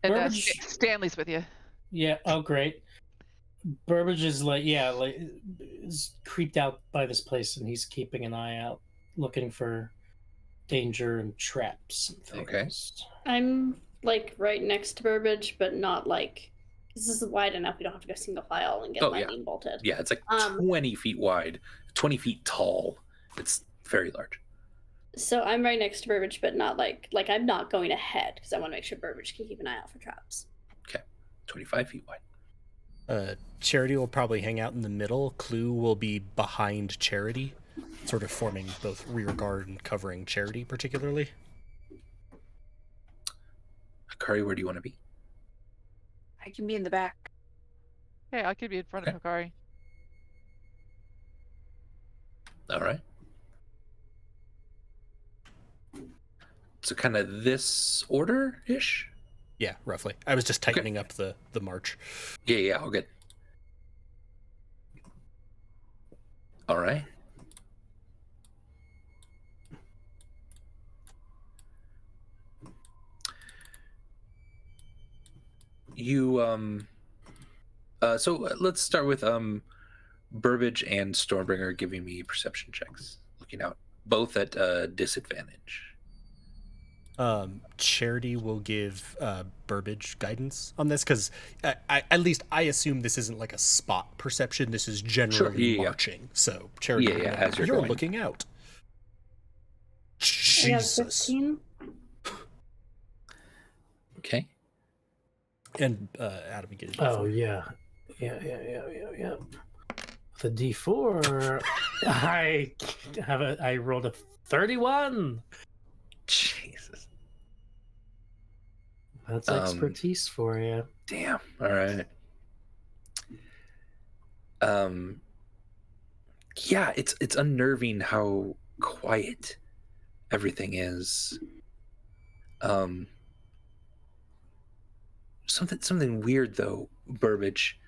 And Burbage- Stanley's with you. Yeah. Oh, great. Burbage is is creeped out by this place, and he's keeping an eye out, looking for danger and traps and things. Okay. I'm right next to Burbage, but not this is wide enough. We don't have to go single file and get Oh, yeah. lightning bolted. Yeah, it's like Um, 20 feet wide, 20 feet tall. It's very large. So I'm right next to Burbage, but not I'm not going ahead because I want to make sure Burbage can keep an eye out for traps. 25 feet wide. Charity will probably hang out in the middle. Clue will be behind Charity, sort of forming both rear guard and covering Charity particularly. Akari, where do you want to be? I can be in the back. Hey, I could be in front of Hikari. All right. So kind of this order-ish? Yeah, roughly. I was just tightening up the march. Yeah, all good. All right. You, so let's start with Burbage and Stormbringer giving me perception checks. Looking out, both at disadvantage. Charity will give Burbage guidance on this, because at least I assume this isn't like a spot perception. This is generally marching. So Charity, as you're going. looking out. I have 15. Okay. And Adam, you get it. Oh, yeah. The D4, I rolled a 31. Jesus. That's expertise for you. Damn. All right. Yeah, it's unnerving how quiet everything is. Something weird though, Burbage.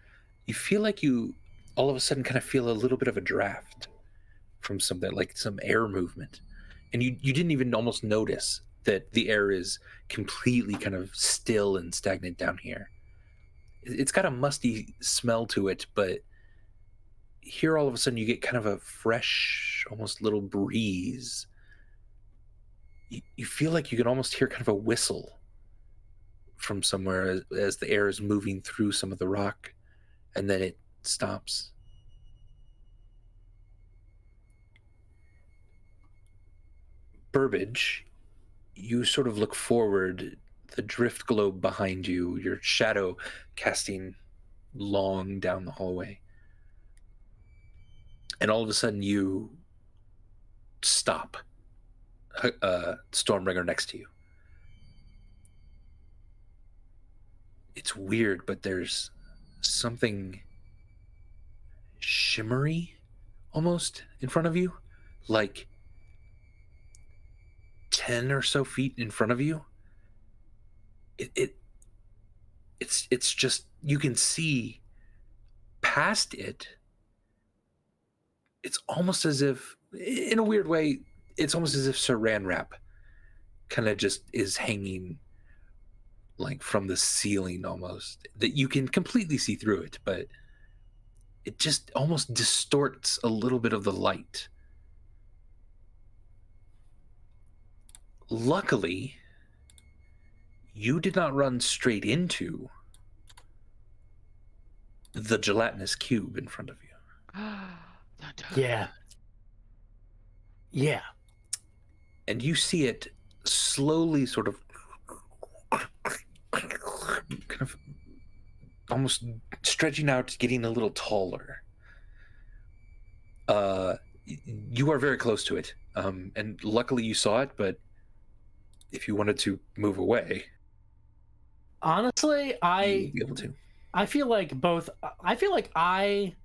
You feel like you all of a sudden kind of feel a little bit of a draft from something, like some air movement, and you didn't even almost notice that the air is completely kind of still and stagnant down here. It's got a musty smell to it, but here all of a sudden you get kind of a fresh, almost little breeze. You feel like you can almost hear kind of a whistle from somewhere as the air is moving through some of the rock, and then it stops. Burbage, you sort of look forward, the drift globe behind you, your shadow casting long down the hallway. And all of a sudden you stop. Stormbringer next to you. It's weird, but there's something shimmery almost in front of you, like 10 or so feet in front of you. It's just, you can see past it. It's almost as if, in a weird way, it's almost as if Saran wrap kind of just is hanging like from the ceiling almost, that you can completely see through it, but it just almost distorts a little bit of the light. Luckily, you did not run straight into the gelatinous cube in front of you. Yeah. And you see it slowly sort of kind of almost stretching out, getting a little taller. You are very close to it, and luckily you saw it, but if you wanted to move away, honestly, you'd be able to. I feel like I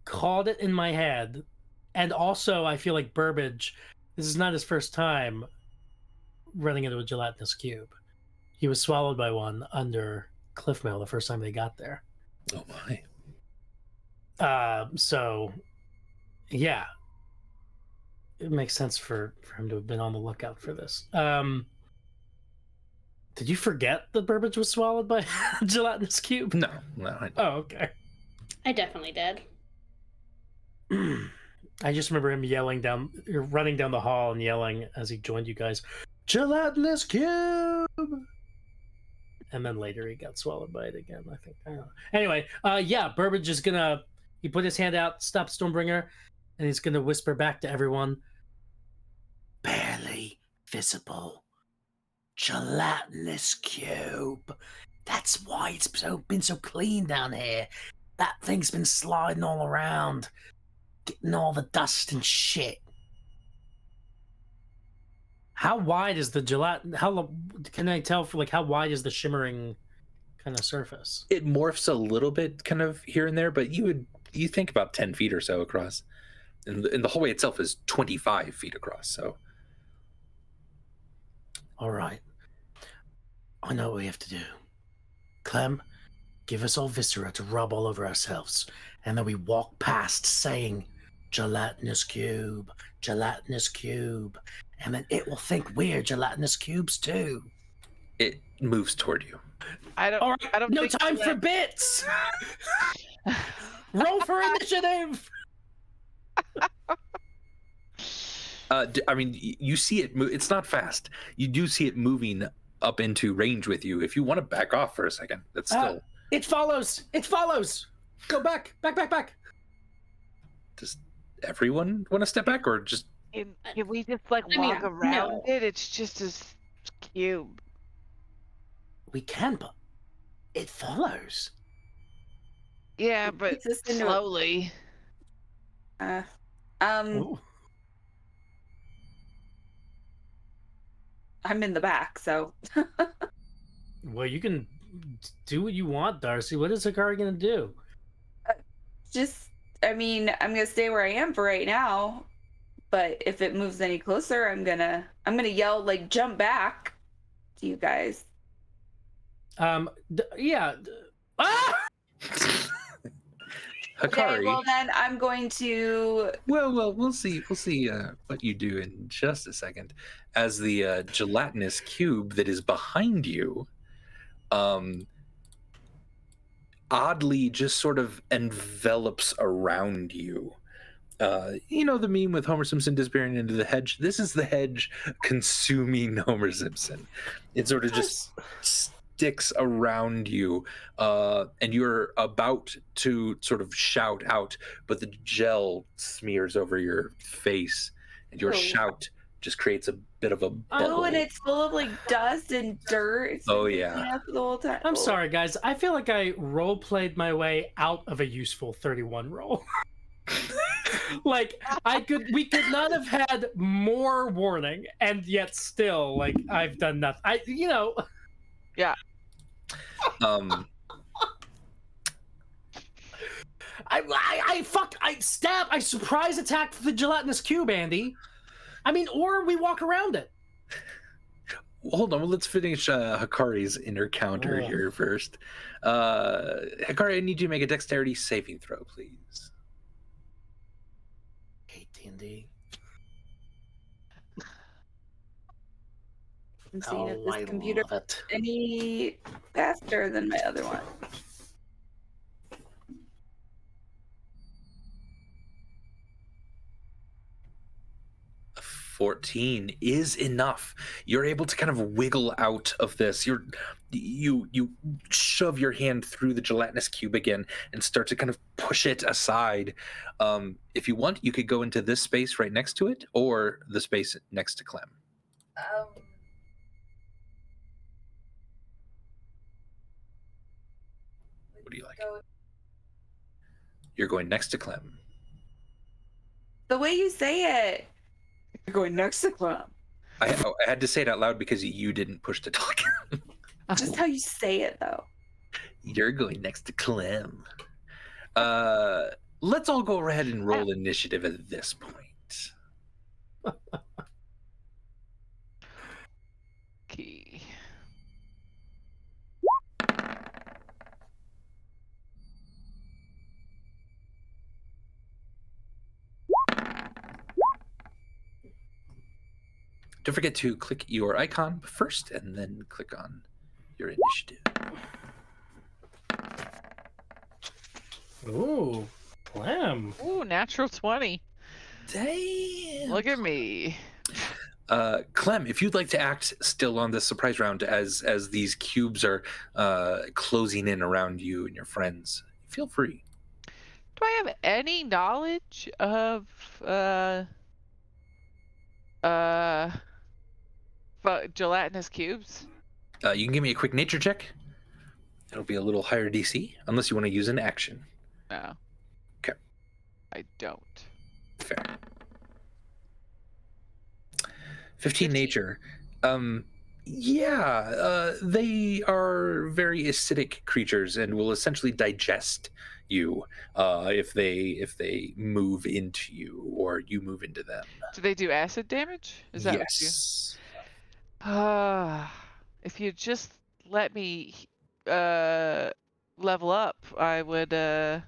called it in my head, and also I feel like Burbage, this is not his first time running into a gelatinous cube. He was swallowed by one under Cliffmail the first time they got there. Oh my. So yeah, it makes sense for him to have been on the lookout for this. Did you forget that Burbage was swallowed by a gelatinous cube? No. Oh, okay. I definitely did. I just remember him running down the hall and yelling as he joined you guys, "Gelatinous cube!" And then later he got swallowed by it again, I think. I don't know. Anyway, yeah, Burbage is he put his hand out, stop Stormbringer, and he's gonna whisper back to everyone, "Barely visible gelatinous cube. That's why it's been so clean down here. That thing's been sliding all around, getting all the dust and shit." How wide is the gelatin? How can I tell for how wide is the shimmering kind of surface? It morphs a little bit kind of here and there, but you think about 10 feet or so across. And the hallway itself is 25 feet across, so. All right. I know what we have to do. Clem, give us all viscera to rub all over ourselves, and then we walk past saying, gelatinous cube, and then it will think we're gelatinous cubes too. It moves toward you. I don't. All right, I don't. no think time for bits. Roll for initiative. I mean, you see it move. It's not fast. You do see it moving up into range with you. If you want to back off for a second, that's still. It follows. Go back. Does everyone want to step back, or just? Can we just walk around it? It's just a cube. We can, but it follows. Yeah, but slowly. Ooh. I'm in the back, so. Well, you can do what you want, Darcy. What is Hikari gonna do? I'm gonna stay where I am for right now. But if it moves any closer, I'm gonna yell, like, jump back to you guys. Yeah. Ah! Hikari. Okay, well then I'm going to. Well, we'll see. We'll see what you do in just a second. As the gelatinous cube that is behind you, oddly just sort of envelops around you. You know the meme with Homer Simpson disappearing into the hedge? This is the hedge consuming Homer Simpson. It sort of just sticks around you, and you're about to sort of shout out, but the gel smears over your face, and your shout just creates a bit of a bubble. Oh, and it's full of, like, dust and dirt. It's Oh, been yeah. cleaning up the whole time. I'm sorry, guys. I feel like I role-played my way out of a useful 31 roll. Like, we could not have had more warning, and yet still, like, I've done nothing. Yeah. I surprise attacked the gelatinous cube, Andy. I mean, or we walk around it. Hold on, well, let's finish Hikari's inner counter here first. Hikari, I need you to make a dexterity saving throw, please. AT&D. I'm seeing if this computer is any faster than my other one. 14 is enough. You're able to kind of wiggle out of this. You shove your hand through the gelatinous cube again and start to kind of push it aside. If you want, you could go into this space right next to it, or the space next to Clem. What do you like? You're going next to Clem. The way you say it. You're going next to Clem. I had to say it out loud because you didn't push to talk. Just how you say it, though. You're going next to Clem. Let's all go ahead and roll initiative at this point. Okay. Don't forget to click your icon first and then click on your initiative. Ooh, Clem. Ooh, natural 20. Damn. Look at me. Clem, if you'd like to act still on this surprise round as these cubes are closing in around you and your friends, feel free. Do I have any knowledge of gelatinous cubes? You can give me a quick nature check. It'll be a little higher DC, unless you want to use an action. No. Okay. I don't. Fair. 15 nature. They are very acidic creatures and will essentially digest you if they move into you or you move into them. Do they do acid damage? Is that yes. If you just let me level up, I would I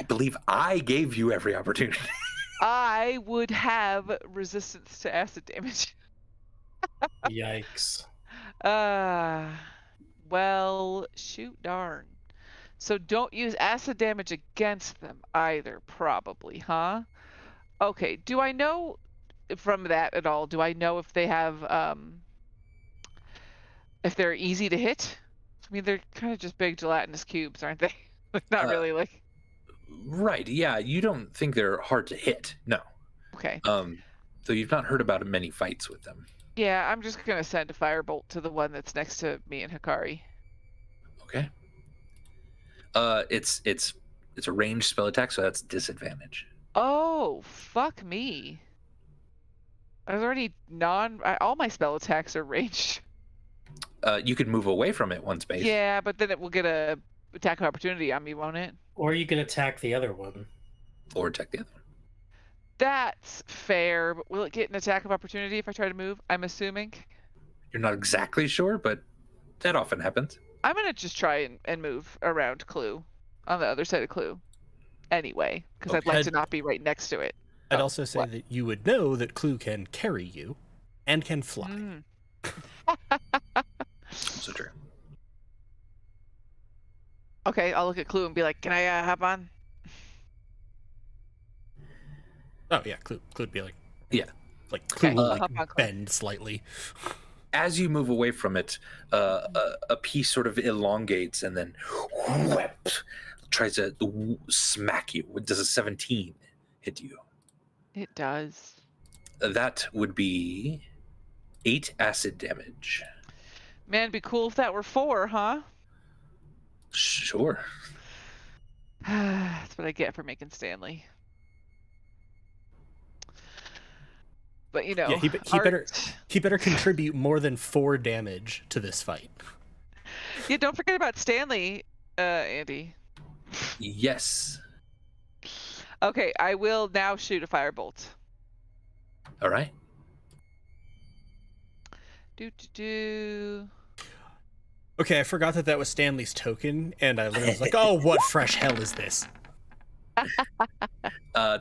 believe I gave you every opportunity. I would have resistance to acid damage. Yikes. Well, shoot darn. So don't use acid damage against them either, probably, huh? Okay, do I know from that at all, do I know if they have, if they're easy to hit? I mean, they're kind of just big gelatinous cubes, aren't they? Not really, like... Right, yeah, you don't think they're hard to hit, no. Okay. So you've not heard about many fights with them. Yeah, I'm just gonna send a firebolt to the one that's next to me and Hikari. Okay. It's a ranged spell attack, so that's disadvantage. Oh, fuck me. I was already all my spell attacks are ranged. You could move away from it one space. Yeah, but then it will get a attack of opportunity on me, won't it? Or you can attack the other one. Or attack the other one. That's fair, but will it get an attack of opportunity if I try to move? I'm assuming. You're not exactly sure, but that often happens. I'm gonna just try and move around Clue, on the other side of Clue, anyway, because I'd like to not be right next to it. I'd also say that you would know that Clue can carry you and can fly. So true. Okay, I'll look at Clue and be like, can I hop on? Oh yeah, Clue would be like, yeah, like Clue Okay, will hop on, Clue. bend slightly. As you move away from it, a piece sort of elongates and then whoop, tries to smack you. Does a 17 hit you? It does. That would be 8 acid damage. Man, it'd be cool if that were 4, huh? Sure. That's what I get for making Stanley. But you know, Yeah, he better contribute more than 4 damage to this fight. Yeah, don't forget about Stanley, Andy. Yes. Okay, I will now shoot a firebolt. All right. Okay, I forgot that was Stanley's token, and I was like, oh, what fresh hell is this?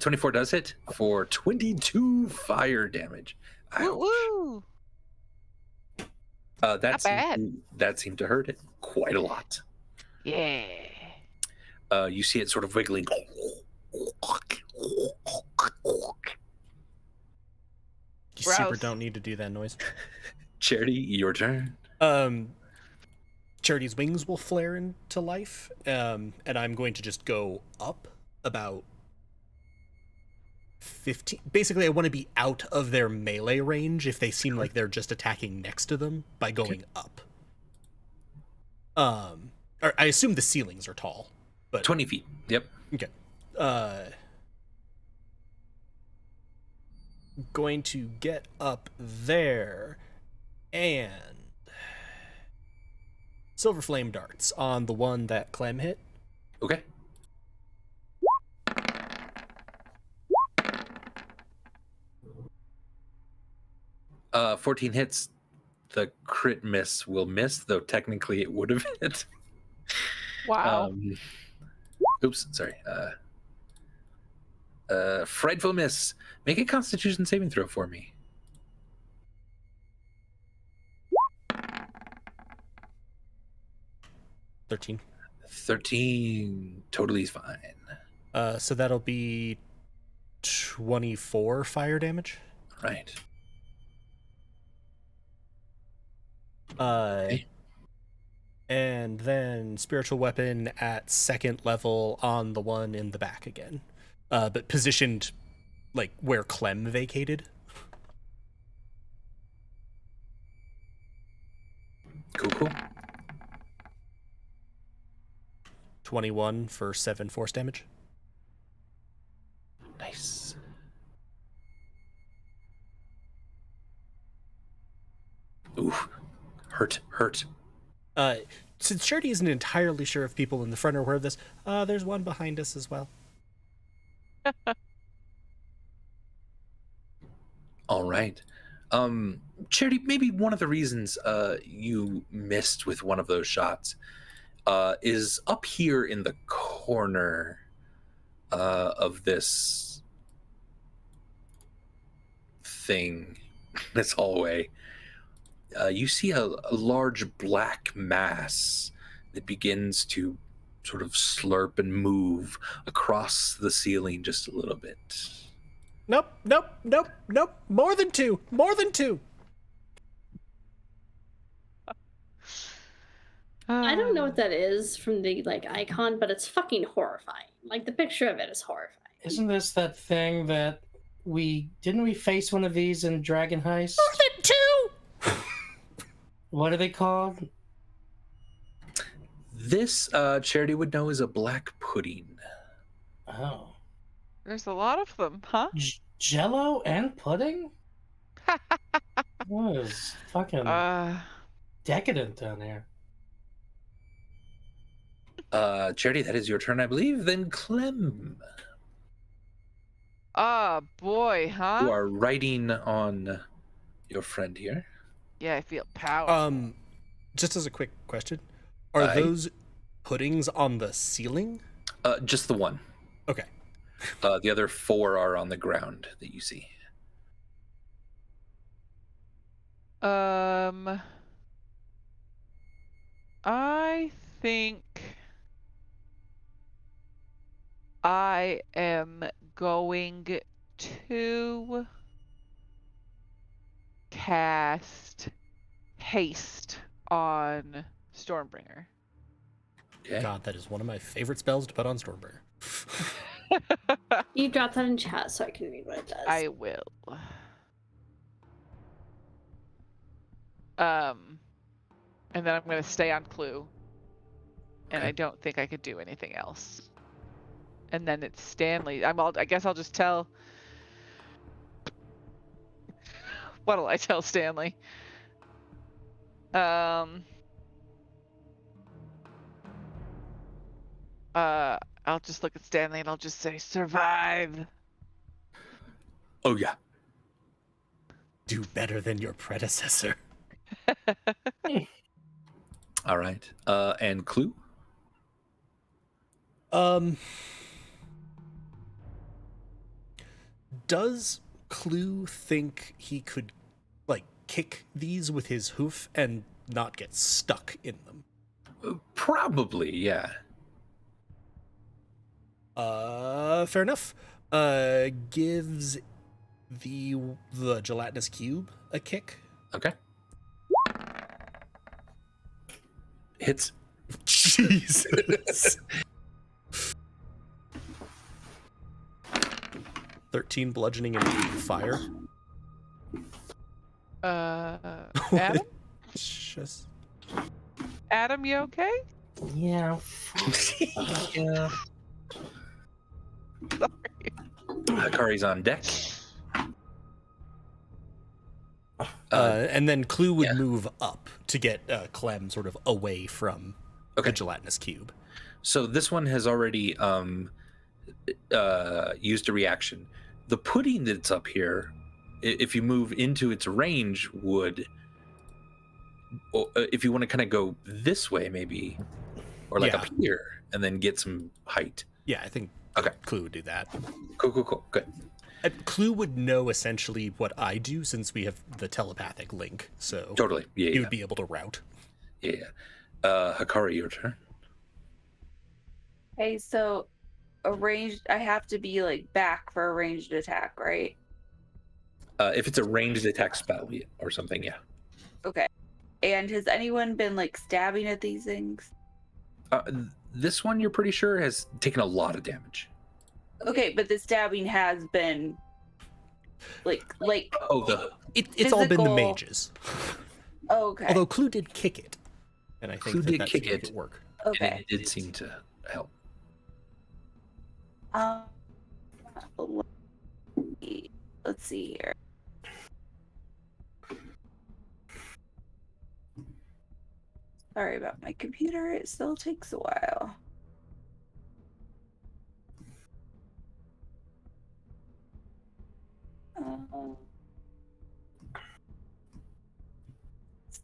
24 does hit for 22 fire damage. Woo! Not bad. That seemed to hurt it quite a lot. Yeah. You see it sort of wiggling. You super don't need to do that noise. Charity, your turn. Charity's wings will flare into life, and I'm going to just go up about 15. Basically, I want to be out of their melee range if they seem like they're just attacking next to them by going up. Or I assume the ceilings are tall, but 20 feet. Yep. Okay. Going to get up there and Silver Flame darts on the one that Clem hit. Okay. Uh, 14 hits. The crit miss will miss, though technically it would have hit. Wow. Oops, sorry. Frightful miss. Make a Constitution saving throw for me. 13 totally is fine. So that'll be 24 fire damage. Right. Okay. And then spiritual weapon at 2nd level on the one in the back again. But positioned like where Clem vacated. Cool. 21 for 7 force damage. Nice. Ooh, hurt. Since Charity isn't entirely sure if people in the front are aware of this, there's one behind us as well. All right. Charity, maybe one of the reasons you missed with one of those shots is up here in the corner of this thing, this hallway. You see a large black mass that begins to sort of slurp and move across the ceiling just a little bit. Nope. More than two. I don't know what that is from the icon, but it's fucking horrifying. Like the picture of it is horrifying. Isn't this that thing that didn't we face one of these in Dragon Heist? More than two. What are they called? This Charity would know is a black pudding. Oh. There's a lot of them, huh? Jello and pudding? What is fucking decadent down here? Charity, that is your turn, I believe. Then Clem. Boy, huh? You are riding on your friend here. Yeah, I feel power. Just as a quick question, are those puddings on the ceiling? Just the one. Okay. The other 4 are on the ground that you see. I think I am going to cast haste on Stormbringer. Okay. God, that is one of my favorite spells to put on Stormbringer. You drop that in chat so I can read what it does. I will. And then I'm going to stay on Clue. And I don't think I could do anything else. And then it's Stanley. I guess I'll just tell. What'll I tell Stanley? I'll just look at Stanley and I'll just say, survive. Oh, yeah. Do better than your predecessor. All right. And Clue? Does Clue think he could, kick these with his hoof and not get stuck in them? Probably, yeah. Fair enough. Gives the gelatinous cube a kick. Okay. Hits. Jesus. 13 bludgeoning and 8 fire. Adam? Just... Adam, you okay? Yeah. Yeah. Sorry. Hikari's on deck. And then Clue would move up to get Clem sort of away from the gelatinous cube. So this one has already used a reaction. The pudding that's up here, if you move into its range, would... if you want to kind of go this way, maybe, or up here, and then get some height. Yeah, I think Clue would do that. Cool. Good. Clue would know essentially what I do since we have the telepathic link, so totally, he would be able to route. Yeah. Hikari, your turn. Okay, so I have to be back for a ranged attack, right? If it's a ranged attack spell or something, yeah. Okay. And has anyone been stabbing at these things? This one, you're pretty sure, has taken a lot of damage. Okay, but the stabbing has been it's all been the mages. Oh, okay. Although Clue did kick it, and I think Clue did that kick seemed it. to work. Okay. And it did seem to help. Let's see here. Sorry about my computer. It still takes a while.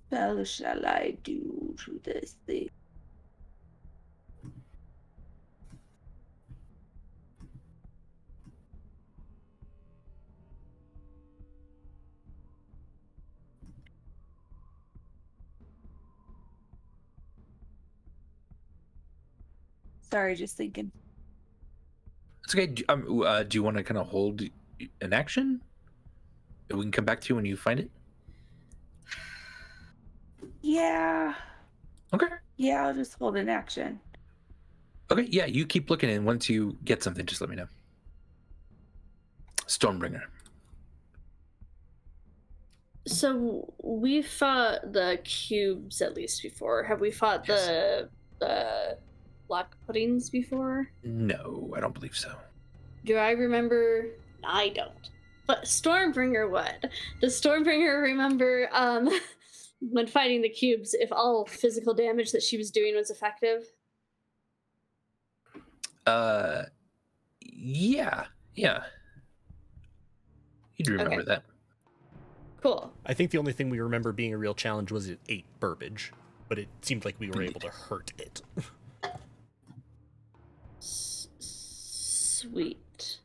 spell shall I do to this thing? Sorry, just thinking. It's okay. Do you want to kind of hold an action? We can come back to you when you find it. Yeah. Okay. Yeah, I'll just hold an action. Okay, yeah, you keep looking, and once you get something, just let me know. Stormbringer. So we fought the cubes at least before. Have we fought the black puddings before? No, I don't believe so. Do I remember? I don't. But Stormbringer would. Does Stormbringer remember when fighting the cubes if all physical damage that she was doing was effective? Yeah. You'd remember that. Cool. I think the only thing we remember being a real challenge was it ate Burbage, but it seemed like we were able to hurt it. Sweet.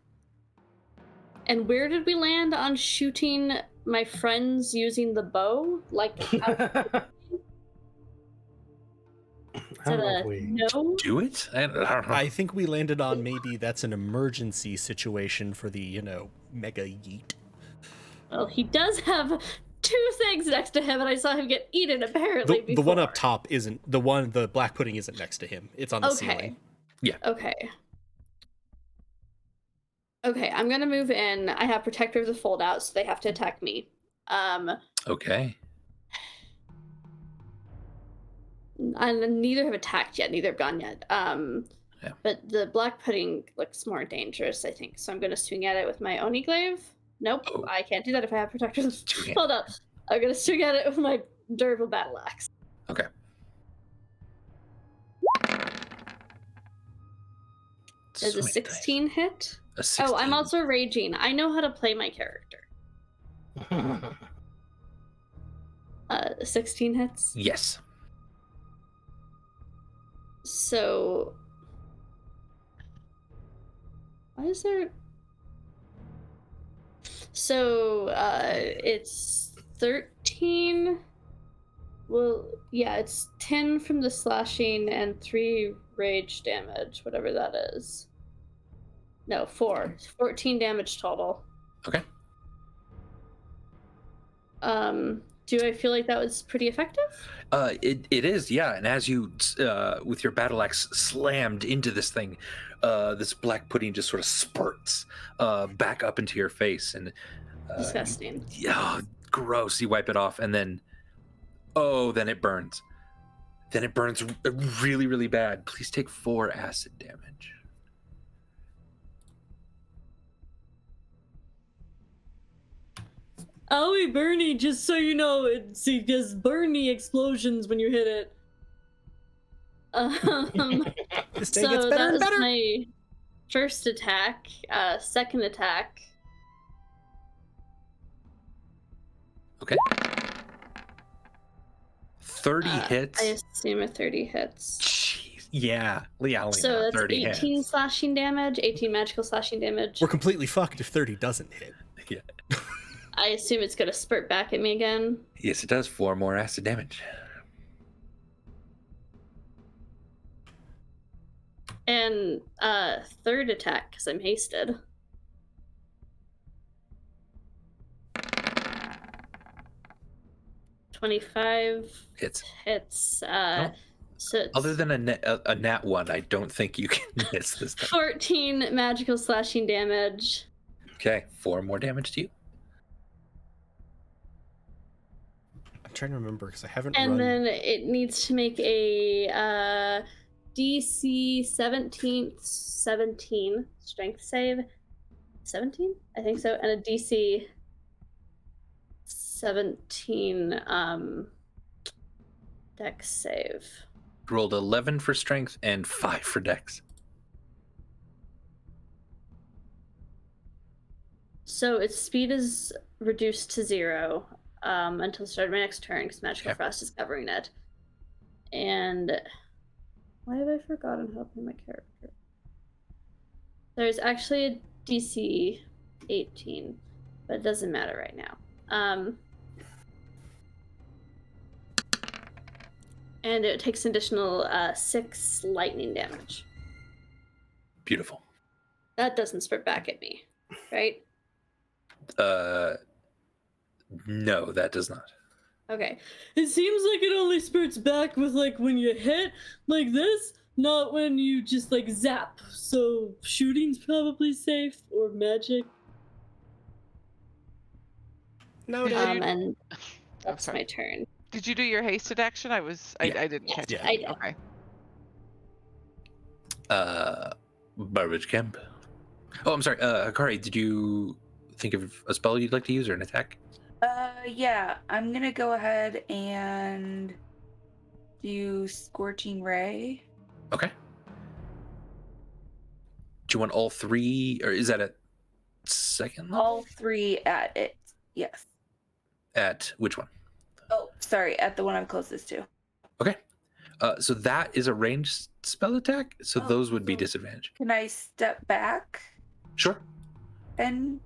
And where did we land on shooting my friends using the bow? Like, no? Do it? I don't know. I think we landed on maybe that's an emergency situation for the, mega yeet. Well, he does have two things next to him, and I saw him get eaten apparently before. The one up top isn't, the black pudding isn't next to him. It's on the ceiling. Yeah. Okay, I'm gonna move in. I have Protector of the Foldout, so they have to attack me. Okay. And neither have attacked yet. Neither have gone yet. But the black pudding looks more dangerous, I think. So I'm gonna swing at it with my Oni Glaive. Nope, I can't do that if I have Protector of the Hold up. I'm gonna swing at it with my durable battle axe. Okay. Does a 16 hit? A 16. Oh, I'm also raging. I know how to play my character. 16 hits? Yes. So... Why is there... So, it's 13... Well, yeah, it's 10 from the slashing and 3 rage damage, whatever that is. No, 4. 14 damage total. Okay. Do I feel like that was pretty effective? It is, yeah. And as you, with your battle axe slammed into this thing, this black pudding just sort of spurts back up into your face. And disgusting. Yeah, gross. You wipe it off, and then, then it burns. Then it burns really, really bad. Please take 4 acid damage. Owie Bernie, just so you know, it does Bernie explosions when you hit it. This day So gets better that and was better. my first attack. Second attack. Okay. 30 hits. I assume a 30 hits. Jeez. Yeah. So that's 30 18 hits. slashing damage, 18 magical slashing damage. We're completely fucked if 30 doesn't hit. Yeah. I assume it's going to spurt back at me again. Yes, it does. 4 more acid damage. And third attack, because I'm hasted. $25 Hits. So it's Other than a nat 1, I don't think you can miss this time. 14 magical slashing damage. Okay, 4 more damage to you. I'm trying to remember because I haven't And run. then it needs to make a DC 17 strength save. 17? I think so. And a DC 17 dex save. Rolled 11 for strength and 5 for dex. So its speed is reduced to 0. until the start of my next turn, because Magical Frost is covering it. And why have I forgotten how to play my character? There's actually a DC 18, but it doesn't matter right now. And it takes an additional 6 lightning damage. Beautiful. That doesn't spurt back at me, right? No, that does not. Okay. It seems like it only spurts back with like when you hit like this, not when you just like zap. So shooting's probably safe, or magic. No, And that's sorry. my turn. Did you do your hasted action? I didn't catch it. I did. Okay. Burbage Camp. Oh, I'm sorry. Hikari, did you think of a spell you'd like to use or an attack? Yeah, I'm gonna go ahead and do Scorching Ray. Okay. Do you want all 3, or is that at second level? All 3 at it, yes. At which one? Oh, sorry, at the one I'm closest to. Okay. So that is a ranged spell attack, so Oh, those would be cool. disadvantage. Can I step back Sure. and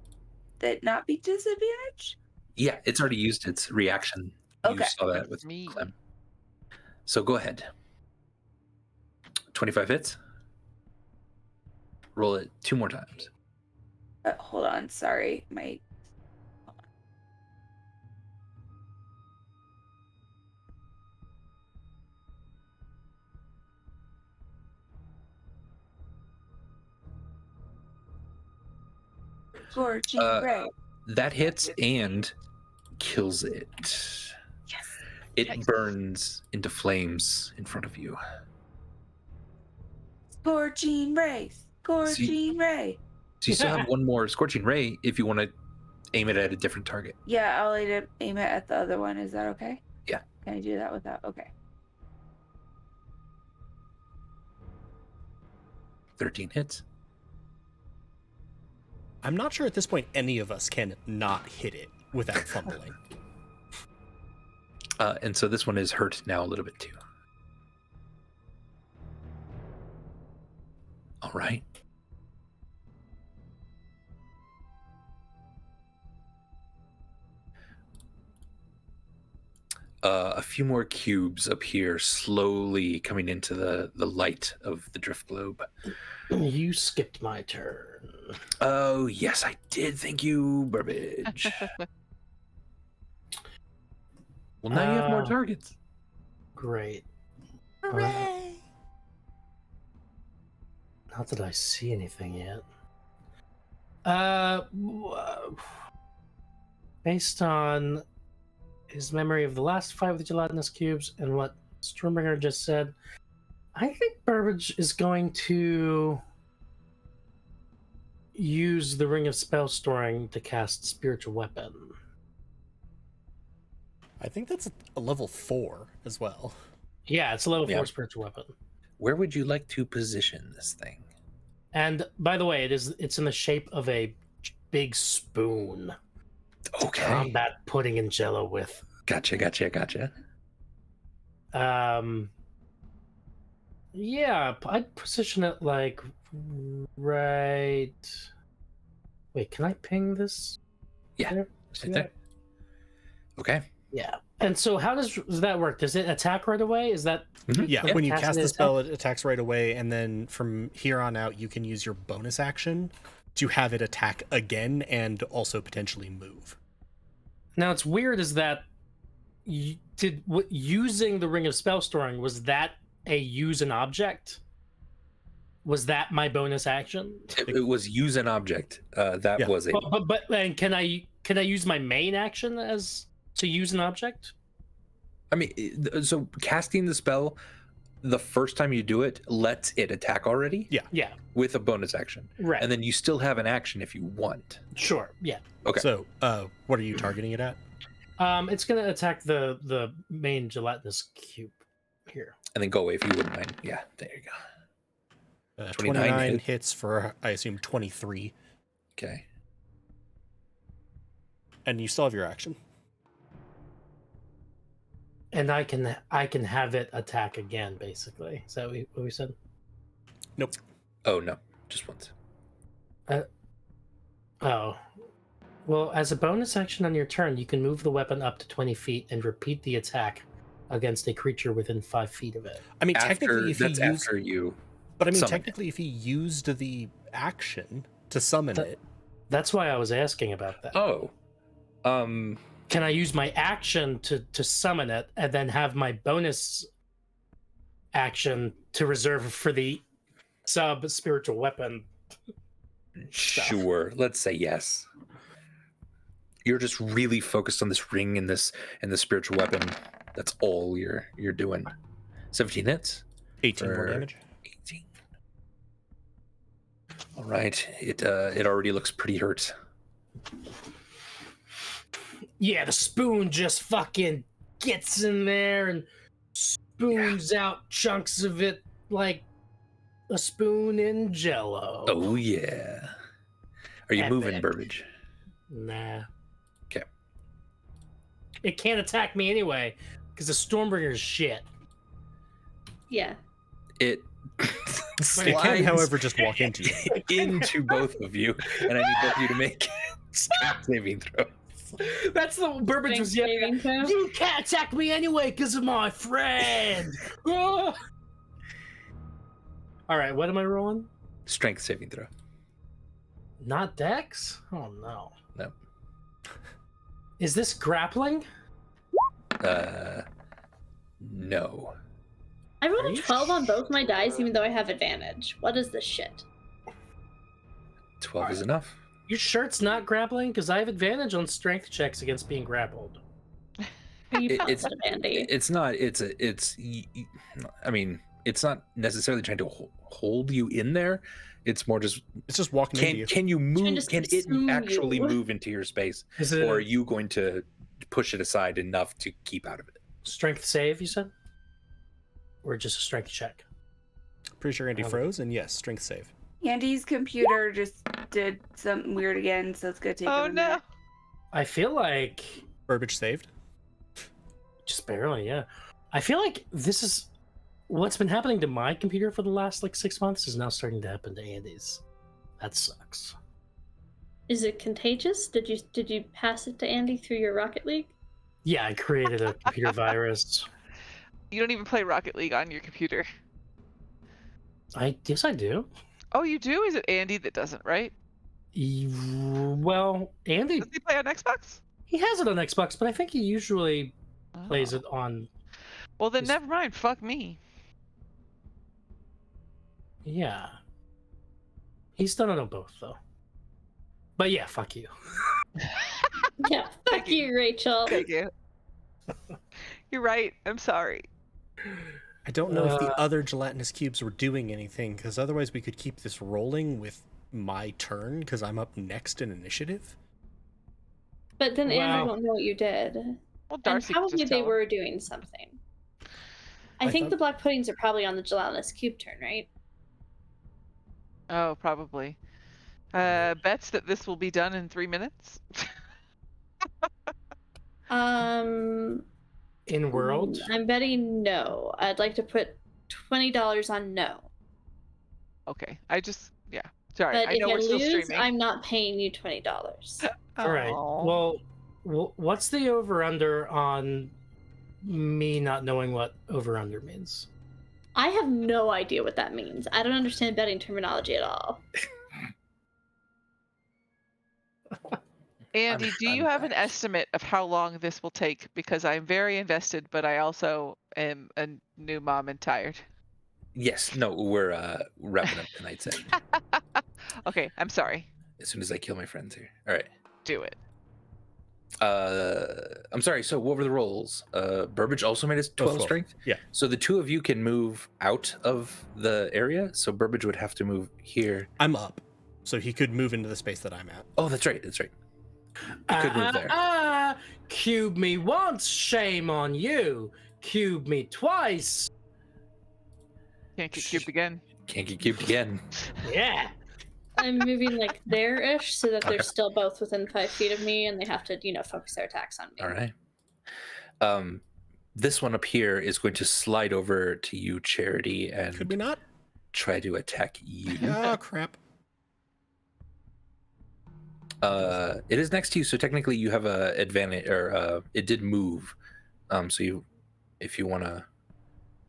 that not be disadvantage? Yeah, it's already used its reaction. Okay. You saw that with Me. Clem. So go ahead. 25 hits. Roll it 2 more times. Hold on, sorry. Scorching Ray. That hits and kills it. Yes. It Nice. burns into flames in front of you. Scorching Ray. Scorching Ray. So you still have one more Scorching Ray if you want to aim it at a different target. Yeah, I'll aim it at the other one. Is that okay? Yeah. Can I do that without? Okay. 13 hits. I'm not sure at this point any of us can not hit it without fumbling. And so this one is hurt now a little bit too. All right. A few more cubes up here, slowly coming into the light of the drift globe. You skipped my turn. Oh, yes, I did. Thank you, Burbage. Well, now you have more targets. Great. Hooray! Not that I see anything yet. Based on his memory of the last 5 of the gelatinous cubes and what Stormbringer just said, I think Burbage is going to use the Ring of Spell Storing to cast Spiritual Weapon. I think that's a level 4 as well. Yeah, it's a level 4 Yeah. Spiritual Weapon. Where would you like to position this thing? And by the way, it's in the shape of a big spoon. Okay. Combat pudding and jello with. Gotcha. Yeah, I'd position it like right. Wait, can I ping this? Yeah, there? See right there. that? Okay. Yeah. And so how does that work? Does it attack right away? Is that Yeah, Like when you casting cast the it spell, it attacks right away, and then from here on out, you can use your bonus action to have it attack again and also potentially move. now? It's weird. Is that using the Ring of Spell Storing, was that a use an object? Was that my bonus action? It was use an object. That Yeah. was it. But and can I use my main action as to use an object? I mean, so casting the spell, the first time you do it, lets it attack already. Yeah. With a bonus action. Right. And then you still have an action if you want. Sure. Yeah. Okay. So, what are you targeting it at? It's gonna attack the main gelatinous cube here. And then go away if you wouldn't mind. Yeah, there you go. 29 hit. hits for, I assume, 23. Okay. And you still have your action. And I can have it attack again, basically. Is that what we said? Nope. Oh no, just once. Oh. Well, as a bonus action on your turn, you can move the weapon up to 20 feet and repeat the attack against a creature within 5 feet of it. I mean, technically, if he used... after you... But I mean, summon technically, if he used the action to summon it... That's why I was asking about that. Oh. Can I use my action to summon it and then have my bonus action to reserve for the sub-spiritual weapon? Sure. Let's say yes. You're just really focused on this ring and the spiritual weapon. That's all you're doing. 17 hits. 18 more damage. 18. All right. It already looks pretty hurt. Yeah, the spoon just fucking gets in there and spoons out chunks of it like a spoon in Jello. Oh yeah. Are you moving, Burbage? Nah. Okay. It can't attack me anyway because the Stormbringer's shit. Yeah. It It can, however, just walk into you. into both of you, and I need both of you to make strength saving throws. That's the Burbage was yelling. You can't attack me anyway because of my friend. Oh! All right, what am I rolling? Strength saving throw. Not Dex? Oh no. No. Is this grappling? No. I rolled a 12 on both my dice, even though I have advantage. What is this shit? 12 is enough. You sure it's not grappling? Because I have advantage on strength checks against being grappled. It's Andy. It's not. I mean, it's not necessarily trying to hold you in there. It's more just. It's just walking into you. Can you move? Can it actually you. move into your space, Is it or are you going to push it aside enough to keep out of it? Strength save, you said, or just a strength check? Pretty sure Andy froze, and yes, strength save. Andy's computer just did something weird again, so it's gonna take Oh him a no. minute. I feel like Burbage saved. just barely, yeah. I feel like this is what's been happening to my computer for the last 6 months is now starting to happen to Andy's. That sucks. Is it contagious? Did you pass it to Andy through your Rocket League? Yeah, I created a computer virus. You don't even play Rocket League on your computer. Yes, I do. Oh, you do? Is it Andy that doesn't, right? Well, Andy, Does he play on Xbox? he has it on Xbox, but I think he usually plays it on. Well, then his- never mind. Fuck me. Yeah. He's done it on both, though. But yeah, fuck you. Yeah, fuck you, Rachel. Thank you. You're right. I'm sorry. I don't know if the other gelatinous cubes were doing anything, because otherwise we could keep this rolling with my turn, because I'm up next in initiative. But then Andy Wow. won't know what you did. Well, And Darcy could probably just they tell him. were doing something. I I think thought- the black puddings are probably on the gelatinous cube turn, right? Oh, probably. Bets that this will be done in 3 minutes. In world? I'm betting no. I'd like to put $20 on no. Okay. Yeah. Sorry. But I if know I we're still lose, streaming. I'm not paying you $20. All right. Aw. Well, what's the over-under on me not knowing what over-under means? I have no idea what that means. I don't understand betting terminology at all. Andy, do you have an estimate of how long this will take? Because I'm very invested, but I also am a new mom and tired. Yes. No. We're wrapping up tonight's set. Okay. I'm sorry. As soon as I kill my friends here. All right. Do it. I'm sorry. So what were the rolls? Burbage also made his 12 strength. Yeah. So the two of you can move out of the area. So Burbage would have to move here. I'm up, so he could move into the space that I'm at. Oh, that's right. That's right. I could move there. Cube me once, shame on you. Cube me twice. Can't get cubed again. Can't get cubed again. Yeah. I'm moving there-ish so that Okay. they're still both within 5 feet of me and they have to, focus their attacks on me. All right. This one up here is going to slide over to you, Charity, and Could we not? try to attack you. Oh, crap. It is next to you, so technically you have a advantage, or it did move. So you, if you want a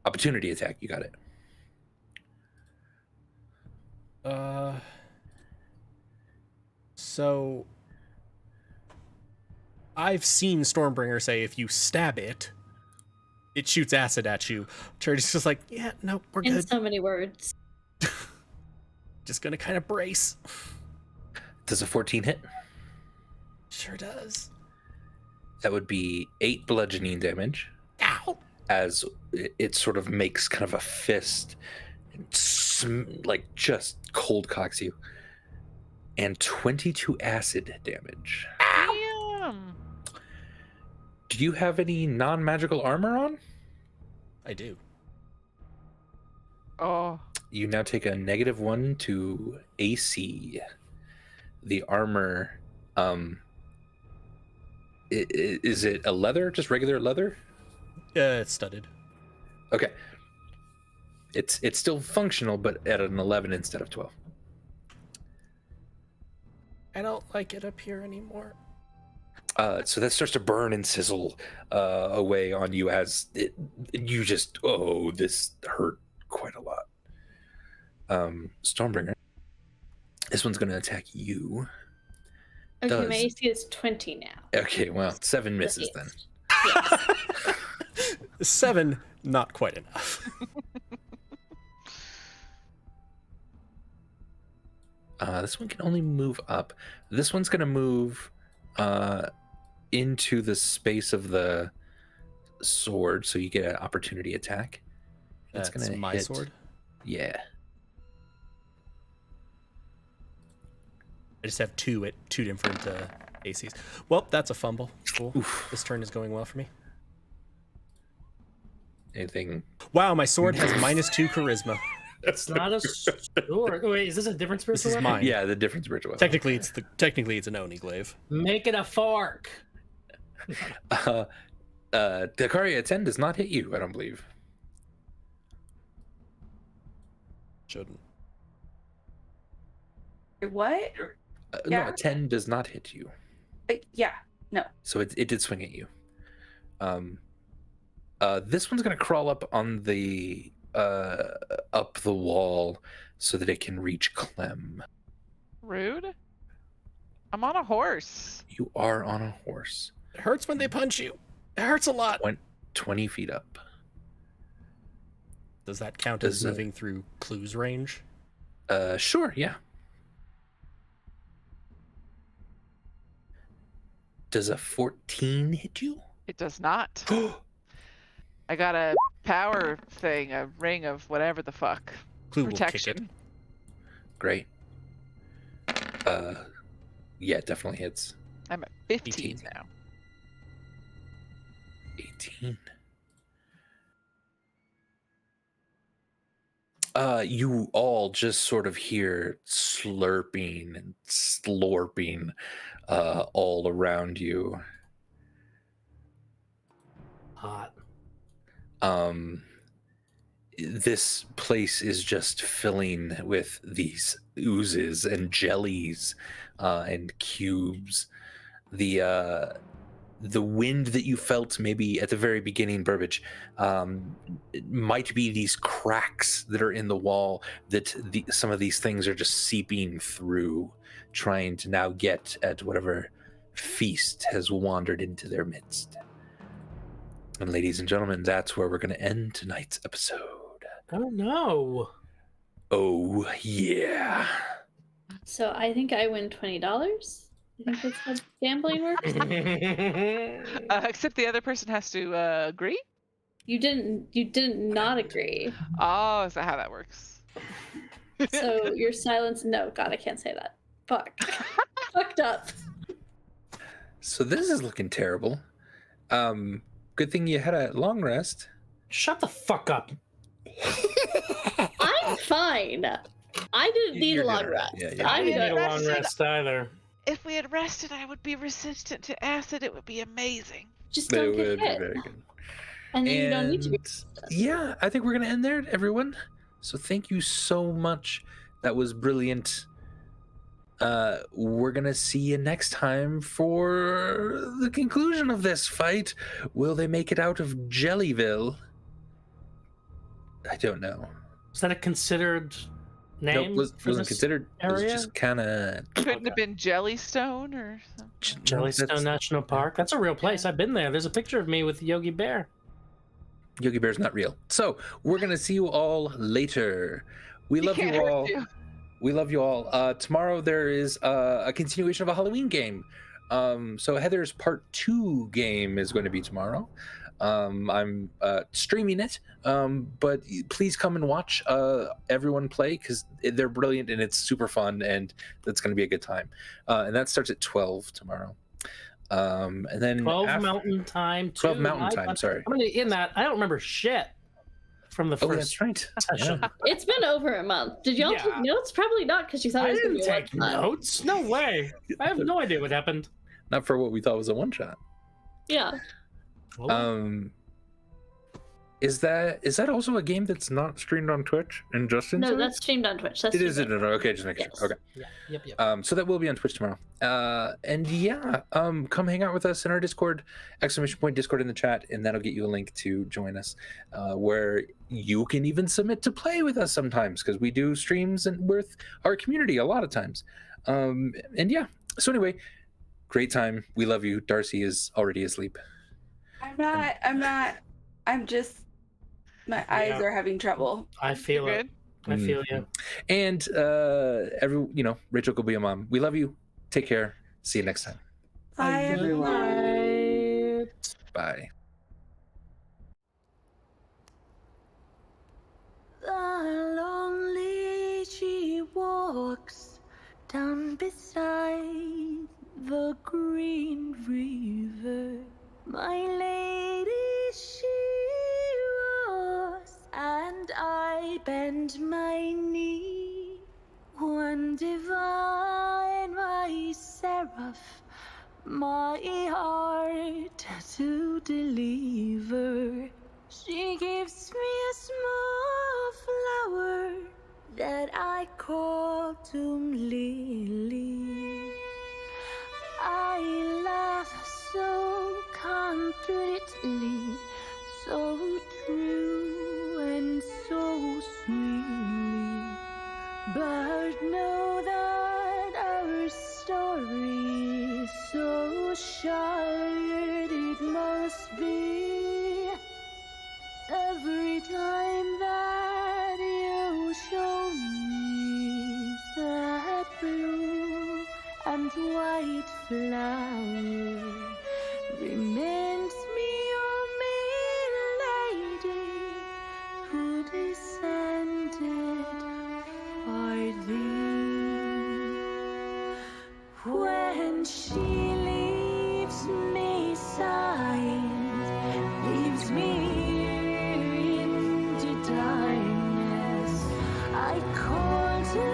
opportunity attack, you got it. So I've seen Stormbringer say if you stab it, it shoots acid at you. Charity's just like, yeah, no, we're In good. so many words. Just gonna kind of brace. Does a 14 hit? Sure does. That would be 8 bludgeoning damage. Ow! As it sort of makes kind of a fist, like just cold cocks you, and 22 acid damage. Damn. Do you have any non-magical armor on? I do. Oh. You now take a -1 to AC. The armor, is it a leather, just regular leather? It's studded. Okay. It's still functional, but at an 11 instead of 12. I don't like it up here anymore. So that starts to burn and sizzle away on you as you just, this hurt quite a lot. Stormbringer, this one's going to attack you. Okay, my AC is 20 now. Okay, well, 7 misses then. Yes. 7, not quite enough. This one can only move up. This one's going to move into the space of the sword, so you get an opportunity attack. That's gonna my hit. sword. Yeah. I just have 2 at 2 different ACs. Well, that's a fumble. Cool. Oof. This turn is going well for me. Anything? Wow, my sword has -2 charisma. It's not a sword. Wait, is this a different This spiritual is weapon? mine. Yeah, the different spiritual weapon. Technically, it's an Oni glaive. Make it a fork. Dakaria 10 does not hit you, I don't believe. Shouldn't. What? No, Yeah. a 10 does not hit you. Yeah. No. So it did swing at you. This one's gonna crawl up on the up the wall so that it can reach Clem. Rude. I'm on a horse. You are on a horse. It hurts when they punch you. It hurts a lot. Went 20 feet up. Does that count as Does it- moving through clues range? Sure, yeah. Does a 14 hit you? It does not. I got a power thing, a ring of whatever the fuck. Clue will kick it. Protection. Great. Yeah, it definitely hits. I'm at 15 18. now. 18. You all just sort of hear slurping and slorping all around you. Hot. This place is just filling with these oozes and jellies and cubes. The wind that you felt maybe at the very beginning, Burbage, it might be these cracks that are in the wall that some of these things are just seeping through, trying to now get at whatever feast has wandered into their midst. And ladies and gentlemen, that's where we're going to end tonight's episode. Oh no. Oh, yeah. So I think I win $20. You think that's how gambling works? Except the other person has to agree. You didn't not agree. Oh, is that how that works? So your silence. No, God, I can't say that. Fuck. Fucked up. So this is looking terrible. Good thing you had a long rest. Shut the fuck up. I'm fine. I didn't need You're a long doing rest. it. Yeah, I I'm didn't need a good. long rest either. If we had rested, I would be resistant to acid. It would be amazing. Just That don't would get be hit. very good. And then you don't need to be. Yeah, I think we're going to end there, everyone. So thank you so much. That was brilliant. We're going to see you next time for the conclusion of this fight. Will they make it out of Jellyville? I don't know. Is that a considered name? Nope, wasn't considered. It was area? just kind of... Couldn't have been Jellystone or something. Jellystone National Park. That's a real place. I've been there. There's a picture of me with Yogi Bear. Yogi Bear's not real. So we're going to see you all later. We love you all. We love you all. Tomorrow there is a continuation of a Halloween game. So Heather's part 2 game is going to be tomorrow. I'm streaming it, but please come and watch everyone play because they're brilliant and it's super fun and that's going to be a good time. And that starts at 12 tomorrow. And then 12 Mountain Time. 12 Mountain Time. Sorry. I'm in that. I don't remember shit from the first. Oh, that's right. session. Yeah. It's been over a month. Did y'all take notes? Probably not, because you thought I it was going didn't to be take notes. No way. I have no idea what happened. Not for what we thought was a one shot. Yeah. Is that also a game that's not streamed on Twitch and Justin? No, that's streamed on Twitch. That's it is. streamed. Okay, just make sure. Okay. Yeah. Yep. So that will be on Twitch tomorrow. And yeah, come hang out with us in our Discord, !Discord in the chat, and that'll get you a link to join us, where you can even submit to play with us sometimes because we do streams and with our community a lot of times. And yeah. So anyway, great time. We love you. Darcy is already asleep. I'm not. I'm just. My eyes are having trouble. I feel it. I feel you. And Rachel will be a mom. We love you. Take care. See you next time. Bye, everyone. Bye. The lonely she walks down beside the green river. My lady she was, and I bend my knee. One divine, my seraph, my heart to deliver. She gives me a small flower that I call Doom Lily. I laugh so completely, so true and so sweetly. But know that our story is so short it must be. Every time that you show me that blue and white flower, reminds me of me lady who descended for thee. When she leaves me sighing, leaves me into darkness, I call to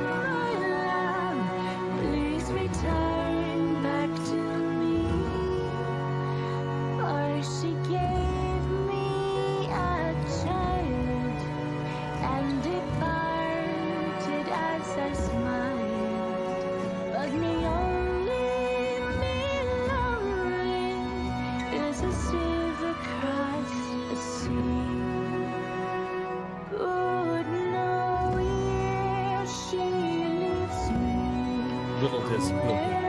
my lamb, please return back to me. For she gave me a child and departed as I smiled, but me only me lonely is a silver cross, a sea. Good no year she leaves me. Little disc will be